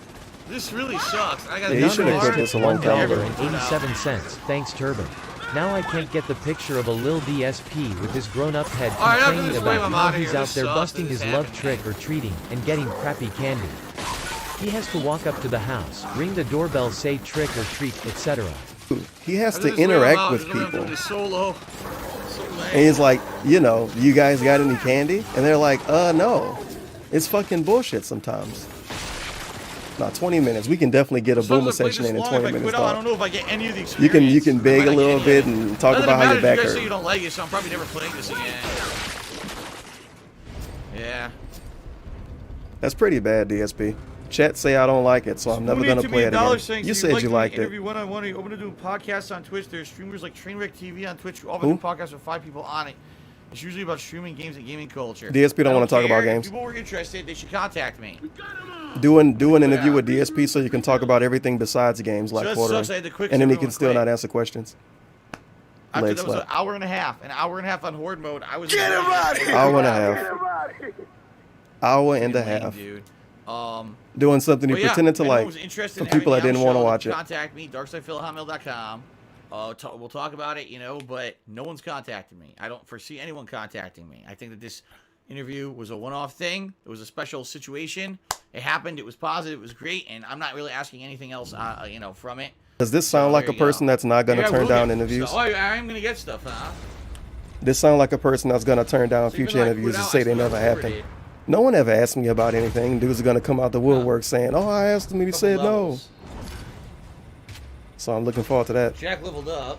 This really sucks. I gotta Yeah, he should have quit this a long time ago. $1.87. Thanks, Turban. Now I can't get the picture of a Lil DSP with his grown-up head Alright, after complaining this wave, about I'm how outta he's here. out This there sucks. busting This his is love happening. trick or treating and getting crappy candy. He has to walk up to the house, ring the doorbell, say trick or treat, etc. He has After to this wave, I'm interact out. with This is what I'm doing, people. this solo. So lame. And he's like, you guys got any candy? And they're like, no. It's fucking bullshit sometimes. Now, 20 minutes. We can definitely get a Sometimes boomer I play section this in long, 20 if I minutes. quit out, I don't Dog. know if I get any of the experience. You can beg a little bit and talk Doesn't about how matter, your back you guys say you hurt. don't like it, so I'm probably never playing this again. Yeah. That's pretty bad, DSP. Chat say I don't like it, so I'm never gonna play it again. You said you liked it. Interview one-on-one. Are you open to doing podcasts on Twitch? There's streamers like Trainwreck TV on Twitch. All Who? do podcasts with 5 people on it. It's usually about streaming games and gaming culture. DSP don't I want to talk about care. games. If people were interested, they should contact me. Do an interview with DSP so you can talk about everything besides games like So that quartering. sucks. I had to quick And then he everyone can still quick. not answer questions. After Leg that was an slap. hour and a half. An hour and a half on horde mode. I was Get him out of here! Hour and a half. Hour and a lame, half. dude. Doing something he But yeah, pretended to anyone like. was interested For in having people that me on didn't the want to show, watch it. Contact me, darksidefil@hotmail.com. We'll talk about it, but no one's contacted me. I don't foresee anyone contacting me. I think that this interview was a one-off thing. It was a special situation. It happened. It was positive. It was great, and I'm not really asking anything else, from it. Does this sound like a person that's not going to turn down interviews? Oh, I'm gonna get stuff, huh? This sound like a person that's going to turn down So even future though I interviews quit and out, say I they still never got happened. recorded. No one ever asked me about anything. Dudes are going to come out the woodwork saying, "Oh, I asked him and he said no." levels. So I'm looking forward to that. Jack leveled up.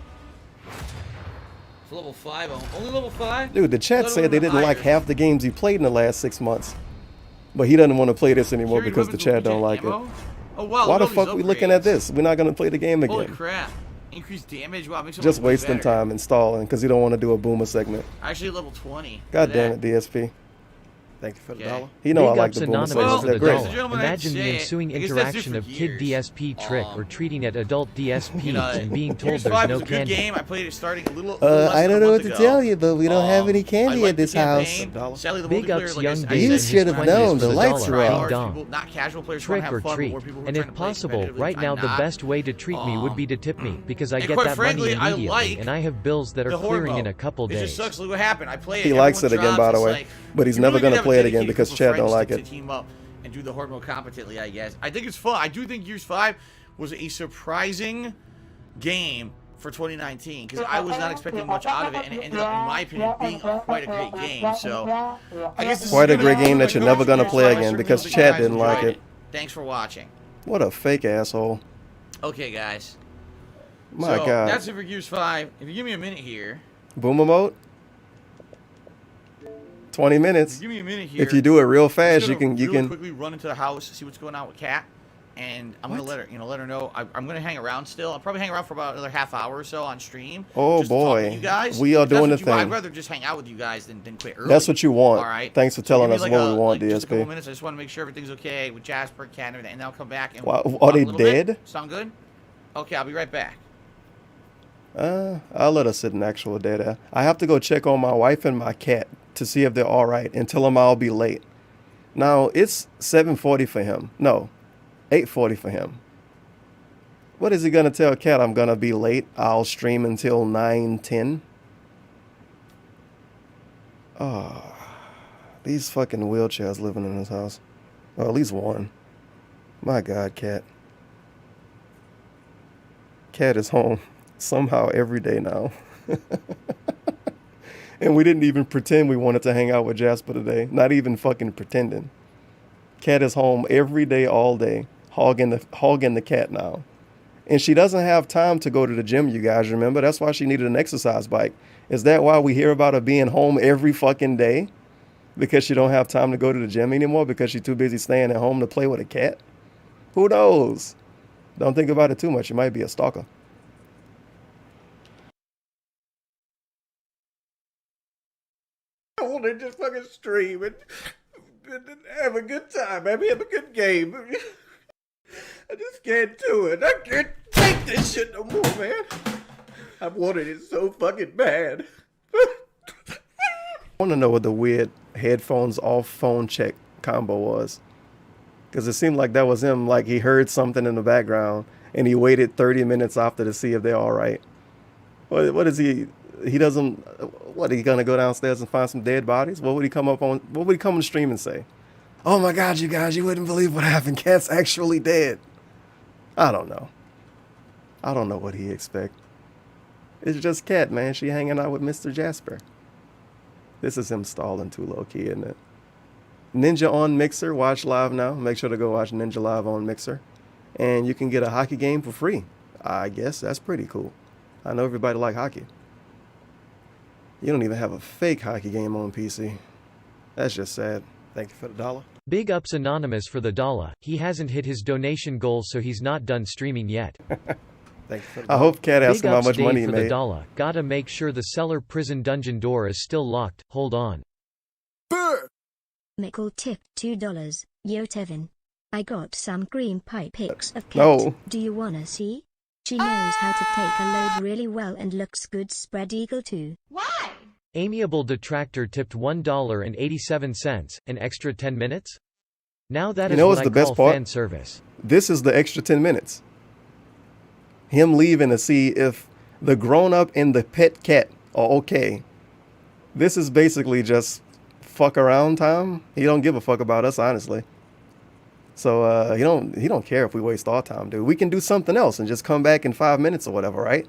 It's level 5. Only level 5? Dude, the chat said they didn't like half the games he played in the last 6 months. But he doesn't want to play this anymore Carried because the weapons with chat don't like it. ammo? Oh, wow, Why look the at all fuck these we looking at upgrades. this? We're not going to play the game Holy again. crap. Increased damage? Wow, makes it Just look way wasting better. time installing because you don't want to do a boomer segment. Actually, level 20. God Look damn at it, DSP. Thank you for the Okay. dollar. He know I Big like ups the boomer Anonymous segments. for They're the great. Ladies and gentlemen, I Imagine the say it. ensuing I guess that's it interaction for of Kid years. DSP Trick or treating at adult DSPs You know, and being told Gears there's 5 no was a good candy. game. I played it starting a little less I than don't a know month what to ago. tell you, but we don't have any I candy liked at this the house. campaign. Sadly, the Big multiplayer, ups like Young I said, Days You and is his should have friends known, for the lights dollar. were Ding off. dong. People, not casual players, Trick want to or have fun, treat. but people who are And trying if to play possible, competitively, right I'm now the not. best way to treat me would be to tip me because I and get quite that frankly, money I immediately like and I have bills that are the clearing in Hormo. a couple It days. just sucks. Look what happened. I play it. He likes it everyone again, by the drops, way. it's like, But he's you never really going to gotta play have it again dedicated because group of chat don't friends like to it. team up and do the horde mode competently, I guess. I think it's fun. I do think Gears 5 was a surprising game for 2019 because I was not expecting much out of it, and it ended up, in my opinion, being quite a great game. So, I guess this Quite is a great gonna game be that you're my never going to go-to play Gears 5. I again certainly because hope you chat guys didn't like enjoyed it. Thanks for watching. What a fake asshole. Okay, guys. My So, God. that's it for Gears 5. If you give me a minute here. Boomer mode? 20 minutes. Give me a minute here. If you do it real I'm just fast, you gonna can really quickly run into the house, see what's going on with Kat, and I'm gonna let her know. I'm gonna hang around still. I'll probably hang around for about another half hour or so on stream. Oh, just to talk boy. with you guys. We are If that's doing what the you want, thing. I'd rather just hang out with you guys than quit early. That's what you want. All right. Thanks for So telling give us me what we want, just a couple DSP. minutes. I just want to make sure everything's okay with Jasper, Kat, and everything, and then I'll come back and Why- we'll are talk they a little bit. dead? Sound good? Okay, I'll be right back. I'll let her sit in actual data. I have to go check on my wife and my cat to see if they're all right and tell them I'll be late. Now, it's 7:40 for him. No, 8:40 for him. What is he going to tell Cat? I'm going to be late. I'll stream until 9:10. Oh, these fucking wheelchairs living in this house. Well, at least one. My God, Cat. Cat is home somehow every day now. And we didn't even pretend we wanted to hang out with Jasper today. Not even fucking pretending. Cat is home every day, all day, hogging the cat now. And she doesn't have time to go to the gym, you guys remember? That's why she needed an exercise bike. Is that why we hear about her being home every fucking day? Because she don't have time to go to the gym anymore? Because she's too busy staying at home to play with a cat? Who knows? Don't think about it too much. You might be a stalker. I want to just fucking stream and have a good time, maybe have a good game. I just can't do it. I can't take this shit no more, man. I've wanted it so fucking bad. I want to know what the weird headphones off phone check combo was. Because it seemed like that was him, like he heard something in the background and he waited 30 minutes after to see if they're all right. What is he? He doesn't, what, are you going to go downstairs and find some dead bodies? What would he come on the stream and say? Oh my God, you guys, you wouldn't believe what happened. Cat's actually dead. I don't know. I don't know what he expect. It's just Cat, man. She hanging out with Mr. Jasper. This is him stalling too low-key, isn't it? Ninja on Mixer. Watch live now. Make sure to go watch Ninja live on Mixer. And you can get a hockey game for free. I guess that's pretty cool. I know everybody like hockey. You don't even have a fake hockey game on PC. That's just sad. Thank you for the dollar. Big ups Anonymous for the dollar. He hasn't hit his donation goal, so he's not done streaming yet. I hope Cat asked Big him how ups much Dave money he for made. the dollar. Gotta make sure the cellar prison dungeon door is still locked. Hold on. Mickle tip $2. Yo Tevin. I got some green pie pics of Cat. No. Do you wanna see? She knows how to take a load really well and looks good spread eagle too. Why? Amiable detractor tipped $1.87. An extra 10 minutes? Now that You is know what what's I the best call part? fan service. This is the extra 10 minutes. Him leaving to see if the grown-up and the pet cat are okay. This is basically just fuck around time. He don't give a fuck about us, honestly. So he don't care if we waste our time, dude. We can do something else and just come back in 5 minutes or whatever, right?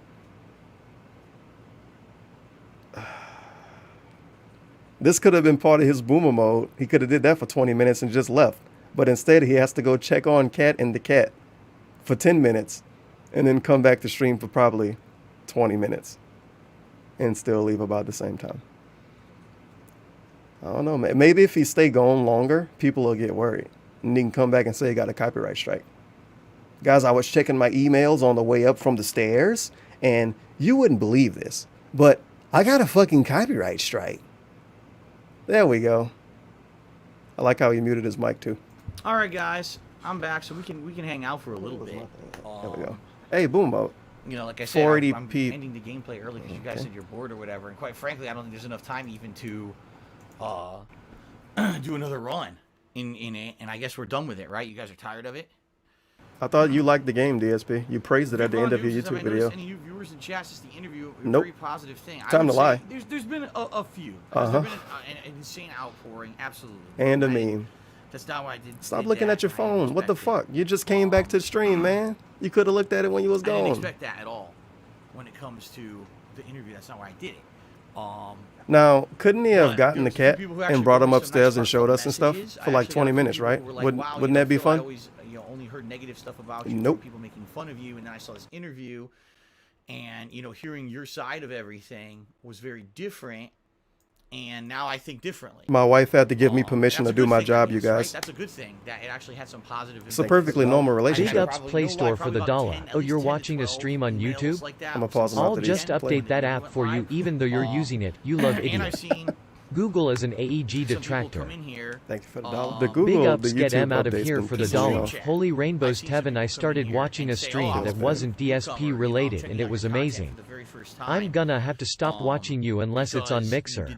This could have been part of his boomer mode. He could have did that for 20 minutes and just left. But instead, he has to go check on Cat and the cat for 10 minutes and then come back to stream for probably 20 minutes and still leave about the same time. I don't know. Maybe if he stay gone longer, people will get worried. And he can come back and say he got a copyright strike. Guys, I was checking my emails on the way up from the stairs, and you wouldn't believe this, but I got a fucking copyright strike. There we go. I like how he muted his mic too. All right, guys, I'm back, so we can hang out for a little bit. There we go. Hey, boom mode. You know, like I said, I'm 480p. ending the gameplay early because you guys said you're bored or whatever. And quite frankly, I don't think there's enough time even to do another run in it. And I guess we're done with it, right? You guys are tired of it? I thought you liked the game, DSP. You praised it at the end of your YouTube video. Any viewers in chat since the interview, a Nope. very positive thing. Time to lie. There's been a few. Uh-huh. There's been an insane outpouring, absolutely. And a meme. That's not why I did. Stop looking at your phone. What the fuck? You just came back to the stream, man. You could have looked at it when you was I didn't gone. expect that at all when it comes to the interview. That's not why I did it. Now, couldn't he have gotten the cat people who and actually brought him wrote some upstairs nice and showed us and stuff messages. for I like actually 20 got minutes, people right? who were like, Wouldn't, wow, wouldn't that be Phil, I fun? always, only heard negative stuff about you. Nope. People making fun of you, and then I saw this interview, and hearing your side of everything was very different. And now I think differently. My wife had to give me permission to do my job, you guys. That's a good thing. That it actually had some positive. It's a perfectly normal Big relationship. ups Play Store for the dollar. Oh, you're watching a stream on YouTube? I'm gonna pause him I'll after just these. update that app for you even though you're using it. You love idiot. Google is an AEG detractor. Thank you for the dollar. The Google, Big ups the get YouTube M out of update's here been for the pissing me dollar. off. Holy Rainbows Tevin, I started watching a stream that wasn't DSP related and it was amazing. I'm gonna have to stop watching you unless it's on Mixer.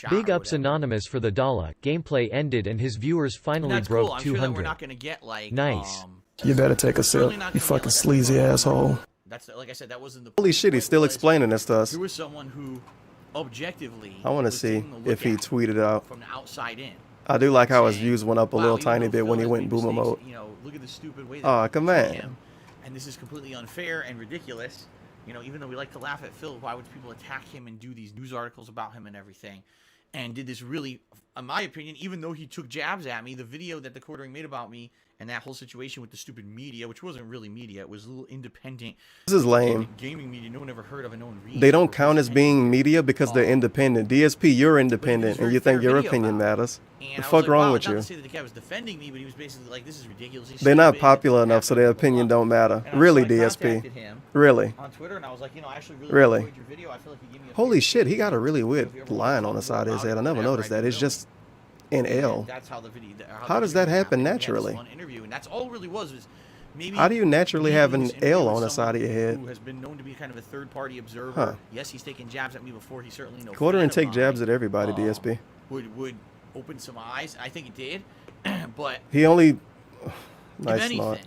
Big ups Anonymous for the dollar. Gameplay ended and his viewers finally broke I'm sure that we're 200. not gonna get like Nice. You better take a sip, you fucking sleazy asshole. That's like I said, that wasn't the. Holy shit, he's still explaining this to us. There was someone who, objectively, I want to was see taking a look if he at tweeted it out. from the outside in. I do like how his saying, views went up a "Wow, little even tiny though bit Phil when he has went made boomer mistakes, mode. Look at the stupid way that Aw, people come treat on. him, and this is completely unfair and ridiculous. Even though we like to laugh at Phil, why would people attack him and do these news articles about him and everything? And did this really, in my opinion, even though he took jabs at me, the video that the quartering made about me and that whole situation with the stupid media, which wasn't really media, it was a little independent. This is lame. Gaming media, no one ever heard of and no one reads. They don't count as being media because they're independent. DSP, you're independent, and you think your video opinion about matters. And The I was fuck like, wrong wow, with not you? to say that the guy was defending me, but he was basically like, "This is ridiculous." He's They're not stupid, popular and enough, so their opinion don't matter. Really, so I DSP. contacted him Really. on Twitter, and I was like, I actually Really. enjoyed your video. I feel like you gave me a Holy shit, he got a really weird line on the side of his head. I never noticed that. It's just an L. That's how the video. How does that happen naturally? One interview, and that's all it really was maybe. How do you naturally me have doing an this interview L with on the side of your someone head? Who has been known to be kind of a third-party observer. Huh. Yes, he's taken jabs at me before. He's certainly no. Quarter fan and of take mine. jabs at everybody, DSP. Would open some eyes. I think it did, but He only. if Nice anything, snort.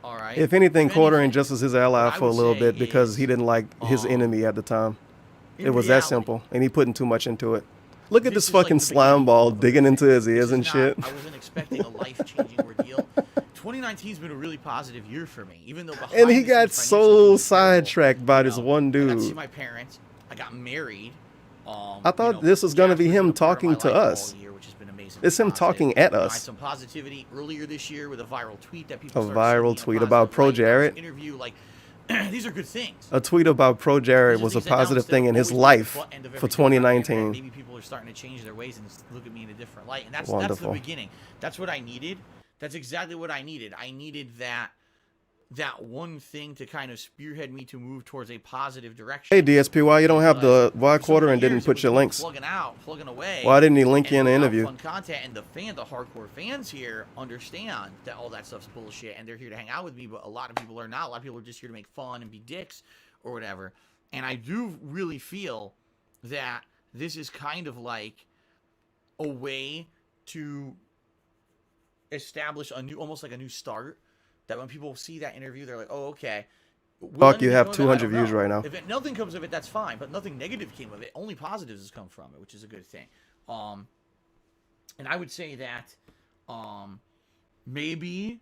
all right. If anything, If quartering anything, just as his ally what I for a would little say bit because is, he didn't like his enemy at the time. in It was that reality, simple, and he putting too much into it. Look at This this is like fucking the slime ball digging into his This ears is and not- shit. I wasn't expecting a life-changing ordeal. 2019's been a really positive year for me, even though behind And he the scenes got financially so it was terrible. sidetracked by this one I got to see dude. my parents. I got married. I thought this was gonna be Jasper's been him a part of my talking to life all us. year, which has been amazing. It's him Positive. talking at I had us. some positivity earlier this year with a viral tweet that people A started viral sending tweet in a about positive Pro light. There was an Jared. interview, like these are good things. A tweet about Pro Jared These are was a things that now positive instead thing of in his always being the life butt end of for every joke on the internet, 2019. Maybe people are starting to change their ways and look at me in a different light, and that's Wonderful. the beginning. That's what I needed. That's exactly what I needed. I needed that that one thing to kind of spearhead me to move towards a positive direction. Hey DSP, why you don't have the Y quarter and didn't put your links? Plugging out, plugging away. Why didn't he link you in the interview? Fun content, and the hardcore fans here understand that all that stuff's bullshit, and they're here to hang out with me. But a lot of people are not. A lot of people are just here to make fun and be dicks or whatever. And I do really feel that this is kind of like a way to establish a new, almost like a new start. That when people see that interview, they're like, "Oh, okay." Fuck, you have 200 views right now. If nothing comes of it, that's fine. But nothing negative came of it. Only positives has come from it, which is a good thing. And I would say that maybe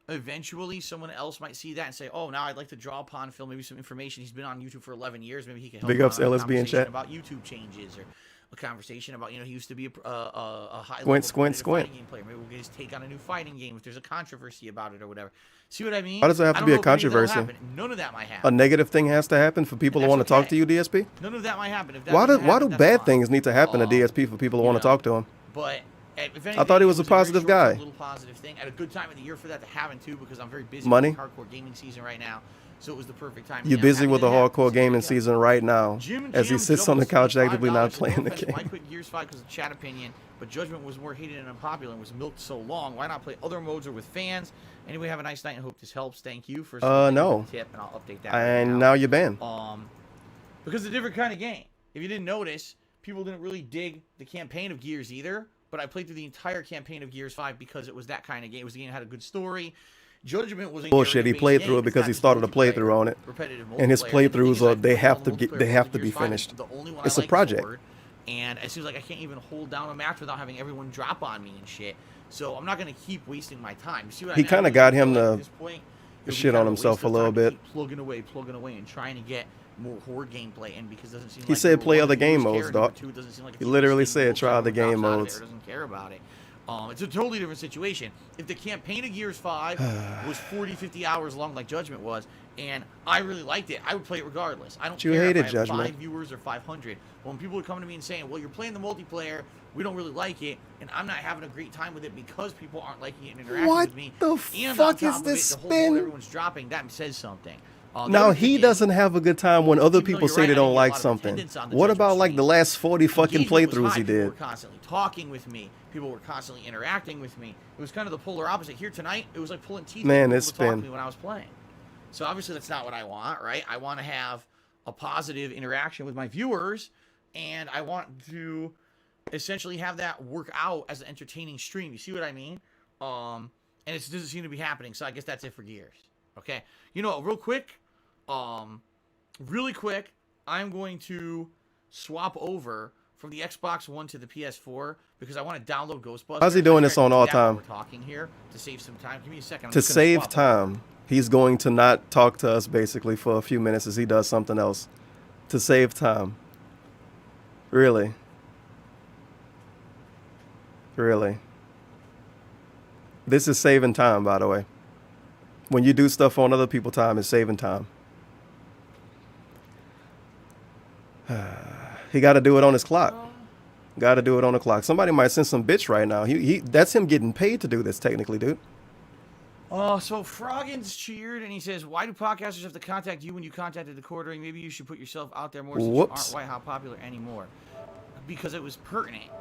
eventually someone else might see that and say, "Oh, now I'd like to draw upon Phil maybe some information. He's been on YouTube for 11 years. Maybe he can help." Big ups a LSB in chat. About YouTube changes or a conversation about, he used to be a high Squint. fighting game player. Maybe we'll get his take on a new fighting game if there's a controversy about it or whatever. See what I mean? Why does it have to be a controversy? None of that might happen. A negative thing has to happen for people to want to talk to you, DSP? None of that might happen. If that Why do bad things need to happen to DSP for people to want to talk to him? But if anything, I thought he was a positive guy. A little positive thing. At a good time of the year for that to happen too, because I'm very busy Money? with hardcore gaming season right now. So it was the perfect time. You're busy with the hardcore gaming season right now, as he sits on the couch actively not playing the game. I quit Gears 5 because of chat opinion, but Judgment was more hated and unpopular and was milked so long. Why not play other modes or with fans? Anyway, have a nice night and hope this helps. Thank you for no. the tip, and I'll update that. And now you're banned. Because it's a different kind of game. If you didn't notice, people didn't really dig the campaign of Gears either. But I played through the entire campaign of Gears 5 because it was that kind of game. It was a game that had a good story. Judgment was a bullshit. He played through it because he started a playthrough on it, and his playthroughs are they have to be finished. It's a project. And it seems like I can't even hold down a match without having everyone drop on me and shit. So I'm not gonna keep wasting my time. You see what I mean? He kind of got him to shit on himself a little bit. Plugging away, and trying to get more horde gameplay in because it doesn't seem he like said play other game modes, dog. He literally said try other game modes. Doesn't care about it. It's a totally different situation. If the campaign of Gears 5 was 40, 50 hours long like Judgment was, and I really liked it, I would play it regardless. I don't care if I have 5 viewers or 500. When people are coming to me and saying, well, you're playing the multiplayer, we don't really like it, and I'm not having a great time with it because people aren't liking it and interacting with me. What the fuck is this spin? Everyone's dropping, that says something. Now he doesn't have a good time when other people say they don't like something. What about like the last 40 fucking playthroughs he did? People were constantly talking with me. People were constantly interacting with me. It was kind of the polar opposite. Here tonight, it was like pulling teeth. Man, it's spin. To me when I was playing. So obviously that's not what I want, right? I want to have a positive interaction with my viewers, and I want to essentially have that work out as an entertaining stream. You see what I mean? And it doesn't seem to be happening. So I guess that's it for Gears. Okay. Really quick, I'm going to swap over from the Xbox One to the PS4 because I want to download Ghostbusters. How's he doing this on all time? We're talking here to save some time. Give me a second. To save time, he's going to not talk to us basically for a few minutes as he does something else. To save time. Really? Really? This is saving time, by the way. When you do stuff on other people's time, it's saving time. He got to do it on his clock. Got to do it on the clock. Somebody might send some bitch right now. That's him getting paid to do this, technically, dude. So Froggin's cheered, and he says, why do podcasters have to contact you when you contacted the quartering? Maybe you should put yourself out there more since you aren't white hot popular anymore. Because it was pertinent.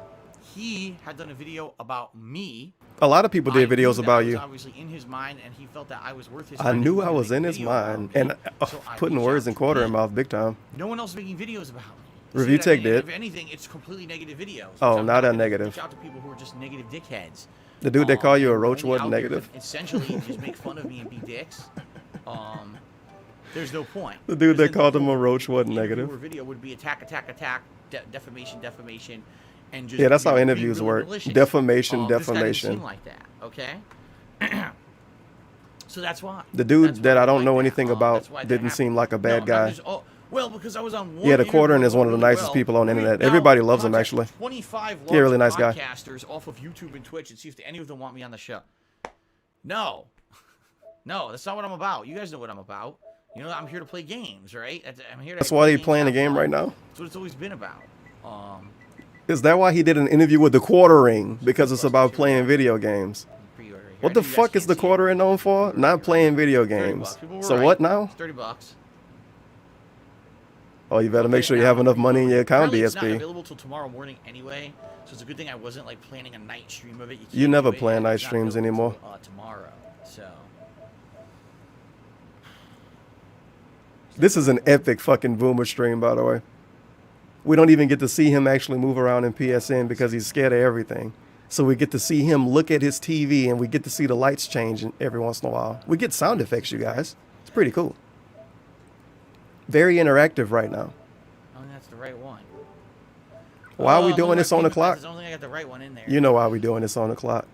He had done a video about me. A lot of people did videos about you. Obviously in his mind, and he felt that I was worth his time. I knew I was in his mind, and putting words in quartering mouth big time. No one else is making videos about me. Review Tech did. If anything, it's completely negative videos. Oh, not that negative. Reach out to people who are just negative dickheads. The dude that call you a roach wasn't negative. Essentially, just make fun of me and be dicks. There's no point. The dude that called him a roach wasn't negative. Your video would be attack, defamation, and just that's how interviews really work. Malicious. Defamation. This guy didn't seem like that. Okay. So that's why. The dude that I don't know anything about didn't seem like a bad guy. Well, because I was on one. Yeah, the quartering is one of the nicest people on the internet. Everybody loves him, actually. 25 yeah, really nice guy. Podcasters off of YouTube and Twitch and see if any of them want me on the show. No, that's not what I'm about. You guys know what I'm about. You know, I'm here to play games, right? I'm here. That's why he's playing the game right now. That's what it's always been about. Is that why he did an interview with the quartering? Because it's about playing video games. Pre-order What the fuck is the quarter known for? Not playing video games. So what now? $30. Oh, you better make sure you have enough money in your account, Apparently it's not DSP. available till tomorrow morning anyway, so it's a good thing I wasn't like planning a night stream of it. You never plan night streams anymore. Tomorrow, so. This is an epic fucking Boomer stream, by the way. We don't even get to see him actually move around in PSN because he's scared of everything. So we get to see him look at his TV and we get to see the lights change every once in a while. We get sound effects, you guys. It's pretty cool. Very interactive right now. I think that's the right one. Why are we doing this on the clock? I don't think I got the right one in there. You know why we're doing this on the clock.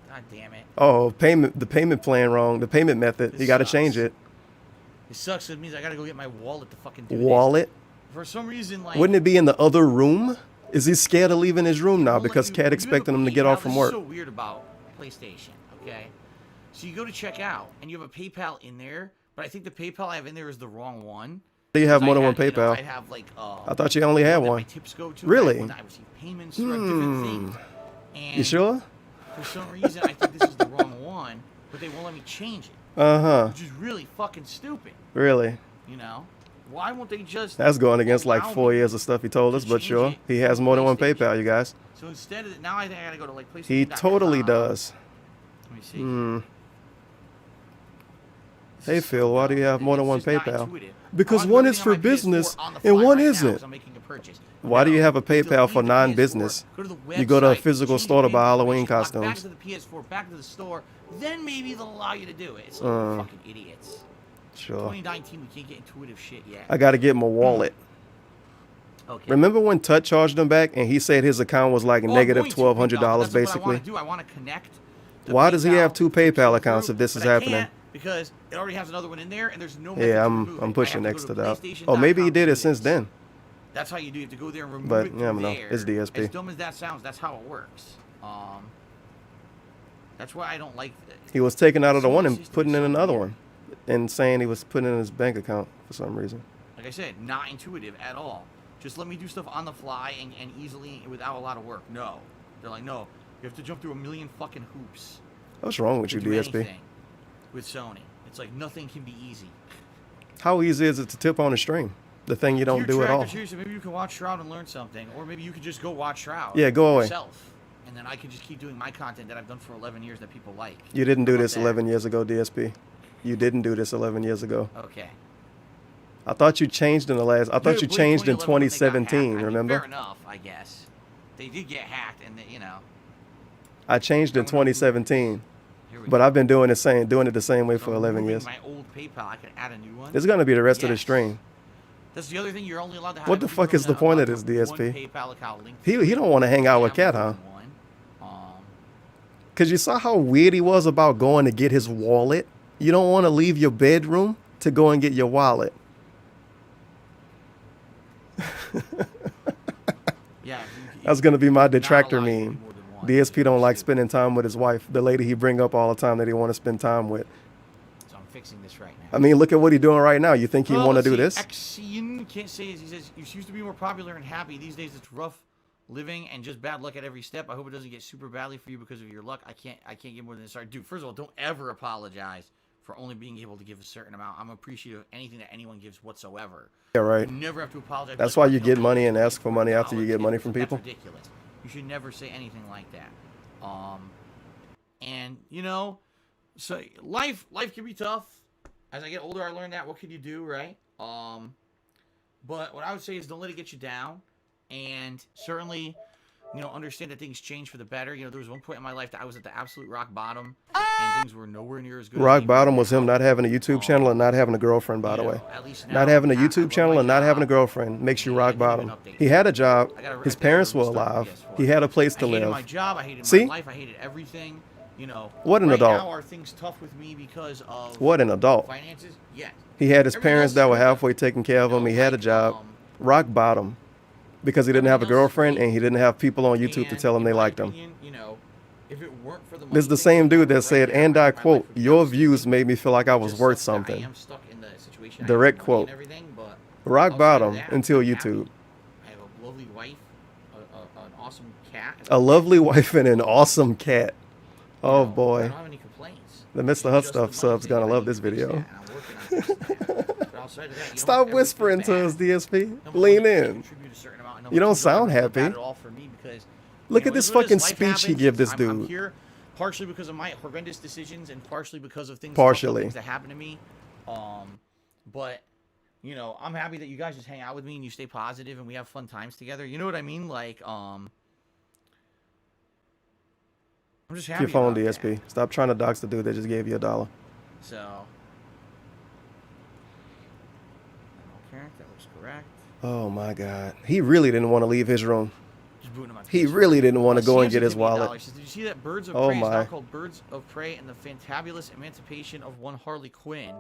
God damn it. Oh, the payment plan wrong. The payment method. You got to change it. It sucks. It means I gotta go get my wallet to fucking do Wallet? this. For some reason, like. Wouldn't it be in the other room? Is he scared of leaving his room now because Cat expecting him to get off from work? This is so weird about PlayStation, okay? So you go to check out, and you have a PayPal in there, but I think the PayPal I have in there is the wrong one. Do you have more than one PayPal? I have like. I thought you only had one. My tips go to. Really? I receive payments for different things. And You sure? For some reason, I think this is the wrong one, but they won't let me change it. Uh-huh. Which is really fucking stupid. Really? You know? Why won't they just... That's going against like 4 years of stuff he told us, but sure. He has more than one PayPal, you guys. So instead of... Now I think I gotta go to like PlayStation. He totally does. Let me see. Hmm. Hey Phil, why do you have more than one PayPal? Because one is for business and one isn't. Why do you have a PayPal for non-business? You go to a physical store to buy Halloween Back costumes. to the PS4, back to the store, then maybe they'll allow you to do it. It's like fucking idiots. Sure. 2019, we can't get intuitive shit yet. I got to get my wallet. Okay. Remember when Tut charged him back and he said his account was like negative $1,200 basically? I want to connect. Why does he have two PayPal accounts if this is happening? Because it already has another one in there, and there's no. Yeah, I'm pushing next to that. Oh, maybe he did it since then. That's how you do it. You have to go there and remove But it yeah, from no, there. it's DSP. As dumb as that sounds, that's how it works. That's why I don't like. He was taking out of the one and putting in another one, and saying he was putting in his bank account for some reason. Like I said, not intuitive at all. Just let me do stuff on the fly and easily without a lot of work. No, they're like, no, you have to jump through a million fucking hoops. What's wrong with you, do DSP? anything with Sony, it's like nothing can be easy. How easy is it to tip on a stream? The thing you don't do at all. Seriously, maybe you can watch Shroud and learn something, or maybe you could just go watch Shroud. Yeah, go away. Yourself, and then I can just keep doing my content that I've done for 11 years that people like. You didn't do this 11 years ago, DSP. You didn't do this 11 years ago. Okay. I thought you changed in the last. I thought you changed in 2017. I mean, remember? fair enough, I guess. They did get hacked, and you know. I changed in 2017, but I've been doing it the same way for 11 years. My old PayPal, I can add a new one. It's gonna be the rest of the stream. That's the other thing. You're only allowed to have. What the fuck is the point of this, DSP? He don't want to hang out with Cat, huh? Cause you saw how weird he was about going to get his wallet. You don't want to leave your bedroom to go and get your wallet. Yeah. That's gonna be my detractor meme. DSP don't like spending time with his wife, the lady he bring up all the time that he want to spend time with. So I'm fixing this right now. I mean, look at what he's doing right now. You think he want to do this? Axion can't say it. He says you used to be more popular and happy. These days it's rough living and just bad luck at every step. I hope it doesn't get super badly for you because of your luck. I can't get more than this. Sorry, dude. First of all, don't ever apologize for only being able to give a certain amount. I'm appreciative of anything that anyone gives whatsoever. Yeah, right. You never have to apologize. That's why you get money and ask for money after you get money from people. That's ridiculous. You should never say anything like that. And you know, so life can be tough. As I get older, I learned that. What can you do, right? But what I would say is don't let it get you down, and certainly, you know, understand that things change for the better. You know, there was one point in my life that I was at the absolute rock bottom, and things were nowhere near as good. Rock bottom was him not having a YouTube channel and not having a girlfriend, by the way. Not having a YouTube channel and not having a girlfriend makes you rock bottom. He had a job. His parents were alive. He had a place to I hated live. my job. I hated See? my life. I hated everything. You know, What an right adult. now are things tough with me because of What an adult. finances? Yes. He had his parents that were halfway taking care of him. He had a job. Rock bottom. Because he didn't have a girlfriend and he didn't have people on YouTube to tell him they liked him. You know, if it weren't for the This is the same dude that said, and I quote, "Your views made me feel like I was worth something." Direct quote. Rock bottom until YouTube. I have a lovely wife, an awesome cat. A lovely wife and an awesome cat. Oh I boy. don't have any complaints. The Mr. Hut Stuff sub's gonna love this video. Stop whispering to us, DSP. Lean in. You don't sound happy. Look at this fucking speech he give this dude. I'm here partially because of my horrendous decisions and partially because of things, Partially. that happen to me. But you know, I'm happy that you guys just hang out with me and you stay positive and we have fun times together. You know what I mean? Like, I'm just happy. Your phone, about DSP. Stop trying to dox the dude that just gave you $1. So, okay, that looks correct. Oh my God. He really didn't want to leave his room. Just booting him out. He really didn't want to go and get his wallet. Says, did you see that Birds of Oh Prey is my. now called Birds of Prey and the Fantabulous Emancipation of One Harley Quinn?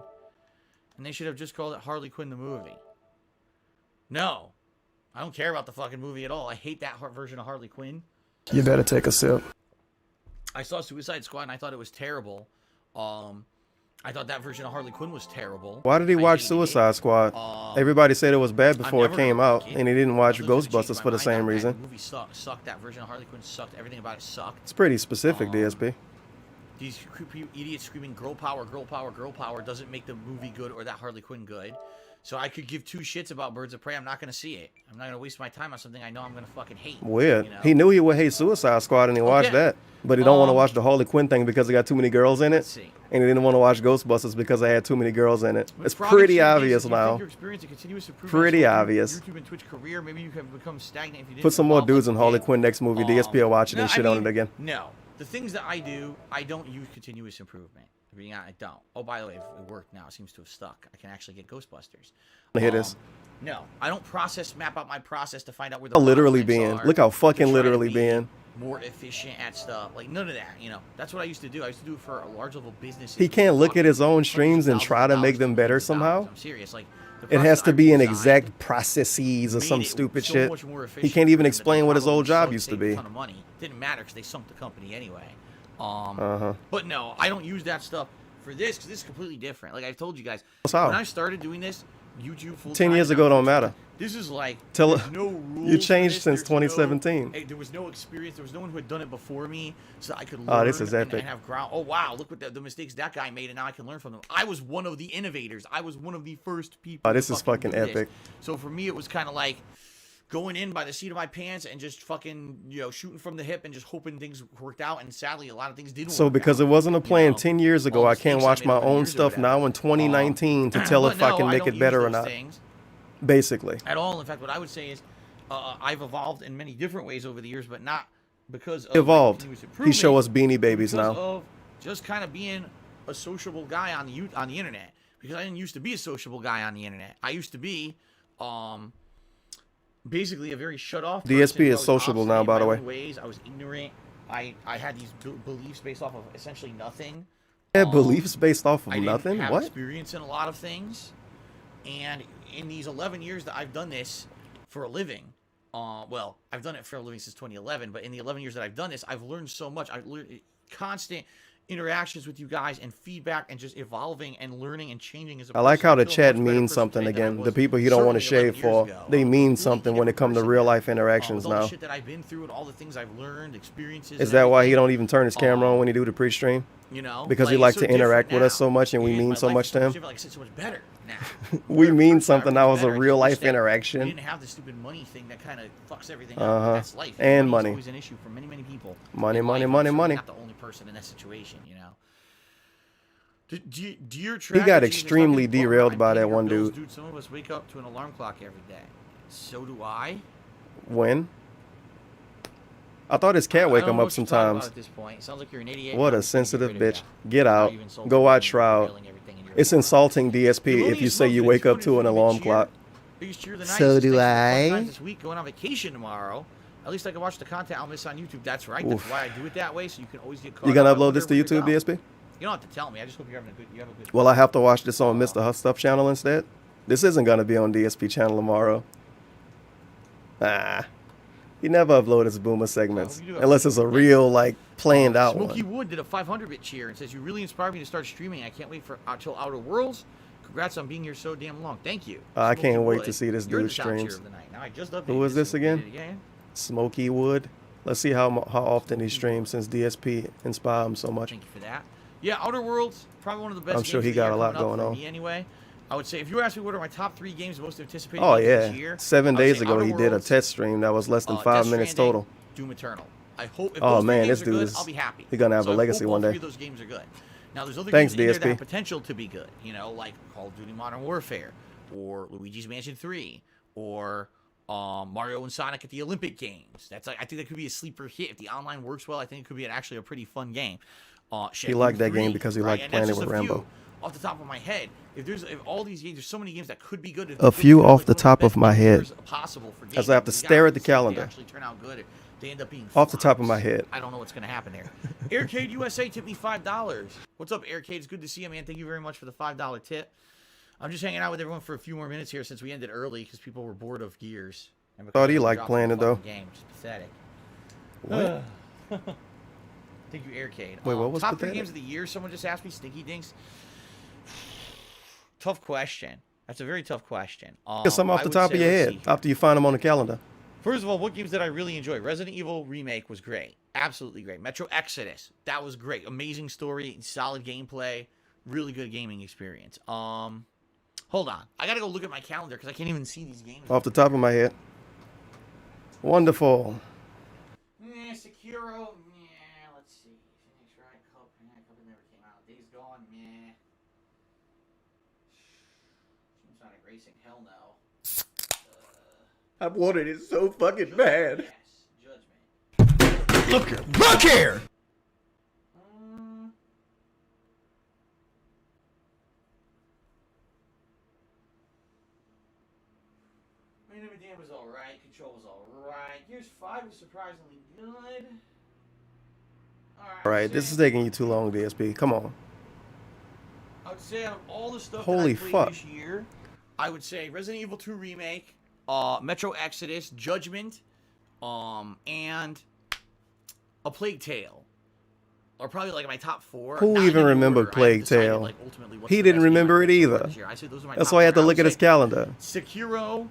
And they should have just called it Harley Quinn the movie. No. I don't care about the fucking movie at all. I hate that version of Harley Quinn. You better take a sip. I saw Suicide Squad and I thought it was terrible. I thought that version of Harley Quinn was terrible. Why did he watch Suicide Squad? Everybody said it was bad before it came out, and he didn't watch Ghostbusters for the same reason. The movie sucked. That version of Harley Quinn sucked. Everything about it sucked. It's pretty specific, DSP. These creepy idiots screaming girl power, girl power, girl power doesn't make the movie good or that Harley Quinn good. So I could give two shits about Birds of Prey. I'm not going to see it. I'm not going to waste my time on something I know I'm going to fucking hate. Weird. You know? He knew he would hate Suicide Squad, and he watched that. But he don't want to watch the Harley Quinn thing because it got too many girls in it. And he didn't want to watch Ghostbusters because it had too many girls in it. It's pretty obvious now. Pretty obvious. YouTube and Twitch career, maybe you have become stagnant if you didn't Put some more evolve dudes like in you Harley did. Quinn next movie. DSP will watch it and shit on it again. No. The things that I do, I don't use continuous improvement. I don't. Oh, by the way, it worked now. It seems to have stuck. I can actually get Ghostbusters. Hear this. No, I don't map out my process to find out where the Literally bottlenecks being. are, Look how to fucking try literally to be being. more efficient at stuff. Like, none of that, you know. That's what I used to do. I used to do it for a large level business. He can't look at his own streams and try to make them better somehow. I'm serious. Like, it has to be in exact processes or some stupid shit. He can't even explain what his old job used to be. A ton of money. Didn't matter because they sunk the company anyway. But no, I don't use that stuff for this because this is completely different. Like I told you guys, How? when I started doing this, YouTube full 10 years ago don't matter. This is like Tell there's no rules. you changed for this. since 2017. There was no experience. There was no one who had done it before me, so I could learn. Oh, this is epic. And have ground. Oh wow, look what the mistakes that guy made, and now I can learn from them. I was one of the innovators. I was one of the first people. Oh, this to is fucking do this. epic. So for me, it was kind of like going in by the seat of my pants and just fucking, you know, shooting from the hip and just hoping things worked out. And sadly, a lot of things didn't So work because out. it wasn't a plan 10 years ago, All I the can't mistakes I watch made my over the own years or stuff whatever. now in 2019 to tell But if I no, can make don't it better use or those not. things Basically. at all. In fact, what I would say is I've evolved in many different ways over the years, but not because of Evolved. continuous He improvement, show us Beanie Babies because now. of just kind of being a sociable guy on the internet. Because I didn't used to be a sociable guy on the internet. I used to be basically a very shut off person. DSP is I was sociable now, obstinate by in the my way. own ways. I was ignorant. I had these beliefs based off of essentially nothing. Had beliefs based off of I didn't nothing? have What? experience in a lot of things. And in these 11 years that I've done this for a living, well, I've done it for a living since 2011, but in the 11 years that I've done this, I've learned so much. I've learned constant interactions with you guys and feedback and just evolving and learning and changing as a I like person. how the I feel a chat much better means person something today than I again. was The people you don't want to certainly shave 11 for, years ago. they I'm a mean completely something when it different comes to person real now. life interactions With all the now. shit that I've been through and all the things I've learned, experiences. Is and that why he everything, don't even turn his camera on when he do the pre-stream? You know, Because he like, likes it's so to interact different with us now. so much and we And mean my so life much is to him. different. Like I said, so much better now. We mean something now that was a real life We interaction. didn't have the stupid money thing that kind of fucks everything up. Uh-huh. That's life. And Money's money. always an issue for many, many people. Money, in money, life. money, I'm certainly money. Not the only person in that situation, you know. Do your He got extremely derailed by that one dude. Dude, some of us wake up to an alarm clock every day. So do I. When? I thought his cat I wake don't him know up what you're talking about sometimes. At this point. It sounds like you're an idiot. What I'm a just gonna get sensitive rid of bitch. you. Get Now out. you've insulted Go me watch and Shroud. derailing everything in your It's life. insulting, DSP, if you say you wake up to an alarm clock. Biggest cheer of the night. So Just do thanks for the I. fun times This week, going on vacation tomorrow. At least I can watch the content I'll miss on YouTube. That's right. That's Oof. why I do it that way, so you can always get caught You gonna up. I upload this to wonder YouTube, where to go. DSP? You don't have to tell me. I just hope you have a good. Will I have to watch this on Mr. Huff Stuff channel instead? This isn't gonna be on DSP channel tomorrow. He never upload his boomer segments unless it's a real like planned out Smokey one. Wood did a 500-bit cheer and says, "You really inspired me to start streaming. I can't wait for till Outer Worlds. Congrats on being here so damn long. Thank you." I Smokey can't wait Wood. to see this You're dude the top cheer streams. of the night. Now I just updated Who is this so we did again? it again. Smokey Wood. Let's see how often he streams since DSP inspired him so much. Thank you for that. Yeah, Outer Worlds, probably one of the best. I'm sure games he of the got year a lot coming up going for on. me anyway. I would say if you were asking me what are my top 3 games most anticipated Oh games yeah, this year, 7 I would days say ago Outer he did a Worlds, test stream that was less than 5 Death minutes Stranding, total. Doom Eternal. I hope if Oh those three man, games this are dude good, is I'll be happy. he gonna have So a I legacy hope all one 3 day. of those games are good. Now there's other Thanks, games in there that DSP. have potential to be good, you know, like Call of Duty Modern Warfare or Luigi's Mansion 3 or Mario and Sonic at the Olympic Games. That's like, I think that could be a sleeper hit if the online works well. I think it could be actually a pretty fun game. He liked that 3, game because he right? liked And playing that's it just with a few Rambo. off the top of my head. If all these games, there's so many games that could be good. A few off the top of my head. Possible for As I have to stare at the calendar. They actually turn out good. They end up being Off the top of flops. my head. I don't know what's going to happen there. Aircade USA tipped me $5. What's up, Aircade? It's good to see you, man. Thank you very much for the $5 tip. I'm just hanging out with everyone for a few more minutes here since we ended early because people were bored of Gears. And Thought he because liked dropped playing the it, though. fucking game, which is pathetic. What? Thank you, Aircade. Wait, what was top 3 pathetic? games of the year? Someone just asked me. Stinky Dinks. Tough question. That's a very tough question. Get some off I the would top say, of your let's head see. after you find them on the calendar. First of all, what games did I really enjoy? Resident Evil Remake was great. Absolutely great. Metro Exodus. That was great. Amazing story, solid gameplay, really good gaming experience. Hold on. I got to go look at my calendar because I can't even see these games. Off the top of my head. Wonderful. Sekiro. Let's see. Phoenix Wright Cup. Cup never came out. Days Gone. Sonic Racing. Hell no. I wanted it so fucking bad. Judgment. Look here. Look here! Man of Medan was alright. Control was alright. Gears 5 was surprisingly good. Alright, this is taking you too long, DSP. Come on. I would say out of all the stuff Holy that I played fuck. this year, I would say Resident Evil 2 Remake, Metro Exodus, Judgment, and A Plague Tale are probably like my top 4. Who Not in even any remembered order. I Plague haven't decided, Tale? like, ultimately what's He the didn't best game remember I it played either. this year. I said those are my That's top why I had to 4. look at would his say calendar. Sekiro,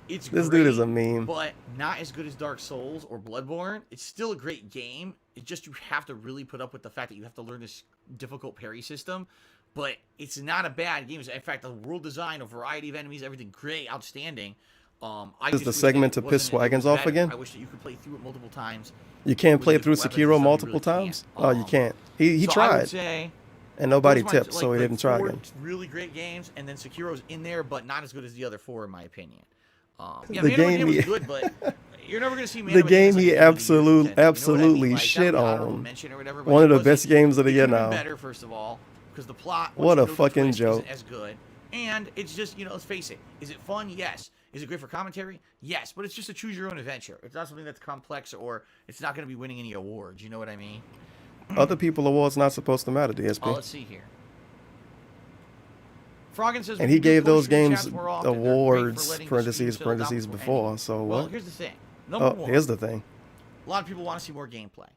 it's This great, dude is a meme. but not as good as Dark Souls or Bloodborne. It's still a great game. It's just you have to really put up with the fact that you have to learn this difficult parry system. But it's not a bad game. In fact, the world design, a variety of enemies, everything great, outstanding. I Is just the wish that segment it to piss wasn't- it was Swagons off better. again? I wish that you could play through it multiple times. You can't with play different through weapons and Sekiro stuff, you multiple really times? can't. Oh, you can't. He So I tried. would say And nobody those are my, tipped, so he didn't try 4 again. really great games, and then Sekiro's in there, but not as good as the other 4, in my opinion. Yeah, The Man of game Medan was he- good, but you're never going to see Man The of Medan game as, like, he a game of the year absolutely contender. You know what I mean? absolutely Like, that shit would be honorable on. mention or whatever, but One it of the wasn't- best games of the it year could've been now. better, first of all, because the plot. What once you a know the fucking twist, joke. isn't as good, and it's just, you know, let's face it. Is it fun? Yes. Is it great for commentary? Yes. But it's just a choose your own adventure. It's not something that's complex, or it's not going to be winning any awards. You know what I mean? Other people awards not supposed to matter, Oh, DSP. let's see here. Froggen says, And "We he do gave post those stream games chats more often. They're great for awards, letting the parentheses, stream settle down parentheses, before, so Well, what? here's the thing. Number Oh, one, here's the thing. a lot of people want to see more gameplay.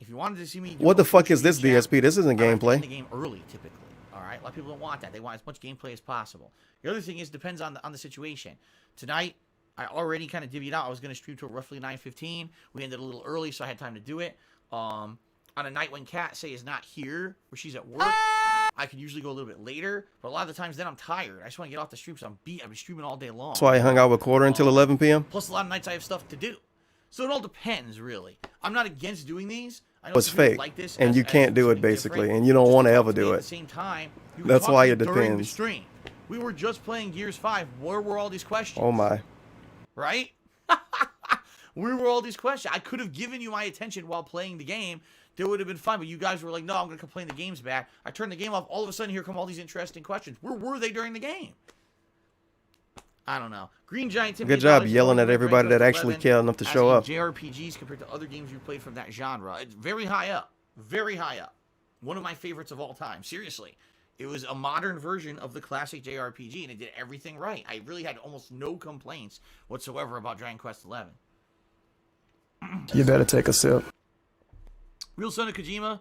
If you wanted to see me, do What the a fuck full is this, stream chat, DSP? This isn't I like to end gameplay. the game early, typically. All right, a lot of people don't want that. They want as much gameplay as possible. The other thing is depends on the situation. Tonight, I already kind of divvied out. I was going to stream till roughly 9:15. We ended a little early, so I had time to do it. On a night when Kat say is not here, or she's at work, I could usually go a little bit later. But a lot of the times then I'm tired. I just want to get off the stream, so I'm beat. I've been streaming all day long. That's why I hung out with Quarter until 11 p.m. Plus, a lot of nights I have stuff to do. So it all depends, really. I'm not against doing these. I know It's some people fake, like this and as- you as can't do it, something basically, different. and you don't Just want to talk ever me do At it. the same time, you can That's talk why to it me during the depends. stream. We were just playing Gears 5. Where were all these questions? Oh my. Right? Where were all these questions? I could have given you my attention while playing the game. That would have been fine. But you guys were like, no, I'm going to complain the game's bad. I turned the game off. All of a sudden, here come all these interesting questions. Where were they during the game? I don't know. Green Giant. Good job yelling at everybody that actually cared enough to show up. JRPGs compared to other games you played from that genre. It's very high up. Very high up. One of my favorites of all time. Seriously. It was a modern version of the classic JRPG, and it did everything right. I really had almost no complaints whatsoever about Dragon Quest XI. You better take a sip. Real Son of Kojima,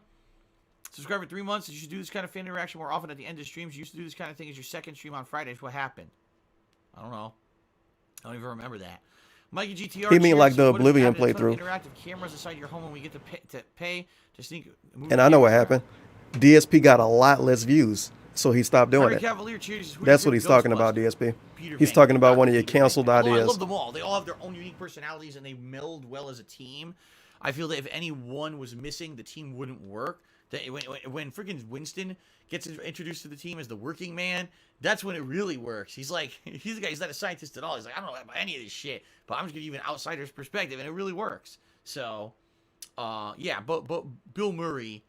subscribe for 3 months. You should do this kind of fan interaction more often at the end of streams. You used to do this kind of thing as your second stream on Fridays. What happened? I don't know. I don't even remember that. Mikey GTR. He mean like the What if we Oblivion added a ton of playthrough. interactive cameras inside your home and we get to pay to sneak. And I know what happened. DSP got a lot less views, so he stopped doing it. Cavalier cheers, That's what he's talking about, DSP. He's talking about one of your canceled I ideas. love them all. They all have their own unique personalities and they meld well as a team. I feel that if any one was missing, the team wouldn't work. That when freaking Winston gets introduced to the team as the working man, that's when it really works. He's like, he's the guy. He's not a scientist at all. He's like, I don't know about any of this shit, but I'm just gonna give you an outsider's perspective, and it really works. So, yeah, but Bill Murray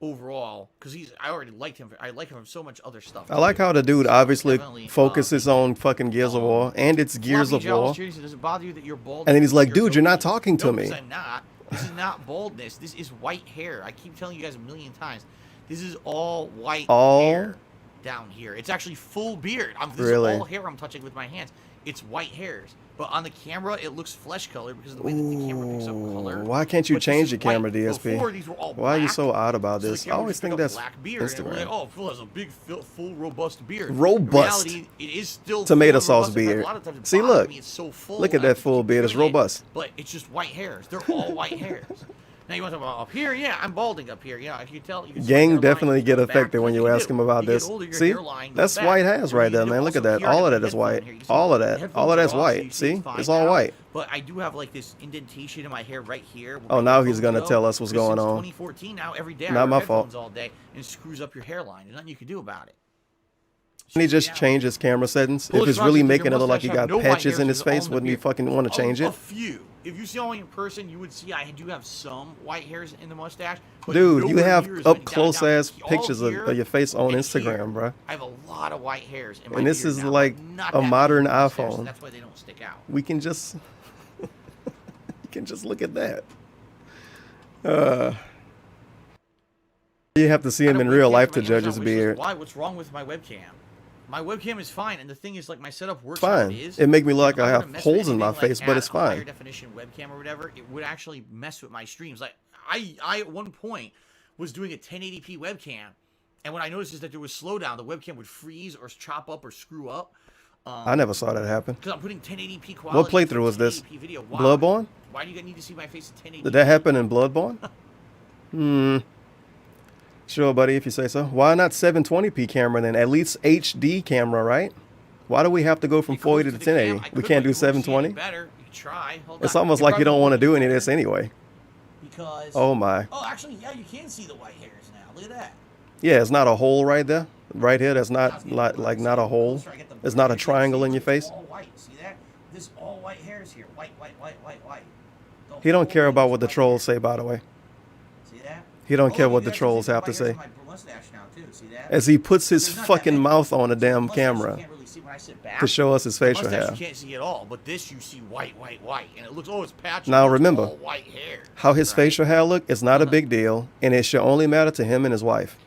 overall, because I already liked him. I like him from so much other stuff. I like how the dude obviously focuses on fucking Gears of War, and it's Gears of War. Does it bother you that you're bald? And then he's like, dude, you're not talking to No, me. because I'm not. This is not baldness. This is white hair. I keep telling you guys a million times. This is all white hair down here. It's actually full beard. This is all hair I'm touching with my hands. It's white hairs. But on the camera, it looks flesh colored because of the way that the camera picks up color. Why can't you change your camera, DSP? Before, these were all Why are you black, so odd about so the this? I camera always just think picked up that's black beard, and Instagram. we're like, oh, Phil has a big, full, robust beard. Robust. In reality, it is still Tomato full, sauce robust. In fact, beard. a lot of times it See, bothers look. me. It's so full, Look at I that have to full keep beard. It's trimming it, robust. but it's just white hairs. They're all white hairs. Now you want to talk about up here? Yeah, I'm balding up here. Yeah, I can tell. You can see my Gang hairline definitely get goes back. affected when you ask him about You get this. older, your See, hairline goes that's back. white hairs right there, You man. Look at also that. here, All I of have that is headphone white. here. You see All of the that. headphones All of are that's off, so white. you See, fine it's all now. white. But I do have like this indentation in my hair right here. Oh, now he's gonna tell us what's going on. 2014 now, every day I Not wear my headphones fault. all day, and it screws up your hairline. There's nothing you can do about it. Can he just change his camera settings? If Polish it's Rocky, really your making it look like mustache he have got no white patches hairs, in his it's all face, in the wouldn't he beard. fucking want to change A it? few. If you saw me in person, you would see I do have some white hairs in the mustache. But Dude, you nowhere have near as up many. close Down ass all pictures here of your face on and Instagram, here, bro. I have a lot of white hairs in my And this beard is now, like not a that modern many mustaches, iPhone. That's why they don't stick out. We can just, you can just look at that. You have to see him in real life to judge his beard. Why? What's wrong with my webcam? My webcam is fine, and the thing is, like, my setup works. Fine. How it is. It make me look like If I were have to mess holes with in my anything, face, like, but add it's a higher fine. definition webcam or whatever, it would actually mess with my streams. Like, I at one point was doing a 1080p webcam, and what I noticed is that there was slowdown. The webcam would freeze or chop up or screw up. I never saw that happen. Because I'm putting 1080p quality. What playthrough was this? 1080p video. Why? Bloodborne? Why do you need to see my face at 1080p? Did that happen in Bloodborne? Sure, buddy, if you say so. Why not 720p camera then? At least HD camera, right? Why do we have to go from 40 to 1080? We can't do 720? Better. You try. Hold It's on. almost like you don't want to do any of this anyway. Because. Oh my. Oh, actually, yeah, you can see the white hairs now. Look at that. Yeah, it's not a hole right there. Right here, that's not like not a hole. It's not a triangle in your face. All white. See that? This all white hairs here. White. He don't care about what the trolls say, by the way. See that? He don't care what the trolls have to say. As he puts his fucking mouth on a damn camera to show us his facial hair. You can't see at all, but this you see white, and it looks it's patchy. Now it's remember, all white hair. how his facial hair look is not a big deal, and it should only matter to him and his wife.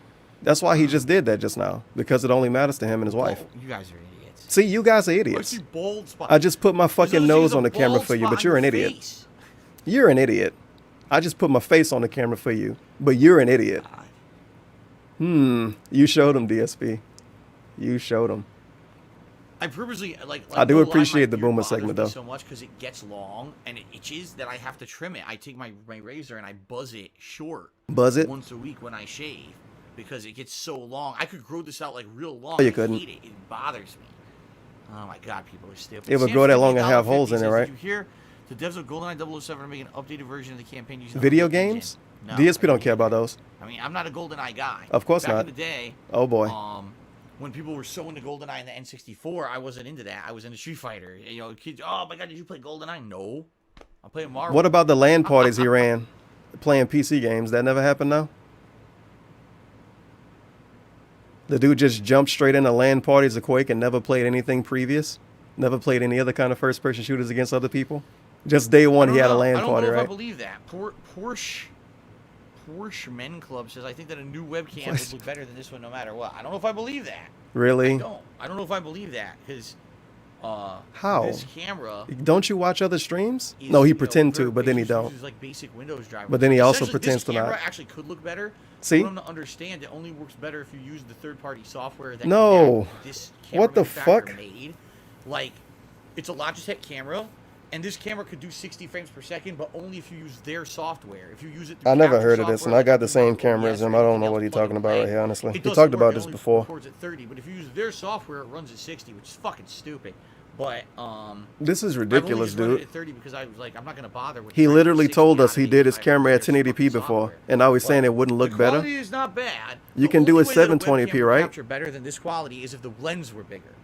That's why he just did that just now, because it only matters to him and his wife. Oh, you guys are idiots. See, you guys are idiots. I just put my fucking nose on the camera for you, but you're an idiot. You're an idiot. I just put my face on the camera for you, but you're an idiot. You showed him, DSP. You showed him. I purposely like I do no lie, appreciate my the beard boomer bothers segment, me though. so much because it gets long and it itches that I have to trim it. I take my razor and I buzz it short. Buzz it? Once a week when I shave because it gets so long. I could grow this out like real long. Oh, you I couldn't. hate it. It bothers me. Oh my god, people are stupid. It would grow that long and have holes in it, right? Did you hear the devs of GoldenEye 007 are making an updated version of the campaign using Video the Unreal games? Engine? No, DSP don't care about those. I mean, I'm not a GoldenEye guy. Of course Back not. in the day, Oh boy. when people were so into GoldenEye and the N64, I wasn't into that. I was into Street Fighter. You know, kids, oh my god, did you play GoldenEye? No. I'm playing Marvel. What about the LAN parties he ran playing PC games? That never happened now? The dude just jumped straight into LAN parties of Quake and never played anything previous? Never played any other kind of first-person shooters against other people? Just day one, he had a LAN party, I don't know right? if I believe that. Porsche Men Club says, I think that a new webcam would look better than this one no matter what. I don't know if I believe that. Really? I don't know if I believe that because How? this camera Don't you watch other streams? is, No, he you know, pretend to, very but then he basic, don't. uses, like basic Windows drivers. But then he also Essentially, pretends to this not. camera actually could look better. See? I want them to understand it only works better if you use the third-party software that No. this camera What the manufacturer fuck? made. Like, it's a Logitech camera, And this camera could do 60 frames per second, but only if you use their software. If you use it, I never heard of this, and I got the same camera as him. I don't know what he's talking about right here, honestly. He talked about this before. It records at 30, but if you use their software, it runs at 60, which is fucking stupid. But this is ridiculous, I've only dude. just run it at 30 because I was like, I'm not gonna bother with. He literally told us he did his camera at 1080p before, and now he's saying it wouldn't look better. The quality is not bad. You can do it 720p, right? Capture better than this quality is if the lens were bigger.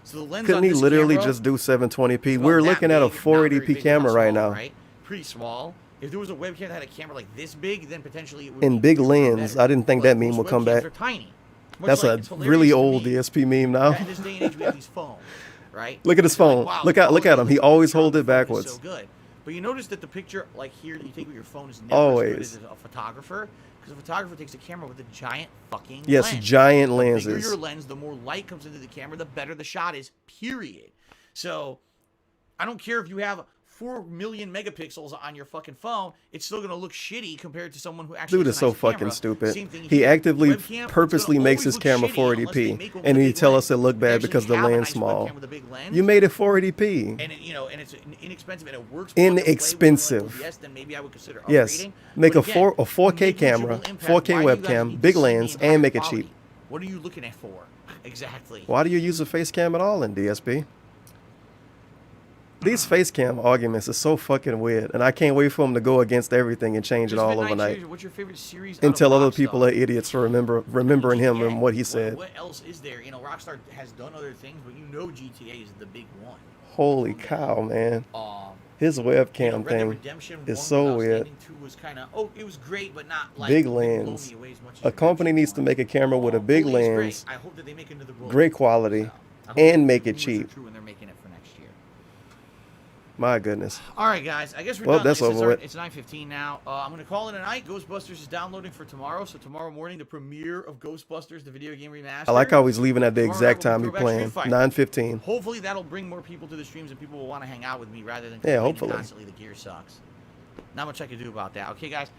So the lens Couldn't on he this literally camera just do 720p? is We're about that looking at a big, not very 480p big, camera not right small, now. right? Pretty small. If there was a webcam that had a camera like this big, then potentially it would In be big lens, better. I didn't think But that meme most would come webcams back. are tiny. Much That's like, a it's hilarious really to old me DSP meme now. that in this day and age, we have these phones, right? Look at his It's like, phone. wow, Look the at quality him. of He the always picture on hold the it phone is backwards. So good. But you notice that the picture, like here, you take with your phone is never Always. as good as a photographer. Because a photographer takes a camera with a giant fucking Yes, lens. giant The bigger lenses. your lens, the more light comes into the camera, the better the shot is, period. So, I don't care if you have 4 million megapixels on your fucking phone, it's still going to look shitty compared to someone who actually Dude has is a so nice fucking camera. stupid. Same thing He here. actively, Webcam, it's purposely gonna makes always his look camera shitty unless they 480p, make one with and a he big tell lens. us it look They bad actually because the have a lens nice small. webcam with a big lens. You made it 480p. And it, and it's inexpensive and it works. plug and play with Inexpensive. like OBS, then maybe I would consider Yes, upgrading. make But a again, 4K negligible camera, impact. 4K Why do you guys webcam, need big to see the lens, entire and make it quality? cheap. What are you looking at for? Exactly. Why do you use a face cam at all in DSP? These face cam arguments are so fucking weird, and I can't wait for them to go against everything and change it There's all been 9 overnight. series. What's your favorite series? And out of tell other Rockstar? people are idiots for remembering him and what he said. What else is there? You know, Rockstar has done other things, but you know GTA is the big one. Holy cow, man. His You know, webcam Red Dead thing Redemption 1 is was so weird. outstanding, 2 was kind of, it was great, but not like Big it didn't blow lens. me away as much as A company needs to make a camera with a big Bully is great. lens, I hope that they make another Bully. great quality, I hope and that make the it rumors are cheap. true and they're making it for next year. My goodness. All right, guys. I guess we're Well, done. that's Like I said, over with. It's 9:15 now. I'm going to call it a night. Ghostbusters is downloading for tomorrow. So tomorrow morning, the premiere of Ghostbusters, the video game remaster. I like how he's leaving at the Tomorrow exact night time we'll he be throwback playing, Street Fighter. 9:15. Hopefully, that'll bring more people to the streams and people will want to hang out with me rather than Yeah, complaining hopefully. constantly the gear sucks. Not much I can do about that. Okay, guys.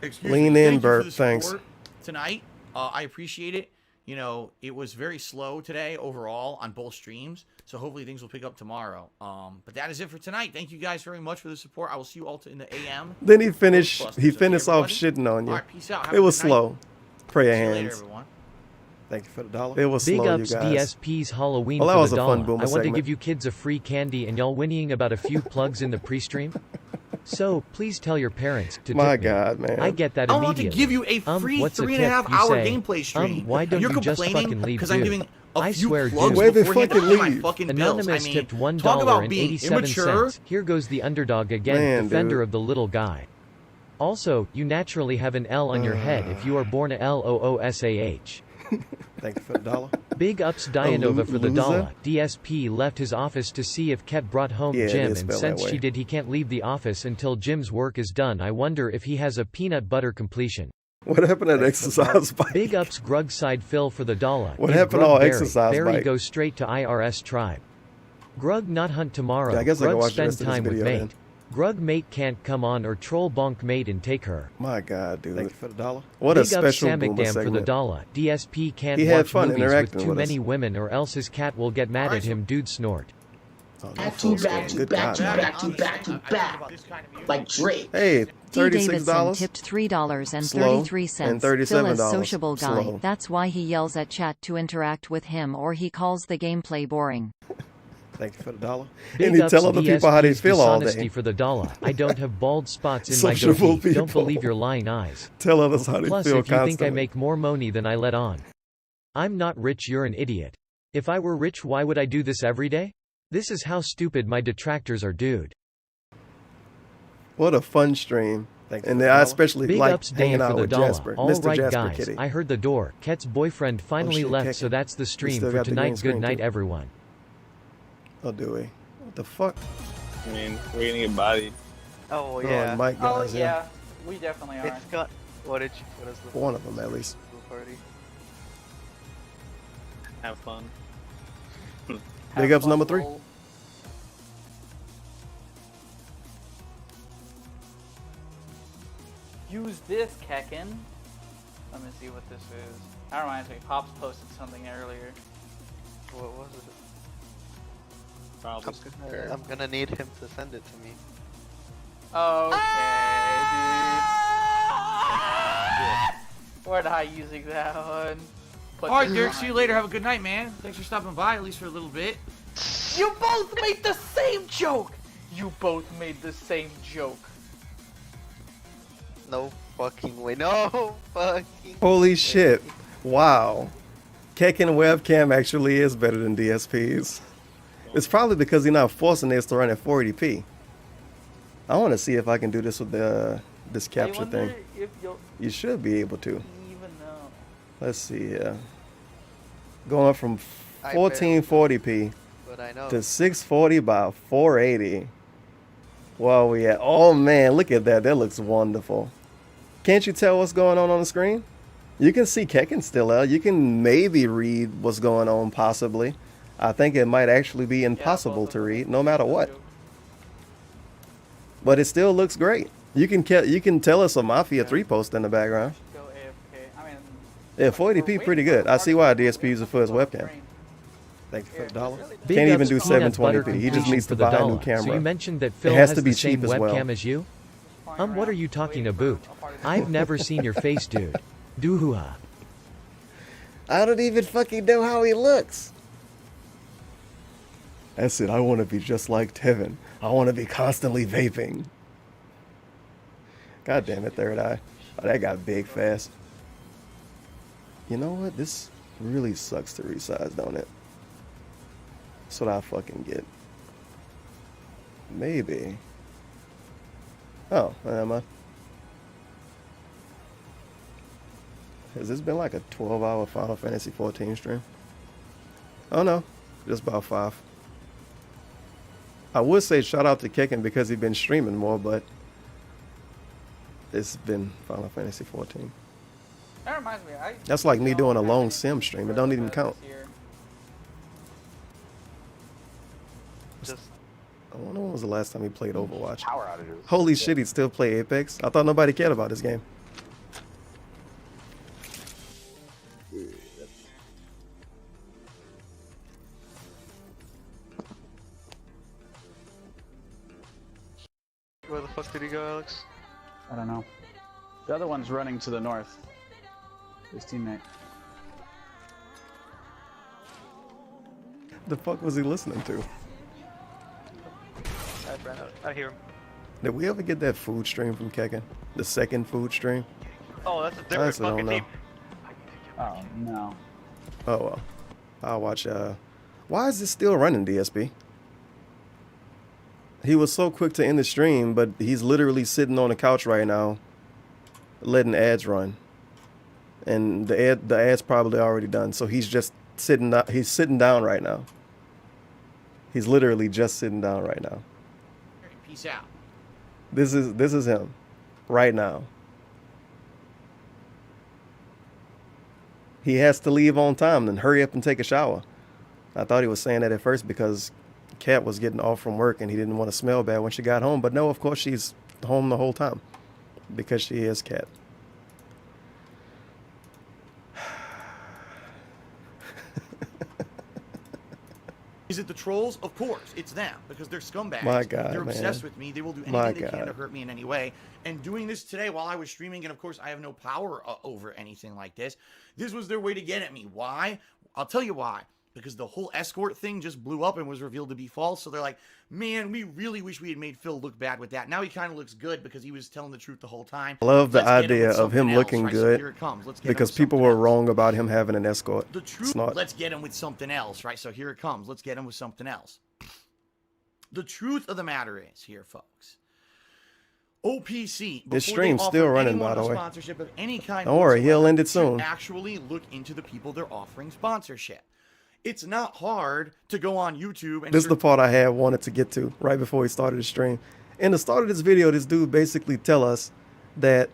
Excuse Lean me. in, Thank you for Bert. the Thanks. support tonight. I appreciate it. You know, it was very slow today overall on both streams. So hopefully things will pick up tomorrow. But that is it for tonight. Thank you guys very much for the support. I will see you all in the AM. Then he finished Ghostbusters. he Okay, finished off everybody? shitting on you. All right, peace out. Have It a was good night. slow. Pray your See you later, hands. everyone. Thank you for the dollar. It was Big slow, ups you guys. DSP's Halloween Well, that for was the a fun dollar. boomer I want to segment. give you kids a free candy and y'all whinnying about a few plugs in the pre-stream? So, please tell your parents to My tip me. God, man. I get that I want to immediately. give you a free what's a 3.5 tip? You hour say, gameplay stream. why don't You're you just complaining fucking leave, because I'm dude? doing a I few swear, plugs dude. Wait, they beforehand to fucking pay my leave. fucking bills. Anonymous I mean, tipped talk $1 about and being 87 immature. cents. Here goes the underdog again, Man, defender dude. of the little guy. Also, you naturally have an L on your head if you are born a LOOSAH. Thank you for the dollar. Big ups Dianova for the loser? dollar. DSP left his office to see if Ket brought home Yeah, it Jim, is and spelled since that way. she did, he can't leave the office until Jim's work is done. I wonder if he has a peanut butter completion. What happened at exercise bike? Big ups Grug side Phil for the dollar. What Is happened Grug to all Barry? exercise Barry bike? goes straight to IRS tribe. Grug not hunt tomorrow. Yeah, I guess I can Grug watch the spend rest of this time with video mate. then. Grug mate can't come on or troll bonk mate and take her. My God, dude. Thank you for the dollar. What a Big ups special boomer Samikdam for the segment. dollar. DSP can't He had watch fun movies with interacting too with us. many women or else his cat will get mad at him. Dude snort. Oh, no, Back to folks, back man. to Good back God, to man. back to back to back. Like Drake. Hey, D. $36. Davidson tipped $3.33. Slow, and Phil is $37. sociable guy. Slow. That's why he yells at chat to interact with him, or he calls the gameplay boring. Thank you for the dollar. Big And he ups tell other people how they DSP's feel all dishonesty day. for the dollar. I don't have bald spots in my Sociable goatee. Don't people. believe your lying eyes. Tell others how they Plus, feel if you constantly. think I make more money than I let on. I'm not rich, you're an idiot. If I were rich, why would I do this every day? This is how stupid my detractors are, dude. What a fun stream. Thank you And for the I dollar. especially Big like ups hanging Dan for out the with dollar. Jasper. All Mr. right, Jasper guys, Kitty. I heard the door. Ket's boyfriend finally shit, left, Ket so that's the stream still for got the green tonight. Good screen, night, too. everyone. Oh, do we? What the fuck? I mean, we're gonna get bodied. Oh Oh, yeah. Mike Oh guys, yeah. We definitely are. It's got. What is the One of them, at least. party? Have fun. Big ups number 3. Use this, Kekin. Let me see what this is. That reminds me, Pops posted something earlier. What was it? Probably. I'm gonna need him to send it to me. Okay, dude. We're not using that one. Alright, Dirk, see you later. Have a good night, man. Thanks for stopping by, at least for a little bit. You both made the same joke! You both made the same joke. No fucking way. No fucking Holy shit. Wow. Kekin webcam actually is better than DSP's. It's probably because you're not forcing this to run at 480p. I want to see if I can do this with the this capture thing. If you'll You should be able to. even know. Let's see here. Going from I 1440p But I know. to 640 by 480. Well, we at. Oh man, look at that. That looks wonderful. Can't you tell what's going on the screen? You can see Kekin still out. You can maybe read what's going on, possibly. I think it might actually be impossible to read, no matter what. But it still looks great. You can tell us a Mafia 3 post in the background. Go AFK. I mean, Yeah, 480p pretty good. I see why DSP uses it for his webcam. Thank you for the dollar. Big Can't even ups do Peanut Butter 720p. He just completion needs for to the buy a new dollar. camera. So you mentioned that Phil it has has to be the same cheap as well. webcam as you? What are you talking about? I've never seen your face, dude. Doohua. I don't even fucking know how he looks. That's it. I want to be just like Tevin. I want to be constantly vaping. God damn it, third eye. Oh, that got big fast. You know what? This really sucks to resize, don't it? That's what I fucking get. Maybe. Oh, am I? Has this been like a 12-hour Final Fantasy 14 stream? Oh no, just about 5. I would say shout out to Kekin because he's been streaming more, but it's been Final Fantasy 14. that reminds me. That's like me doing a long sim stream. It don't even count. Just I wonder when was the last time he played Overwatch. Power outages. Holy shit, he'd still play Apex. I thought nobody cared about this game. where the fuck did he go, Alex? I don't know. The other one's running to the north. His teammate. The fuck was he listening to? I hear him. Did we ever get that food stream from Kekin? The second food stream? Oh, that's a I different honestly don't fucking know. team. Oh no. Oh well. I'll watch why is this still running, DSP? He was so quick to end the stream, but he's literally sitting on the couch right now letting ads run. And the ad's probably already done, so he's just sitting down right now. He's literally just sitting down right now. Peace out. This is him right now. He has to leave on time, then hurry up and take a shower. I thought he was saying that at first because Kat was getting off from work and he didn't want to smell bad when she got home. But no, of course she's home the whole time because she is Kat. Is it the trolls? Of course, it's them because they're scumbags. My God, they're man. obsessed with me. They will do My anything they can God. to hurt me in any way. And doing this today while I was streaming, and of course I have no power over anything like this. This was their way to get at me. Why? I'll tell you why. Because the whole escort thing just blew up and was revealed to be false. So they're like, man, we really wish we had made Phil look bad with that. Now he kind of looks good because he was telling the truth the whole time. I love the Let's get him idea with of him something looking else, right? So good here it comes. Let's get him because with people something were else. wrong about him having an escort. The truth, It's not. let's get him with something else, right? So here it comes. Let's get him with something else. The truth of the matter is, here, folks, OPC, This before stream's they still offer running, anyone by the a way. sponsorship of any kind Don't worry, he'll whatsoever, end it should soon. actually look into the people they're offering sponsorship. It's not hard to go on YouTube and This is the part I had wanted to get to right before he started the stream. In the start of this video, this dude basically tell us that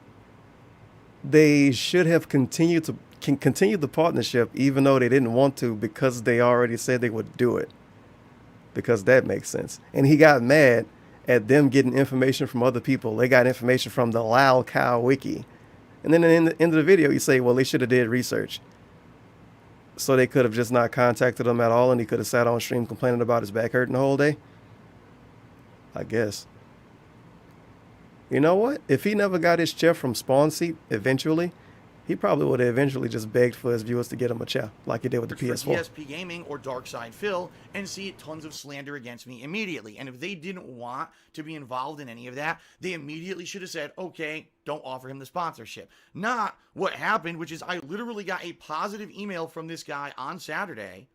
they should have continued the partnership even though they didn't want to because they already said they would do it. Because that makes sense. And he got mad at them getting information from other people. They got information from the Lal Cow Wiki. And then in the end of the video, you say, well, they should have did research. So they could have just not contacted him at all, and he could have sat on stream complaining about his back hurting the whole day. I guess. You know what? If he never got his chair from Spawn Seat eventually, he probably would have eventually just begged for his viewers to get him a chair, like he did with the PS4. ESP Gaming or Darkside Phil and see tons of slander against me immediately. And if they didn't want to be involved in any of that, they immediately should have said, okay, don't offer him the sponsorship. Not what happened, which is I literally got a positive email from this guy on Saturday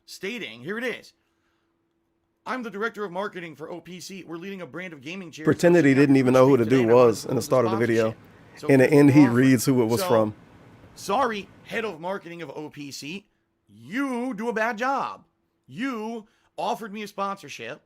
stating, here it is. I'm the director of marketing for OPC. We're leading a brand of gaming chairs. Pretended he didn't even know who the dude was in the start of the video. So in the end, he reads who it was from. Sorry, head of marketing of OPC. You do a bad job. You offered me a sponsorship,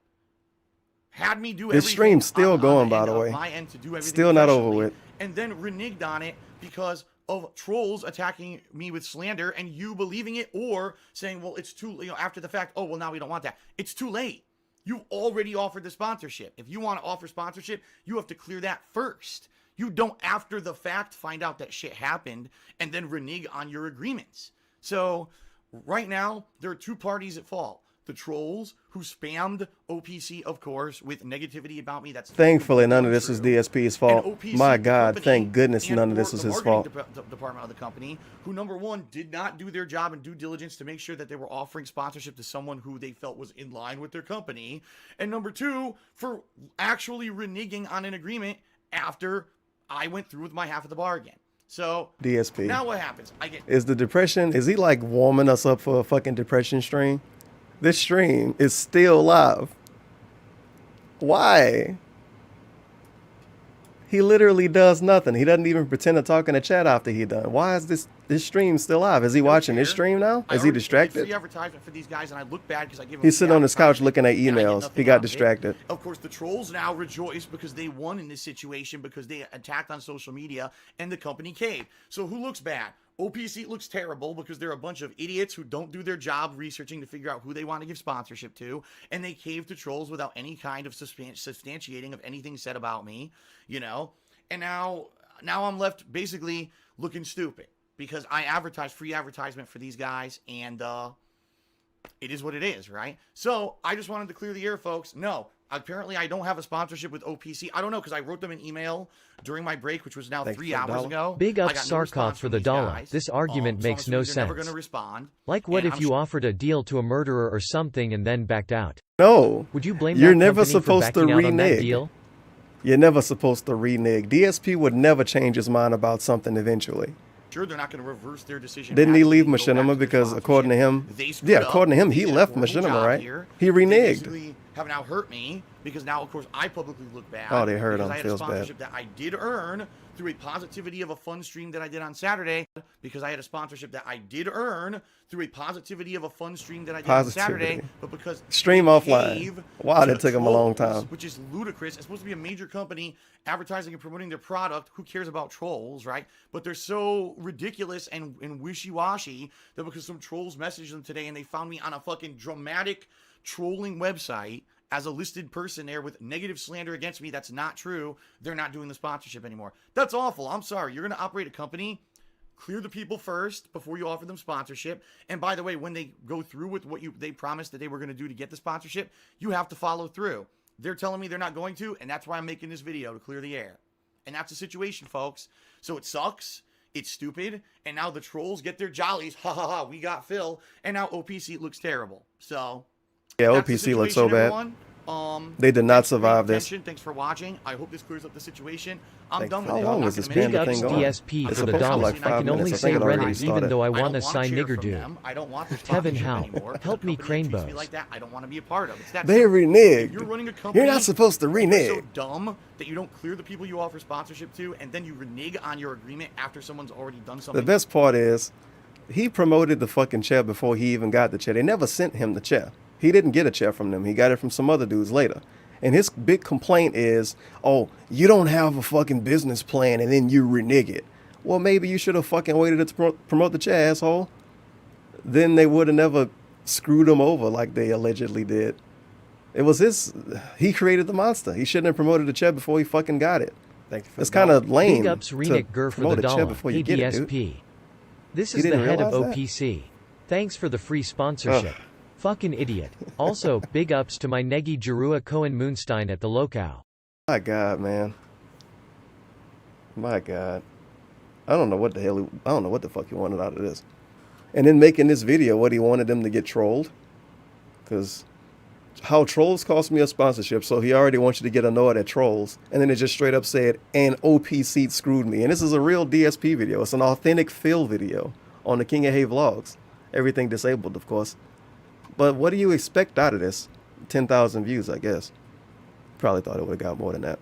had me do everything. His stream's still going, by the on way. my end to do everything Still not over with. And then reneged on it because of trolls attacking me with slander and you believing it or saying, well, it's too, after the fact, oh, well, now we don't want that. It's too late. You've already offered the sponsorship. If you want to offer sponsorship, you have to clear that first. You don't, after the fact, find out that shit happened and then renege on your agreements. So right now, there are two parties at fault. The trolls who spammed OPC, of course, with negativity about me. That's thankfully none of this is DSP's fault. OPC, My God, company, thank goodness none of this the was his marketing fault. Department of the company, who number one did not do their job and due diligence to make sure that they were offering sponsorship to someone who they felt was in line with their company, and number two for actually reneging on an agreement after I went through with my half of the bargain. So DSP. Now what happens? Is the depression? Is he like warming us up for a fucking depression stream? This stream is still live. Why? He literally does nothing. He doesn't even pretend to talk in the chat after he done. Why is this stream still live? Is he watching this stream now? Is he distracted? Free advertisement for these guys, and I look bad because I give him. He's sitting on his couch looking at emails. He got distracted. Of course, the trolls now rejoice because they won in this situation because they attacked on social media and the company caved. So who looks bad? OPC looks terrible because they're a bunch of idiots who don't do their job researching to figure out who they want to give sponsorship to, and they cave to trolls without any kind of substantiating of anything said about me, And now I'm left basically looking stupid because I advertise free advertisement for these guys, and it is what it is, right? So I just wanted to clear the air, folks. No, apparently I don't have a sponsorship with OPC. I don't know because I wrote them an email during my break, which was now 3 hours ago. Big up no Sarkov for the dollar. guys. This argument makes no sense. Never gonna respond. Like what And if you offered a deal to a murderer or something and then backed out? No. Would you blame You're that never company for supposed to backing out on that renege. deal? You're never supposed to renege. DSP would never change his mind about something eventually. Sure, they're not going to reverse their decision. Didn't he leave Go back to Machinima their because according to him, They screwed yeah, up. according to him, They he did a left horrible Machinima, job right? here. He They reneged. basically have now hurt me because now, of course, I publicly look bad. Oh, they hurt because him. I had a Feels bad. sponsorship that I did earn through a positivity of a fun stream that I did on Saturday. Because I had a sponsorship that I did earn through a positivity of a fun stream that I did on Saturday. But because Stream they offline. cave Wow, to that took him a long trolls, time. which is ludicrous. It's supposed to be a major company advertising and promoting their product. Who cares about trolls, right? But they're so ridiculous and wishy-washy that because some trolls messaged them today and they found me on a fucking dramatic trolling website as a listed person there with negative slander against me that's not true, they're not doing the sponsorship anymore. That's awful. I'm sorry. You're going to operate a company. Clear the people first before you offer them sponsorship. And by the way, when they go through with what they promised that they were going to do to get the sponsorship, you have to follow through. They're telling me they're not going to, and that's why I'm making this video, to clear the air. And that's the situation, folks. So it sucks. It's stupid. And now the trolls get their jollies. Ha ha ha, we got Phil. And now OPC looks terrible. So Yeah, that's the OPC looks so situation, bad. everyone. They did not Thanks for paying survive this. attention. Thanks for watching. I hope this clears up the situation. I'm Thanks. done with How it. long I'm is not this gonna Big make panda ups thing going? DSP It's for the supposed to dollar. like 5 I can only minutes. I say think it already Reddit, started. even though I I want to don't sign share nigger from do. them. I don't want the Tevin sponsorship Howe, anymore. If help the me company treats me Cranebos. like that, I don't want to be a part of it. It's that They simple. reneged. If you're running a company, You're not supposed to you're renege. so dumb that you don't clear the people you offer sponsorship to, and then you renege on your agreement after someone's already done something. The best part is, he promoted the fucking chair before he even got the chair. They never sent him the chair. He didn't get a chair from them. He got it from some other dudes later. And his big complaint is, oh, you don't have a fucking business plan and then you renege it. Well, maybe you should have fucking waited to promote the chair, asshole. Then they would have never screwed him over like they allegedly did. It was he created the monster. He shouldn't have promoted the chair before he fucking got it. Thank you for it's kind of lame Big ups to Renik Gur for promote the a chair dollar. before you get it, dude. ADSP. This You is the didn't head of realize that? OPC. Thanks for the free sponsorship. Fucking idiot. Also, big ups to my Negi Jirua Cohen Moonstein at the locale. My God, man. My God. I don't know what the hell. I don't know what the fuck he wanted out of this. And then making this video, what he wanted them to get trolled, because how trolls cost me a sponsorship, so he already wants you to get annoyed at trolls, and then it just straight up said, and OPC screwed me. And this is a real DSP video. It's an authentic Phil video on the King of Hay vlogs. Everything disabled, of course. But what do you expect out of this? 10,000 views, I guess. Probably thought it would have got more than that.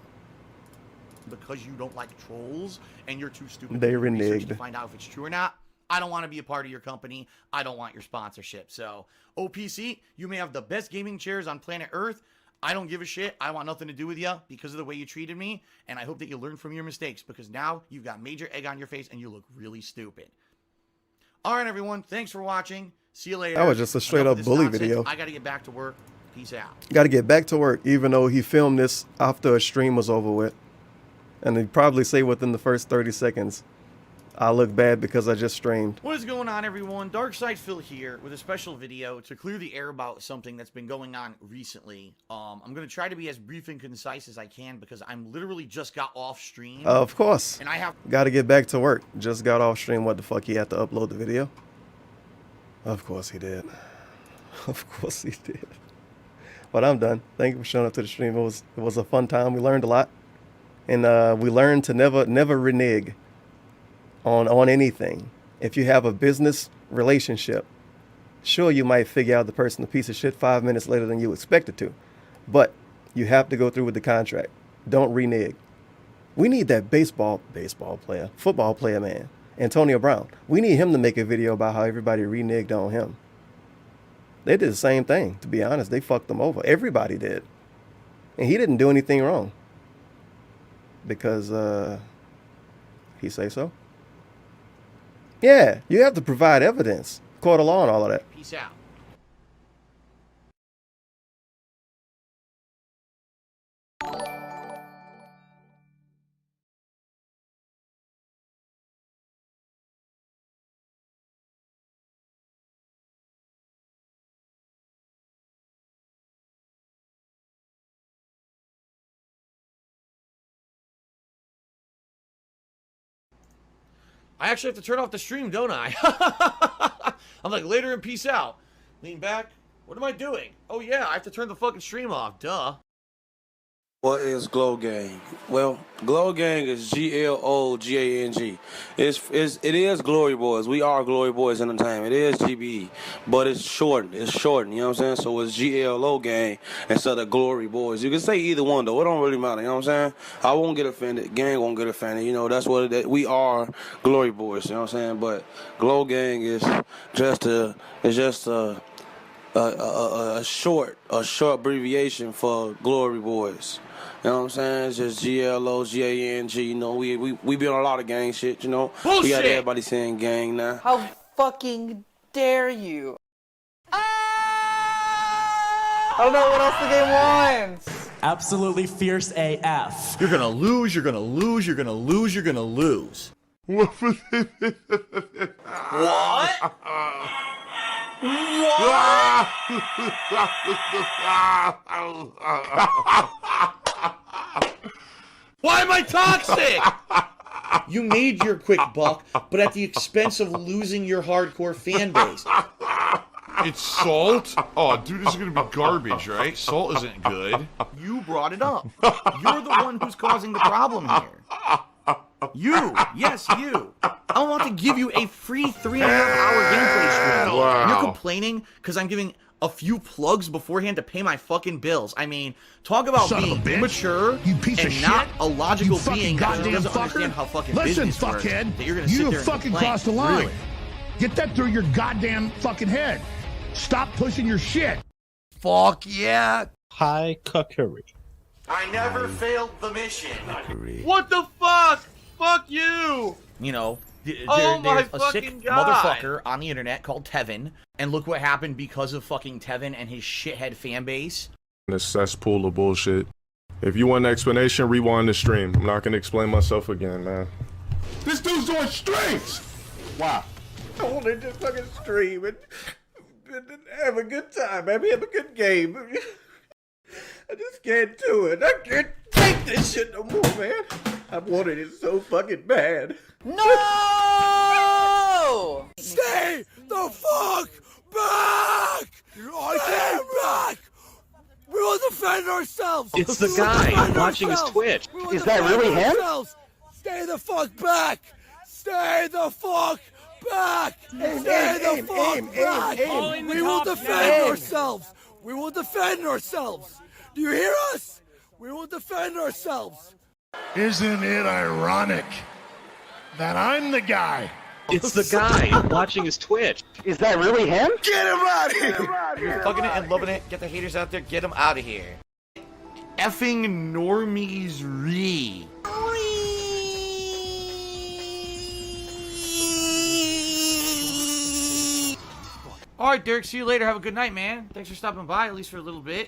Because you don't like trolls and you're too stupid They to do research reneged. to find out if it's true or not. I don't want to be a part of your company. I don't want your sponsorship. So, OPC, you may have the best gaming chairs on planet Earth. I don't give a shit. I want nothing to do with you because of the way you treated me. And I hope that you learn from your mistakes, because now you've got major egg on your face and you look really stupid. All right, everyone. Thanks for watching. See you later. That was just a straight Enough up of this bully nonsense. video. I got to get back to work. Peace out. Got to get back to work, even though he filmed this after a stream was over with. And he'd probably say within the first 30 seconds, I look bad because I just streamed. What is going on, everyone? Darkside Phil here with a special video to clear the air about something that's been going on recently. I'm going to try to be as brief and concise as I can because I'm literally just got off stream. Of course. And I have... Got to get back to work. Just got off stream. What the fuck? He had to upload the video? Of course he did. Of course he did. But I'm done. Thank you for showing up to the stream. It was a fun time. We learned a lot. And we learned to never renege on anything. If you have a business relationship, sure, you might figure out the person a piece of shit 5 minutes later than you expected to. But you have to go through with the contract. Don't renege. We need that football player, man, Antonio Brown. We need him to make a video about how everybody reneged on him. They did the same thing, to be honest. They fucked him over. Everybody did. And he didn't do anything wrong. Because he say so? Yeah, you have to provide evidence. Court of law and all of that. Peace out. I actually have to turn off the stream, don't I? I'm like, later and peace out. Lean back. What am I doing? Oh, yeah, I have to turn the fucking stream off. Duh. What is Glow Gang? Well, Glow Gang is GLOGANG. It is Glory Boys. We are Glory Boys Entertainment. It is GBE, but it's shortened. It's shortened. You know what I'm saying? So it's GLO Gang instead of Glory Boys. You can say either one though. It don't really matter. You know what I'm saying? I won't get offended. Gang won't get offended. You know that's what we are. Glory Boys. You know what I'm saying? But Glow Gang is just a short abbreviation for Glory Boys. You know what I'm saying? It's just GLOGANG. You know, we be on a lot of gang shit, you know. Bullshit. We got everybody saying gang now. How fucking dare you? I don't know what else the game wants. Absolutely fierce AF. You're gonna lose, you're gonna lose, you're gonna lose, you're gonna lose. What? Why am I toxic? You made your quick buck, but at the expense of losing your hardcore fan base. It's salt? Oh, dude, this is gonna be garbage, right? Salt isn't good. You brought it up. You're the one who's causing the problem here. You. Yes, you. I want to give you a free 3.5-hour gameplay stream. Wow. You're complaining because I'm giving a few plugs beforehand to pay my fucking bills. I mean, talk about Son of being a bitch. immature You piece of and not shit. a logical You fucking being that goddamn doesn't fucker. understand how fucking Listen, business works. fuckhead. That you're gonna You sit have there and fucking complain. crossed the line. Really? Get that through your goddamn fucking head. Stop pushing your shit. Fuck yeah. High cookery. I never failed the mission. What the fuck? Fuck you. You know, Oh my there's a sick fucking God. motherfucker on the internet called Tevin, and look what happened because of fucking Tevin and his shithead fan base. This cesspool of bullshit. If you want an explanation, rewind the stream. I'm not gonna explain myself again, man. This dude's doing streams. Wow. I want to just fucking stream and have a good time, maybe have a good game. I just can't do it. I can't take this shit no more, man. I've wanted it so fucking bad. No! Stay the fuck back! Stay back! We will defend ourselves! It's the guy watching his Twitch. Is that really him? Stay the fuck back! Stay the fuck back! Stay the fuck back! We will defend ourselves! We will defend ourselves! Do you hear us? We will defend ourselves! Isn't it ironic that I'm the guy? It's the guy watching his Twitch. Is that really him? Get him out of here! You're fucking it and loving it. Get the haters out there. Get them out of here. Effing normies re. All right, Derek. See you later. Have a good night, man. Thanks for stopping by, at least for a little bit.